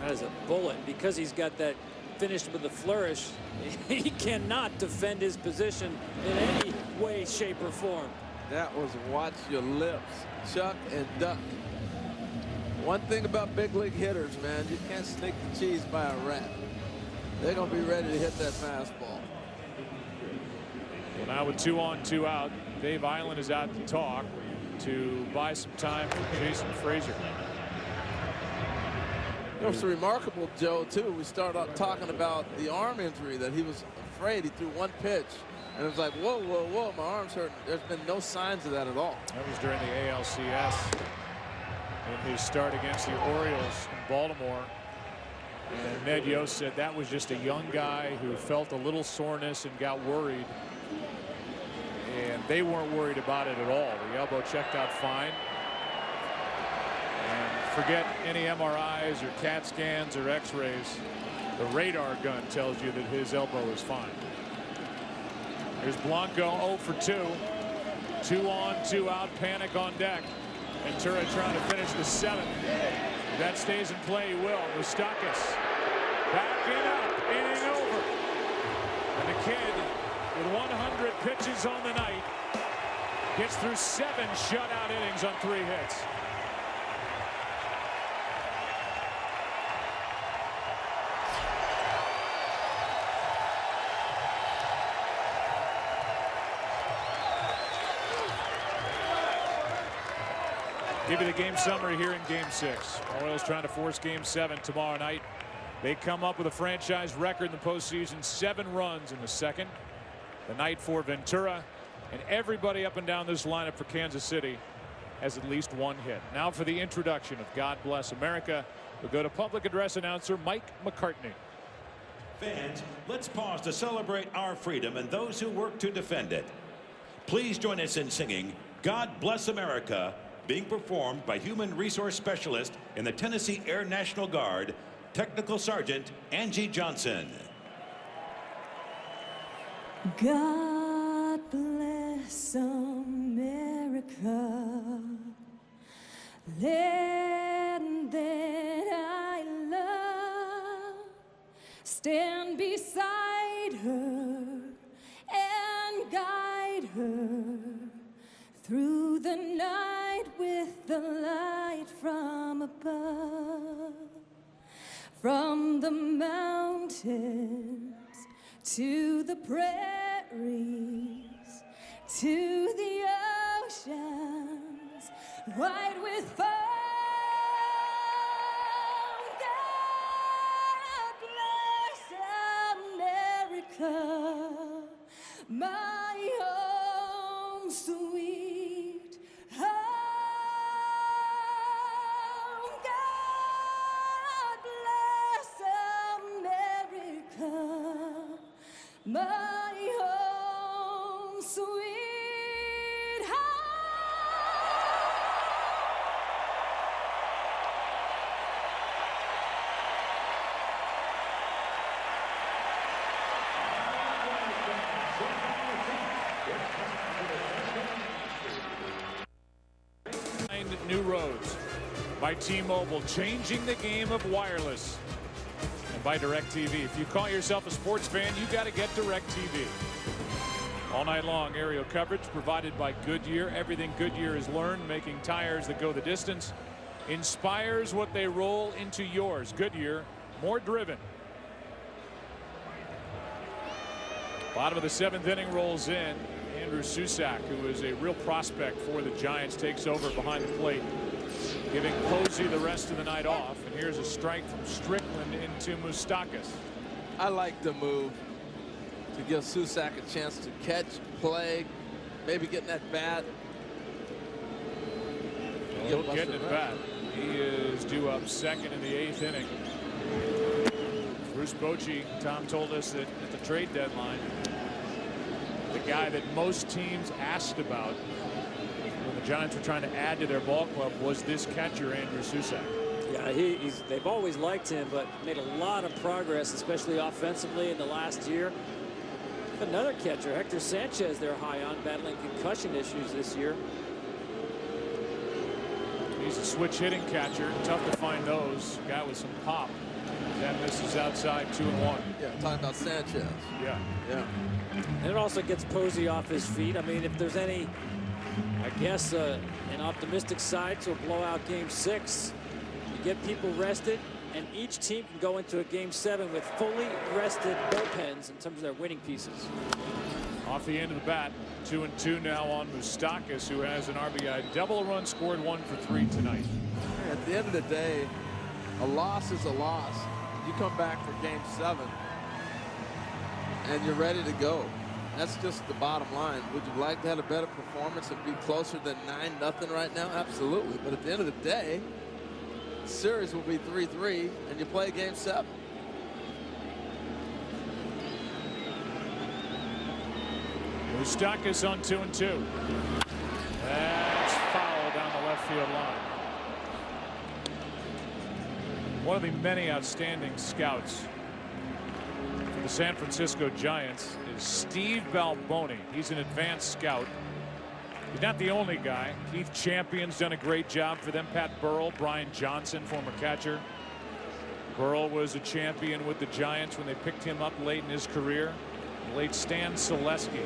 That is a bullet because he's got that finished with a flourish. He cannot defend his position in any way, shape, or form. That was watch your lips, Chuck and duck. One thing about big league hitters, man, you can't sneak the cheese by a rat. They're going to be ready to hit that fastball. Well, now with 2 on, 2 out, Dave Island is out to talk to buy some time for Jason Frazier. You know, it's remarkable, Joe, too. We started out talking about the arm injury that he was afraid. He threw 1 pitch, and it was like, whoa, whoa, whoa, my arm's hurt. There's been no signs of that at all. That was during the ALCS in his start against the Orioles in Baltimore. And Ned Yost said that was just a young guy who felt a little soreness and got worried. And they weren't worried about it at all. The elbow checked out fine. And forget any MRIs or CAT scans or x-rays. The radar gun tells you that his elbow is fine. Here's Blanco 0 for 2. 2 on, 2 out, panic on deck. Ventura trying to finish the 7th. If that stays in play, he will. Moustakas Backing up, inning over. And the kid with 100 pitches on the night gets through 7 shutout innings on 3 hits. Give you the game summary here in Game 6. Royals trying to force Game 7 tomorrow night. They come up with a franchise record in the postseason, 7 runs in the second. The night for Ventura, and everybody up and down this lineup for Kansas City has at least 1 hit. Now for the introduction of God Bless America, we'll go to public address announcer Mike McCartney. Fans, let's pause to celebrate our freedom and those who work to defend it. Please join us in singing God Bless America, being performed by Human Resource Specialist in the Tennessee Air National Guard, Technical Sergeant Angie Johnson. God bless America, land that I love. Stand beside her and guide her through the night with the light from above. From the mountains to the prairies, to the oceans, white with foam. God bless America, my home sweet home. God bless America, my home sweet home. New roads by T-Mobile, changing the game of wireless. And by DirecTV. If you call yourself a sports fan, you got to get DirecTV. All night long, aerial coverage provided by Goodyear. Everything Goodyear has learned, making tires that go the distance, inspires what they roll into yours. Goodyear, more driven. Bottom of the 7th inning rolls in. Andrew Susac, who is a real prospect for the Giants, takes over behind the plate, giving Posey the rest of the night off. And here's a strike from Strickland into Moustakas. I like the move to give Susac a chance to catch, play, maybe get in that bat. He'll get it bat. He is due up second in the 8th inning. Bruce Bochy, Tom told us that at the trade deadline, the guy that most teams asked about when the Giants were trying to add to their ball club was this catcher, Andrew Susac. Yeah, they've always liked him, but made a lot of progress, especially offensively in the last year. Another catcher, Hector Sanchez, they're high on, battling concussion issues this year. He's a switch hitting catcher. Tough to find those. Guy with some pop. That misses outside, 2-1. Yeah, talking about Sanchez. Yeah. Yeah. And it also gets Posey off his feet. I mean, if there's any, I guess, an optimistic side to a blowout Game 6, you get people rested, and each team can go into a Game 7 with fully rested bullpens in terms of their winning pieces. Off the end of the bat, 2-2 now on Moustakas, who has an RBI double, run scored, 1 for 3 tonight. At the end of the day, a loss is a loss. You come back for Game 7 and you're ready to go. That's just the bottom line. Would you like to have a better performance and be closer than 9-0 right now? Absolutely. But at the end of the day, the series will be 3-3 and you play Game 7. Moustakas on 2-2. That's foul down the left field line. One of the many outstanding scouts for the San Francisco Giants is Steve Balboni. He's an advanced scout. He's not the only guy. Keith Champion's done a great job for them. Pat Burrell, Brian Johnson, former catcher. Burrell was a champion with the Giants when they picked him up late in his career. The late Stan Selesky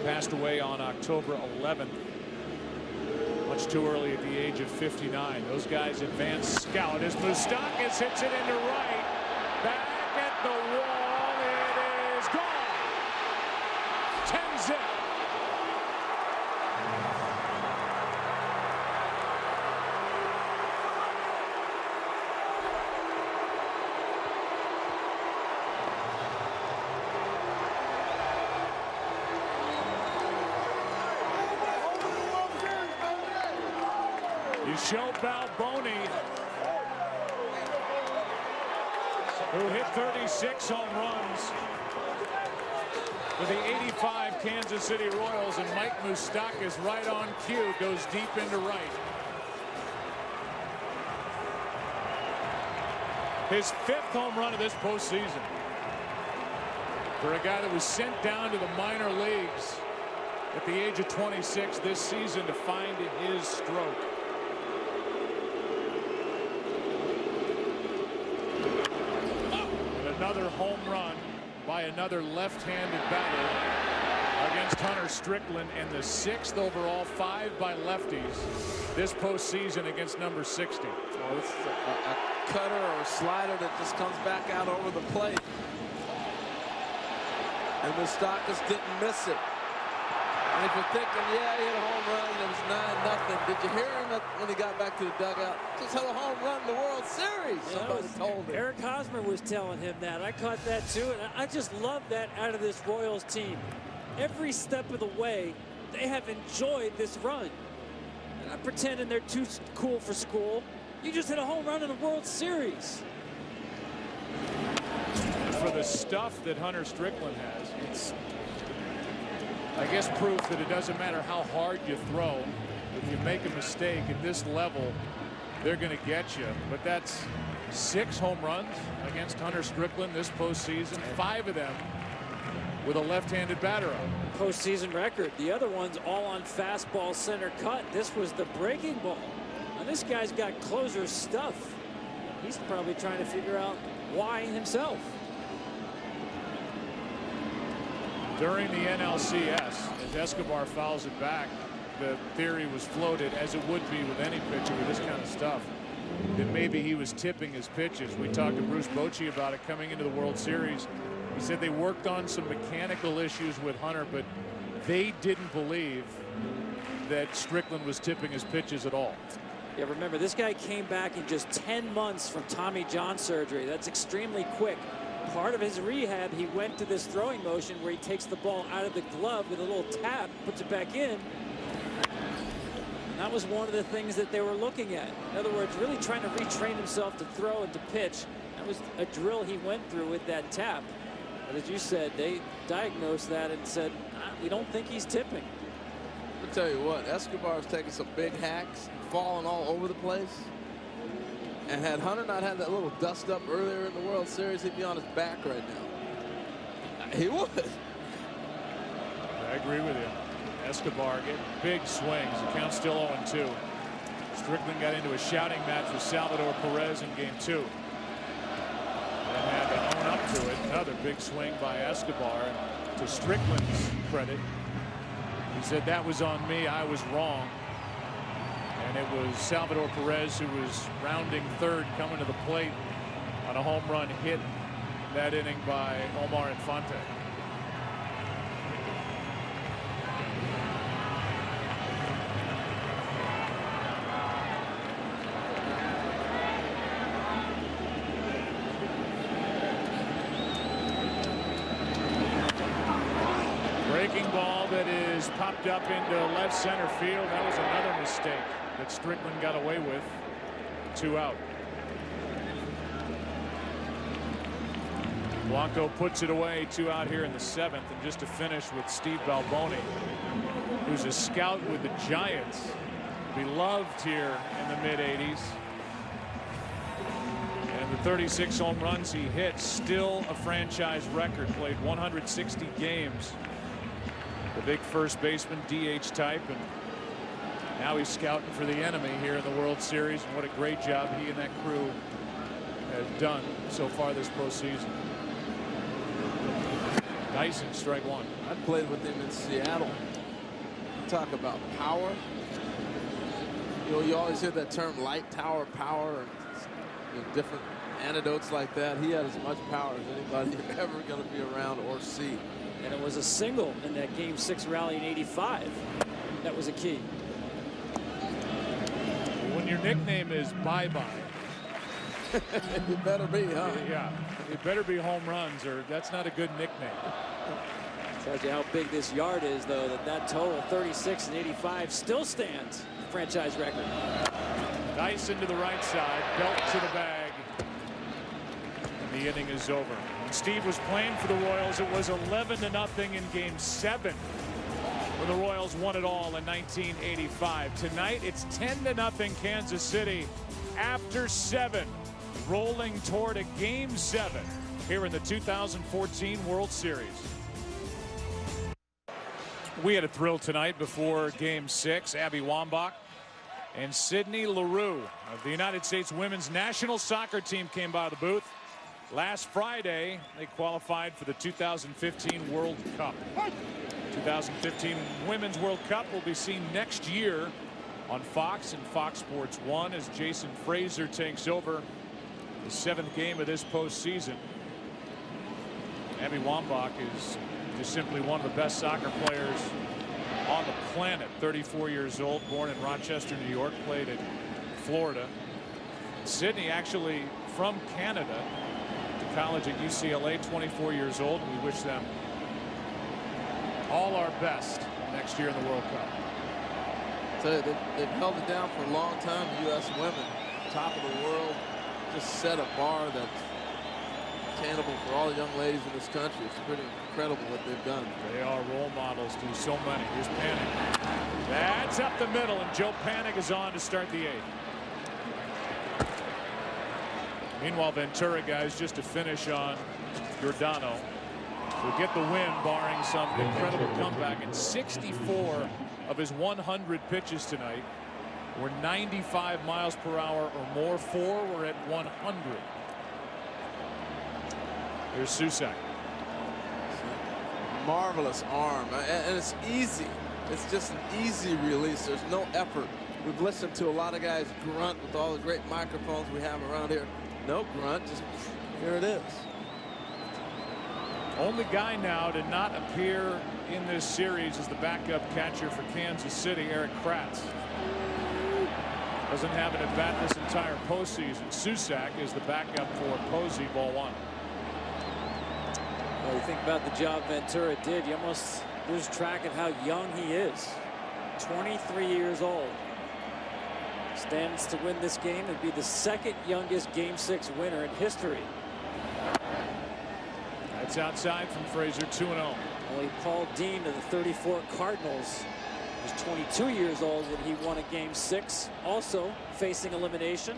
passed away on October 11th. Much too early at the age of 59. Those guys advance. Scout as Moustakas hits it into right. Back at the wall. It is gone. 10-zip. Show Balboni, who hit 36 home runs for the 85 Kansas City Royals, and Mike Moustakas right on cue goes deep into right. His 5th home run of this postseason for a guy that was sent down to the minor leagues at the age of 26 this season to find his stroke. Another home run by another left-handed batter against Hunter Strickland, and the 6th overall, 5 by lefties this postseason against number 60. Oh, this is a cutter or a slider that just comes back out over the plate. And Moustakas didn't miss it. And if you're thinking, yeah, he had a home run, it was 9-0. Did you hear him when he got back to the dugout? Just had a home run in the World Series. Somebody told him. Eric Hosmer was telling him that. I caught that too, and I just love that out of this Royals team. Every step of the way, they have enjoyed this run. They're not pretending they're too cool for school. You just hit a home run in the World Series. For the stuff that Hunter Strickland has, it's, I guess, proof that it doesn't matter how hard you throw. If you make a mistake at this level, they're going to get you. But that's 6 home runs against Hunter Strickland this postseason, 5 of them with a left-handed batter on. Postseason record. The other one's all on fastball center cut. This was the breaking ball. Now this guy's got closer stuff. He's probably trying to figure out why himself. During the NLCS, as Escobar fouls it back, the theory was floated, as it would be with any pitcher with this kind of stuff, that maybe he was tipping his pitches. We talked to Bruce Bochy about it coming into the World Series. He said they worked on some mechanical issues with Hunter, but they didn't believe that Strickland was tipping his pitches at all. Yeah, remember, this guy came back in just 10 months from Tommy John surgery. That's extremely quick. Part of his rehab, he went to this throwing motion where he takes the ball out of the glove with a little tap, puts it back in. And that was one of the things that they were looking at. In other words, really trying to retrain himself to throw and to pitch. That was a drill he went through with that tap. But as you said, they diagnosed that and said, we don't think he's tipping. I'll tell you what, Escobar's taking some big hacks, falling all over the place. And had Hunter not had that little dust up earlier in the World Series, he'd be on his back right now. He would. I agree with you. Escobar getting big swings. The count's still 0-2. Strickland got into a shouting match with Salvador Perez in Game 2. And had to own up to it. Another big swing by Escobar. And to Strickland's credit, he said, that was on me. I was wrong. And it was Salvador Perez who was rounding third, coming to the plate on a home run hit that inning by Omar Infante. Breaking ball that is popped up into left center field. That was another mistake that Strickland got away with. 2 out. Blanco puts it away. 2 out here in the 7th. And just to finish with Steve Balboni, who's a scout with the Giants, beloved here in the mid-'80s. And the 36 home runs he hit, still a franchise record. Played 160 games. The big first baseman, DH type, and now he's scouting for the enemy here in the World Series. And what a great job he and that crew has done so far this postseason. Dyson, strike one. I played with him in Seattle. Talk about power. You know, you always hear that term light tower power, and you know, different anecdotes like that. He had as much power as anybody you're ever going to be around or see. And it was a single in that Game 6 rally in '85. That was a key. When your nickname is Bye-Bye. You better be, huh? Yeah, it better be home runs, or that's not a good nickname. Tells you how big this yard is, though, that total 36 and 85 still stands. Franchise record. Dyson to the right side, belt to the bag. And the inning is over. When Steve was playing for the Royals, it was 11-0 in Game 7. When the Royals won it all in 1985. Tonight, it's 10-0 Kansas City after 7. Rolling toward a Game 7 here in the 2014 World Series. We had a thrill tonight before Game 6. Abby Wambach and Sydney Leroux of the United States Women's National Soccer Team came by the booth. Last Friday, they qualified for the 2015 World Cup. 2015 Women's World Cup will be seen next year on Fox and Fox Sports 1 as Jason Fraser takes over the 7th game of this postseason. Abby Wambach is just simply one of the best soccer players on the planet. 34 years old, born in Rochester, New York, played in Florida. Sydney actually from Canada, to college at UCLA, 24 years old. We wish them all our best next year in the World Cup. So they've held it down for a long time. The U.S. women, top of the world, just set a bar that's attainable for all the young ladies in this country. It's pretty incredible what they've done. They are role models to so many. Here's Panik. That's up the middle, and Joe Panik is on to start the 8th. Meanwhile, Ventura, guys, just to finish on Giordano, will get the win, barring some incredible comeback. And 64 of his 100 pitches tonight were 95 miles per hour or more. 4 were at 100. Here's Susac. Marvelous arm, and it's easy. It's just an easy release. There's no effort. We've listened to a lot of guys grunt with all the great microphones we have around here. No grunt, just here it is. Only guy now to not appear in this series is the backup catcher for Kansas City, Eric Kratz. Doesn't have an at-bat this entire postseason. Susac is the backup for Posey, ball 1. Well, you think about the job Ventura did, you almost lose track of how young he is. 23 years old. Stands to win this game and be the 2nd youngest Game 6 winner in history. That's outside from Fraser, 2-0. Only Paul Dean of the 34 Cardinals was 22 years old when he won a Game 6, also facing elimination.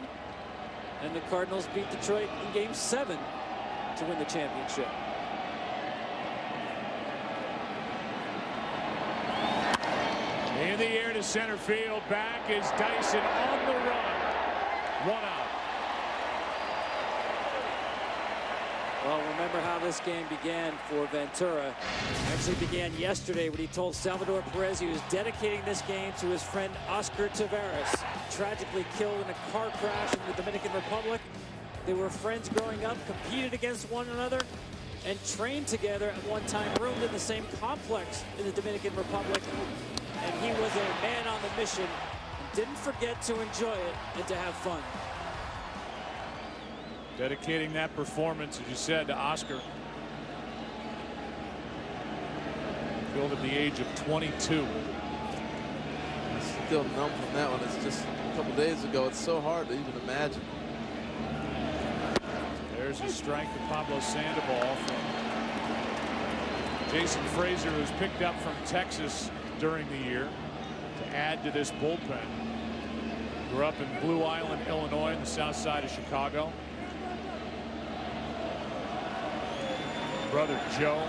And the Cardinals beat Detroit in Game 7 to win the championship. In the air to center field. Back is Dyson on the run. 1 out. Well, remember how this game began for Ventura. Actually began yesterday when he told Salvador Perez he was dedicating this game to his friend Oscar Taveras, tragically killed in a car crash in the Dominican Republic. They were friends growing up, competed against one another, and trained together at one time, roomed in the same complex in the Dominican Republic. And he was a man on the mission, didn't forget to enjoy it and to have fun. Dedicating that performance, as you said, to Oscar. Killed at the age of 22. I'm still numb from that one. It's just a couple days ago. It's so hard to even imagine. There's a strike to Pablo Sandoval from Jason Fraser, who's picked up from Texas during the year to add to this bullpen. Grew up in Blue Island, Illinois, on the south side of Chicago. Brother Joe,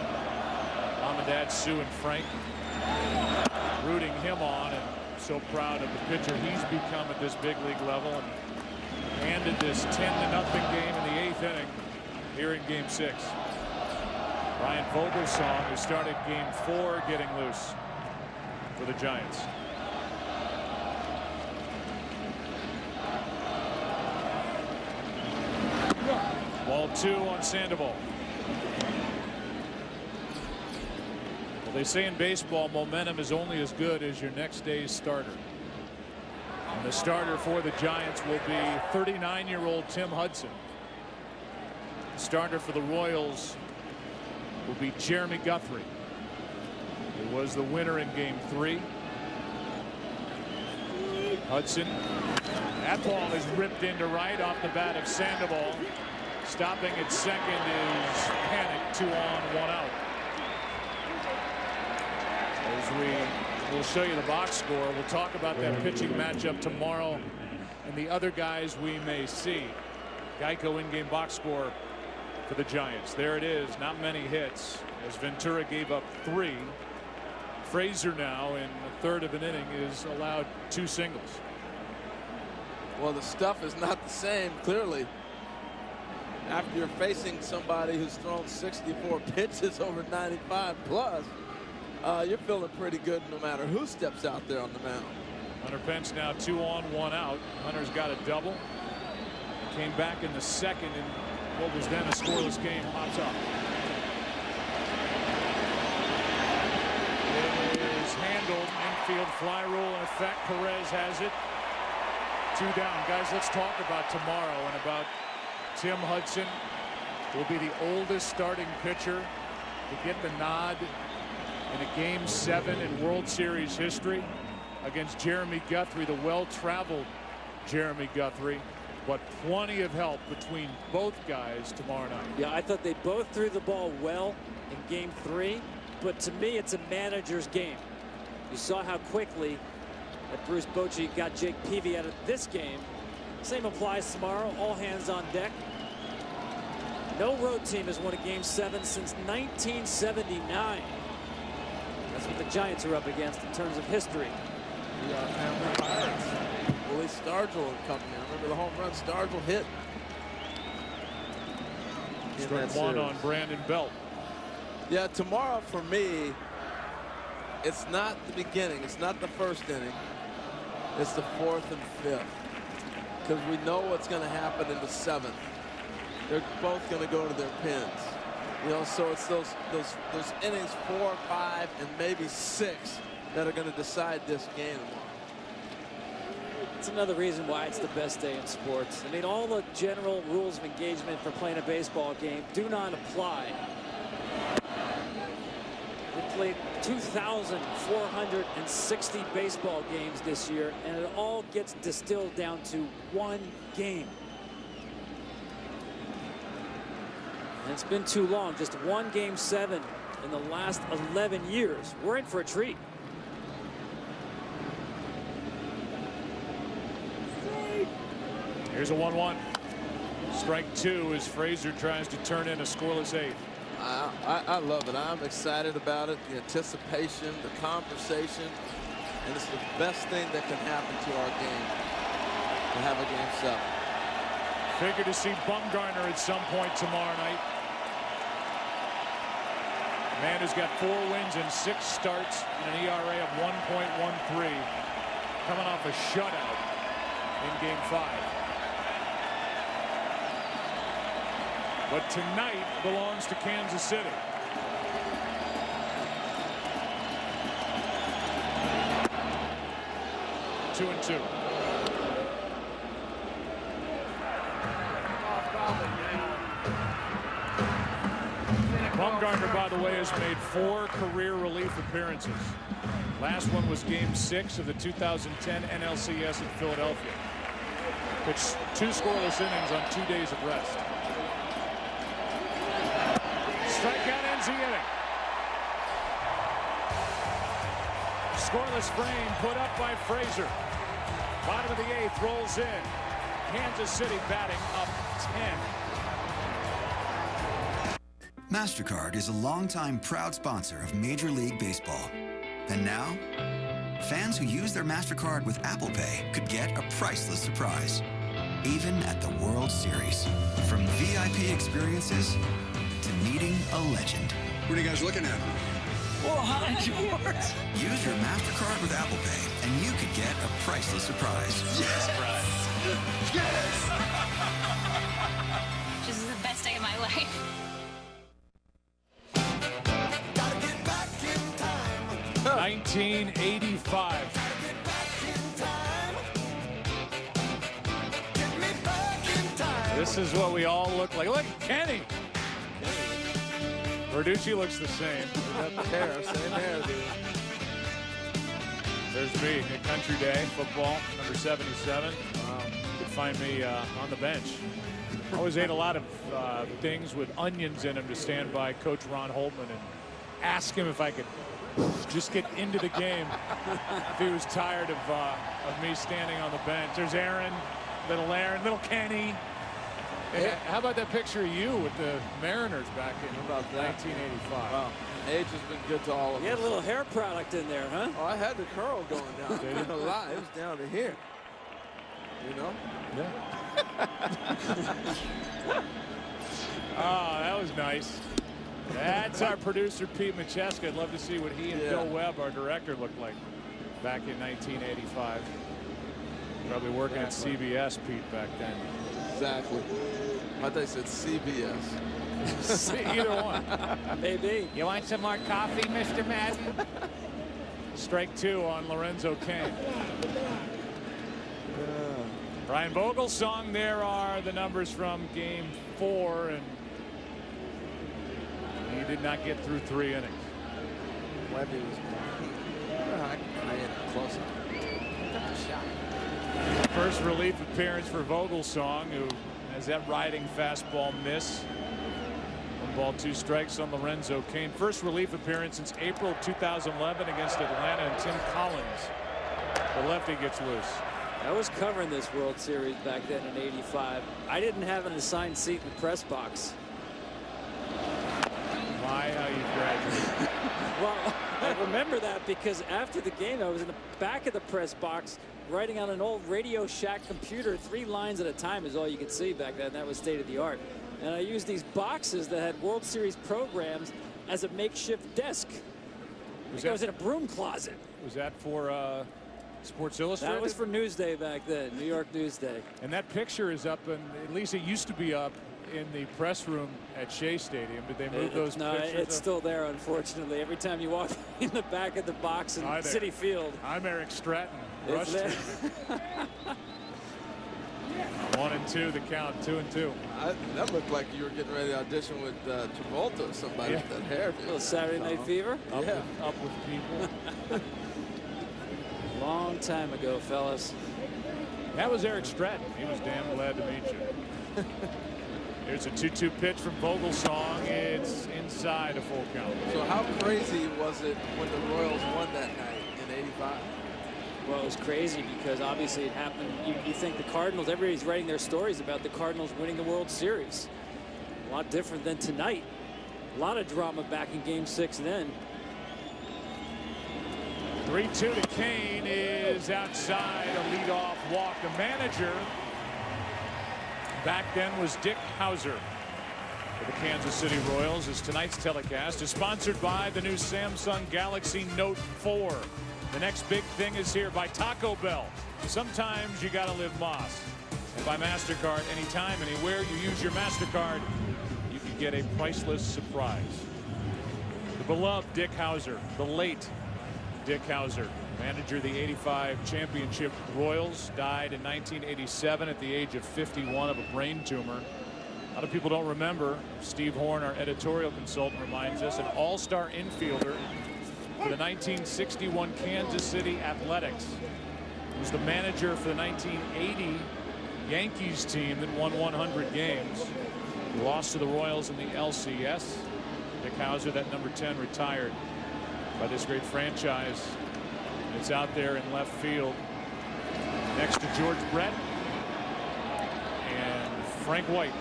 mom and dad Sue and Frank, rooting him on, and so proud of the pitcher he's become at this big league level. And ended this 10-0 game in the 8th inning here in Game 6. Ryan Vogelsong, who started Game 4, getting loose for the Giants. Ball 2 on Sandoval. Well, they say in baseball, momentum is only as good as your next day's starter. And the starter for the Giants will be 39-year-old Tim Hudson. The starter for the Royals will be Jeremy Guthrie, who was the winner in Game 3. Hudson. That ball is ripped into right off the bat of Sandoval. Stopping at second is Panic. 2 on, 1 out. As we will show you the box score, we'll talk about that pitching matchup tomorrow and the other guys we may see. Geico in-game box score for the Giants. There it is. Not many hits as Ventura gave up 3. Frazier now in the 3rd of an inning is allowed 2 singles. Well, the stuff is not the same, clearly. After you're facing somebody who's thrown 64 pitches over 95 plus, you're feeling pretty good no matter who steps out there on the mound. Hunter Pence now 2 on, 1 out. Hunter's got a double. Came back in the 2nd, and what was then a scoreless game pops up. It is handled. Infield fly rule in effect. Perez has it. 2 down. Guys, let's talk about tomorrow and about Tim Hudson. Will be the oldest starting pitcher to get the nod in a Game 7 in World Series history against Jeremy Guthrie, the well-traveled Jeremy Guthrie. But plenty of help between both guys tomorrow night. Yeah, I thought they both threw the ball well in Game 3, but to me it's a manager's game. You saw how quickly that Bruce Bochy got Jake Peavy out of this game. Same applies tomorrow. All hands on deck. No road team has won a Game 7 since 1979. That's what the Giants are up against in terms of history. Willie Stargell coming in. Remember the home run Stargell hit? Strike 1 on Brandon Belt. Yeah, tomorrow for me, it's not the beginning. It's not the 1st inning. It's the 4th and 5th. Because we know what's going to happen in the 7th. They're both going to go to their pins. You know, so it's those innings 4, 5, and maybe 6 that are going to decide this game tomorrow. It's another reason why it's the best day in sports. I mean, all the general rules of engagement for playing a baseball game do not apply. We played 2,460 baseball games this year, and it all gets distilled down to 1 game. And it's been too long. Just 1 Game 7 in the last 11 years. We're in for a treat. Here's a 1-1. Strike 2 as Frazier tries to turn in a scoreless 8th. I love it. I'm excited about it. The anticipation, the conversation, and it's the best thing that can happen to our game to have a Game 7. Figure to see Bumgarner at some point tomorrow night. Man who's got 4 wins and 6 starts and an ERA of 1.13, coming off a shutout in Game 5. But tonight belongs to Kansas City. Two and 2. Bumgarner, by the way, has made 4 career relief appearances. Last one was Game 6 of the 2010 NLCS in Philadelphia. Pitched 2 scoreless innings on 2 days of rest. Strikeout ends the inning. Scoreless frame put up by Frazier. Bottom of the 8th rolls in. Kansas City batting up 10. MasterCard is a longtime proud sponsor of Major League Baseball. And now, fans who use their MasterCard with Apple Pay could get a priceless surprise. even at the World Series. From VIP experiences to meeting a legend. What are you guys looking at? Oh, hi, George. Use your MasterCard with Apple Pay, and you could get a priceless surprise. Yes! Yes! This is the best day of my life. 1985. This is what we all look like. Look at Kenny. Verducci looks the same. Got the hair, same hair, dude. There's me at Country Day football, number 77. You can find me on the bench. I always ate a lot of things with onions in them to stand by Coach Ron Holtman and ask him if I could just get into the game if he was tired of me standing on the bench. There's Aaron, little Kenny. Yeah. How about that picture of you with the Mariners back in about that? 1985? Wow. Age has been good to all of us. You had a little hair product in there, huh? Oh, I had the curl going down. Did you? A lot. It was down to here. You know? Yeah. Oh, that was nice. That's our producer, Pete Macheska. I'd love to see what he and Bill Webb, our director, looked like back in 1985. Probably working at CBS, Pete, back then. Exactly. I thought they said CBS. Either one. Maybe. You want some more coffee, Mr. Madden? Strike two on Lorenzo Cain. Brian Vogelsong, there are the numbers from game 4, and he did not get through 3 innings. Webby was close up. First relief appearance for Vogelsong, who has that riding fastball miss. 1 ball, 2 strikes on Lorenzo Cain. First relief appearance since April 2011 against Atlanta, and Tim Collins, the lefty, gets loose. I was covering this World Series back then in '85. I didn't have an assigned seat in the press box. My, how you graduated. Well, I remember that because after the game, I was in the back of the press box writing on an old Radio Shack computer. 3 lines at a time is all you could see back then. That was state of the art. And I used these boxes that had World Series programs as a makeshift desk. I was in a broom closet. Was that for Sports Illustrated? That was for Newsday back then, New York Newsday. And that picture is up, and at least it used to be up in the press room at Shea Stadium. Did they move those no, pictures? It's still there, unfortunately. Every time you walk in the back of the box in Citi Field. I'm Eric Stratton. It's there. 1 and 2, the count, 2 and 2. That looked like you were getting ready to audition with Travolta or somebody with that hair. A little Saturday Night Fever. Up with people. Long time ago, fellas. That was Eric Stratton. He was damn glad to meet you. Here's a 2-2 pitch from Vogelsong. It's inside a full count. So how crazy was it when the Royals won that night in '85? Well, it was crazy because obviously it happened. You think the Cardinals, everybody's writing their stories about the Cardinals winning the World Series. A lot different than tonight. A lot of drama back in game 6 then. 3-2 to Cain is outside, a leadoff walk. The manager back then was Dick Howser for the Kansas City Royals. As tonight's telecast is sponsored by the new Samsung Galaxy Note 4. The next big thing is here by Taco Bell. Sometimes you gotta live Moss. And by MasterCard, anytime, anywhere you use your MasterCard, you can get a priceless surprise. The beloved Dick Howser, the late Dick Howser, manager of the '85 championship Royals, died in 1987 at the age of 51 of a brain tumor. A lot of people don't remember. Steve Horn, our editorial consultant, reminds us, an all-star infielder for the 1961 Kansas City Athletics. He was the manager for the 1980 Yankees team that won 100 games. He lost to the Royals in the LCS. Dick Howser, that number 10, retired by this great franchise. It's out there in left field next to George Brett and Frank White.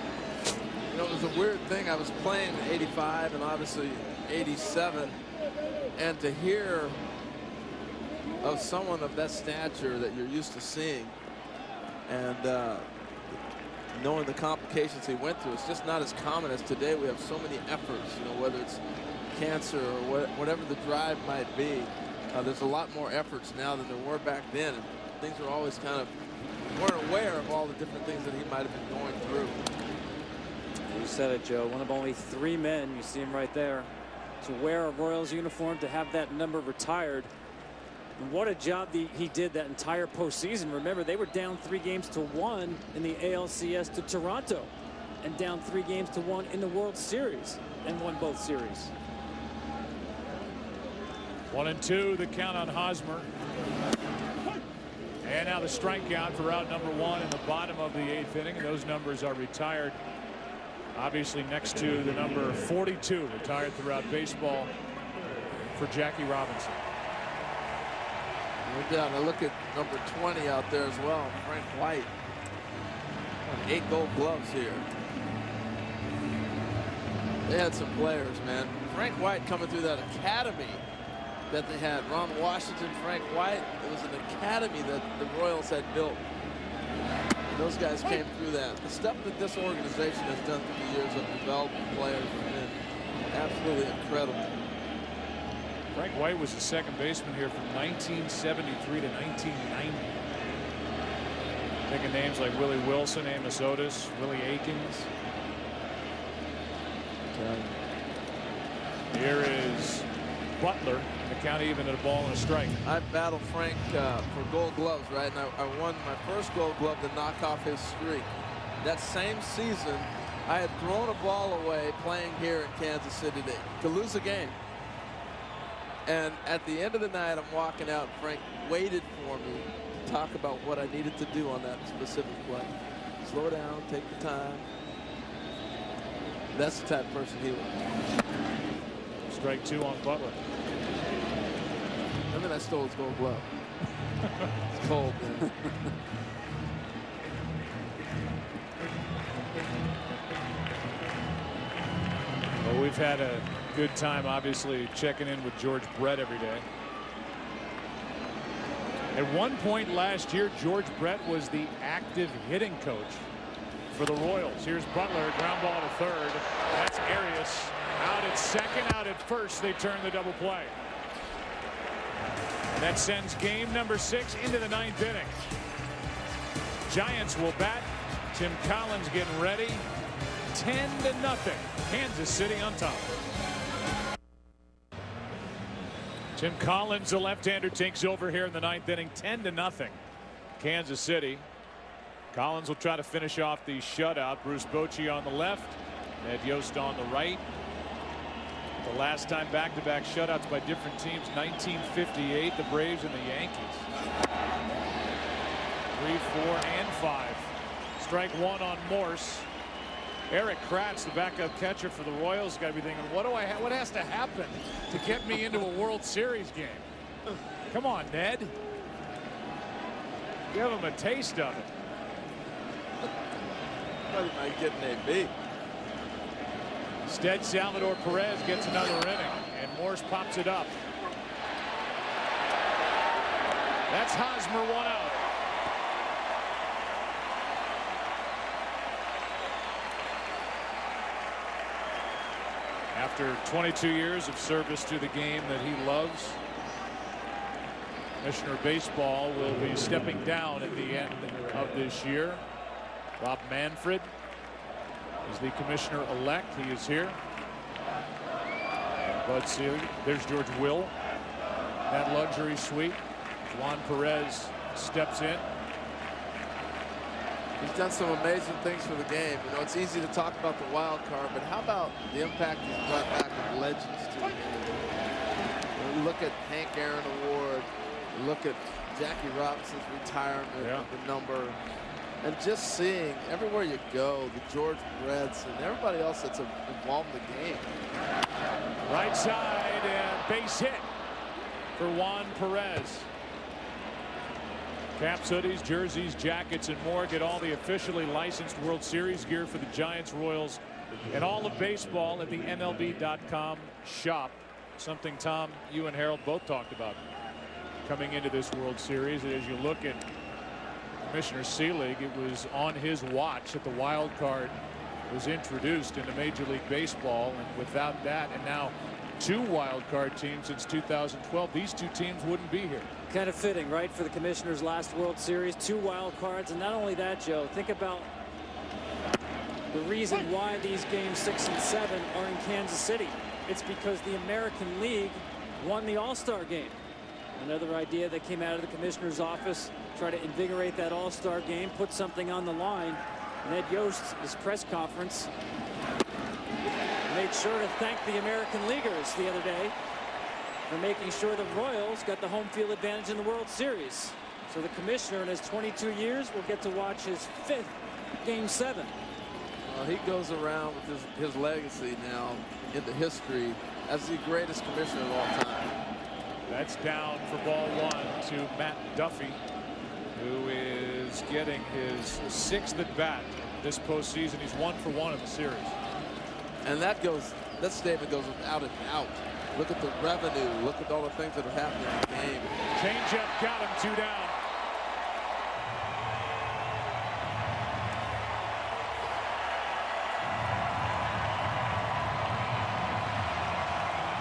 You know, it was a weird thing. I was playing in '85 and obviously '87, and to hear of someone of that stature that you're used to seeing, and knowing the complications he went through. It's just not as common as today. We have so many efforts, you know, whether it's cancer or whatever the drive might be. There's a lot more efforts now than there were back then. And things are always kind of, weren't aware of all the different things that he might have been going through. You said it, Joe. One of only 3 men, you see him right there, to wear a Royals uniform, to have that number retired. And what a job he did that entire postseason. Remember, they were down 3-1 in the ALCS to Toronto, and down 3-1 in the World Series, and won both series. 1-2, the count on Hosmer. And now the strikeout for out number 1 in the bottom of the 8th inning. And those numbers are retired, obviously, next to the number 42, retired throughout baseball for Jackie Robinson. We're down to look at number 20 out there as well, Frank White. 8 Gold Gloves here. They had some players, man. Frank White coming through that academy that they had. Ron Washington, Frank White. It was an academy that the Royals had built. Those guys came through that. The stuff that this organization has done through the years of developing players has been absolutely incredible. Frank White was the second baseman here from 1973 to 1990. Thinking names like Willie Wilson, Amos Otis, Willie Aikens. Here is Butler. The count even at a ball and a strike. I battled Frank for Gold Gloves, right? And I won my first Gold Glove to knock off his streak. That same season, I had thrown a ball away playing here in Kansas City to lose a game. And at the end of the night, I'm walking out, and Frank waited for me to talk about what I needed to do on that specific play. Slow down, take your time. That's the type of person he was. Strike 2 on Butler. And then I stole his Gold Glove. It's cold, man. Well, we've had a good time, obviously, checking in with George Brett every day. At one point last year, George Brett was the active hitting coach for the Royals. Here's Butler, ground ball to third. That's Arias. Out at second, out at first. They turn the double play. And that sends game number 6 into the 9th inning. Giants will bat. Tim Collins getting ready. 10-0. Kansas City on top. Tim Collins, the left-hander, takes over here in the 9th inning. 10-0. Kansas City. Collins will try to finish off the shutout. Bruce Bochy on the left. Ned Yost on the right. The last time back-to-back shutouts by different teams, 1958, the Braves and the Yankees. 3, 4, and 5. Strike 1 on Morse. Eric Kratz, the backup catcher for the Royals, got to be thinking, what has to happen to get me into a World Series game? Come on, Ned. Give him a taste of it. Thought he might get an AB. Instead, Salvador Perez gets another inning, and Morse pops it up. That's Hosmer, 1 out. After 22 years of service to the game that he loves, Commissioner of Baseball will be stepping down at the end of this year. Rob Manfred is the commissioner-elect. He is here. And Bud Selig. There's George Will. That luxury suite. Juan Perez steps in. He's done some amazing things for the game. You know, it's easy to talk about the wild card, but how about the impact he's brought back with legends to the game? You look at Hank Aaron Award. You look at Jackie Robinson's retirement, the number. And just seeing everywhere you go, the George Bretts and everybody else that's involved in the game. Right side and base hit for Juan Perez. Caps, hoodies, jerseys, jackets, and more. Get all the officially licensed World Series gear for the Giants, Royals, and all of baseball at the MLB.com shop. Something, Tom, you and Harold both talked about coming into this World Series. As you look at Commissioner Selig, it was on his watch that the wild card was introduced into Major League Baseball, and without that, and now 2 wild card teams since 2012, these 2 teams wouldn't be here. Kind of fitting, right, for the Commissioner's last World Series, 2 wild cards. And not only that, Joe, think about the reason why these games 6 and 7 are in Kansas City. It's because the American League won the All-Star game. Another idea that came out of the Commissioner's office, try to invigorate that All-Star game, put something on the line. Ned Yost, his press conference, made sure to thank the American Leaguers the other day for making sure the Royals got the home field advantage in the World Series. So the Commissioner in his 22 years will get to watch his 5th Game 7. He goes around with his legacy now into history as the greatest commissioner of all time. That's down for ball 1 to Matt Duffy, who is getting his 6th at bat this postseason. He's 1 for 1 in the series. And that statement goes without a doubt. Look at the revenue. Look at all the things that have happened in the game. Changeup got him, 2 down.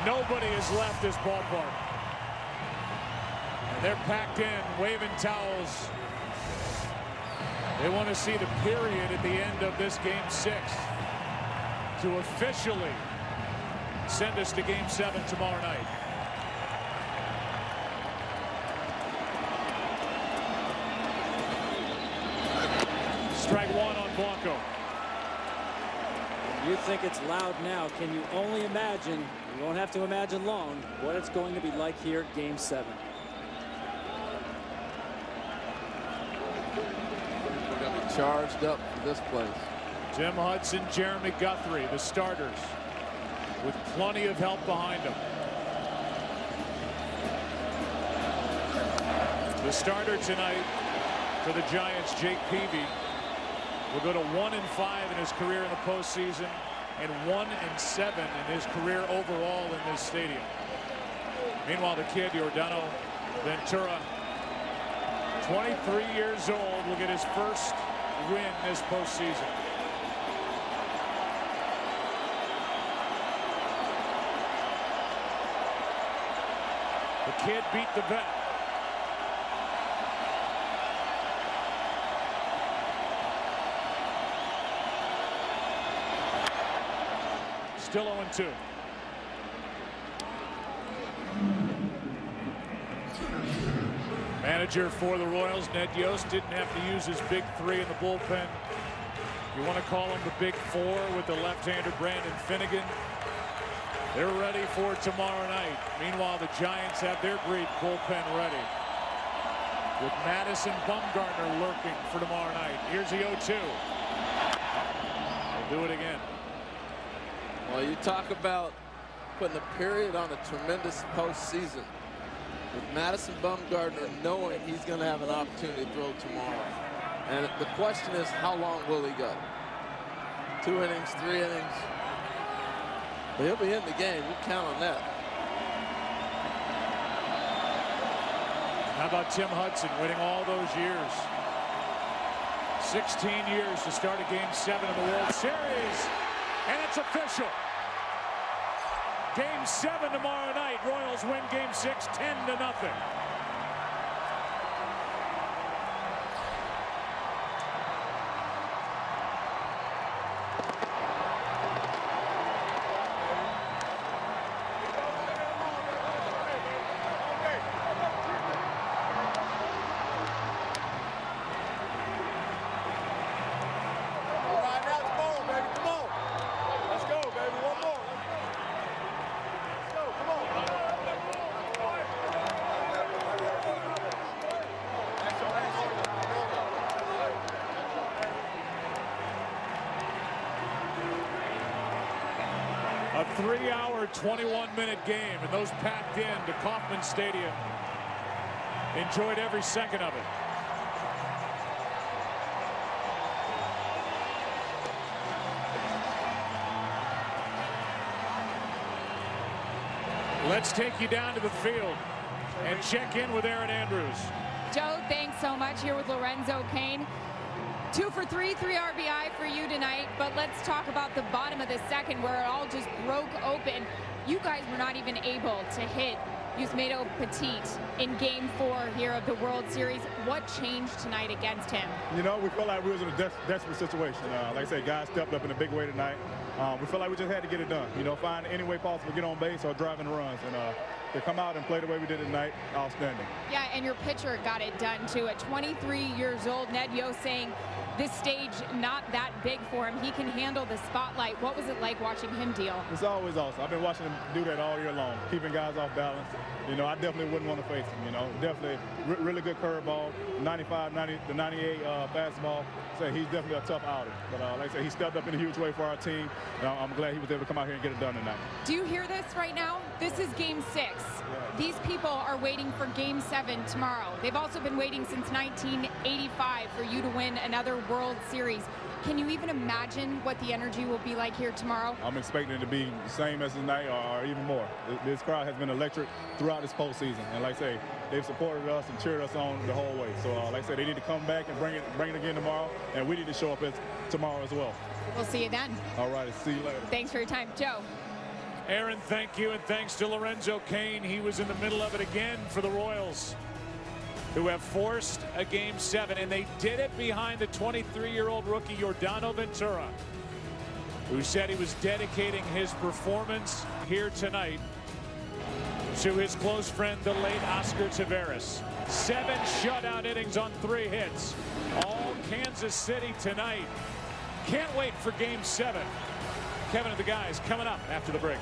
Nobody has left this ballpark. And they're packed in, waving towels. They want to see the period at the end of this Game 6 to officially send us to Game 7 tomorrow night. Strike 1 on Blanco. You think it's loud now. Can you only imagine, you won't have to imagine long, what it's going to be like here at Game 7. We're going to be charged up for this place. Jim Hudson, Jeremy Guthrie, the starters, with plenty of help behind them. The starter tonight for the Giants, Jake Peavy, will go to 1-5 in his career in the postseason and 1-7 in his career overall in this stadium. Meanwhile, the kid, Yordano Ventura, 23 years old, will get his first win this postseason. The kid beat the vet. Still 0-2. Manager for the Royals, Ned Yost, didn't have to use his big 3 in the bullpen. You want to call him the big 4 with the left-hander Brandon Finnegan. They're ready for tomorrow night. Meanwhile, the Giants have their great bullpen ready, with Madison Bumgarner lurking for tomorrow night. Here's the 0-2. They'll do it again. Well, you talk about putting a period on a tremendous postseason with Madison Bumgarner knowing he's going to have an opportunity to throw tomorrow. And the question is, how long will he go? 2 innings, 3 innings? But he'll be in the game. You count on that. How about Tim Hudson waiting all those years? 16 years to start a Game 7 of the World Series. And it's official. Game 7 tomorrow night. Royals win Game 6 10-0. A 3-hour, 21-minute game, and those packed in to Kauffman Stadium enjoyed every second of it. Let's take you down to the field and check in with Aaron Andrews. Joe, thanks so much. Here with Lorenzo Cain. 2 for 3, 3 RBI for you tonight. But let's talk about the bottom of the second where it all just broke open. You guys were not even able to hit Yusmeiro Petit in Game 4 here of the World Series. What changed tonight against him? You know, we felt like we was in a desperate situation. Like I said, guys stepped up in a big way tonight. We felt like we just had to get it done. You know, find any way possible to get on base or driving runs. And to come out and play the way we did tonight, outstanding. Yeah, and your pitcher got it done too. At 23 years old, Ned Yost saying this stage not that big for him. He can handle the spotlight. What was it like watching him deal? It's always awesome. I've been watching him do that all year long, keeping guys off balance. You know, I definitely wouldn't want to face him. You know, definitely really good curveball, 95, 90, the 98 fastball. So he's definitely a tough outer. But like I said, he stepped up in a huge way for our team. And I'm glad he was able to come out here and get it done tonight. Do you hear this right now? This is Game 6. Yeah. These people are waiting for Game 7 tomorrow. They've also been waiting since 1985 for you to win another World Series. Can you even imagine what the energy will be like here tomorrow? I'm expecting it to be the same as tonight or even more. This crowd has been electric throughout this postseason. And like I say, they've supported us and cheered us on the whole way. So like I said, they need to come back and bring it again tomorrow. And we need to show up tomorrow as well. We'll see you then. All right, see you later. Thanks for your time, Joe. Aaron, thank you, and thanks to Lorenzo Cain. He was in the middle of it again for the Royals, who have forced a Game 7, and they did it behind the 23-year-old rookie Yordano Ventura, who said he was dedicating his performance here tonight to his close friend, the late Oscar Taveras. 7 shutout innings on 3 hits. All Kansas City tonight. Can't wait for Game 7. Kevin and the guys coming up after the break.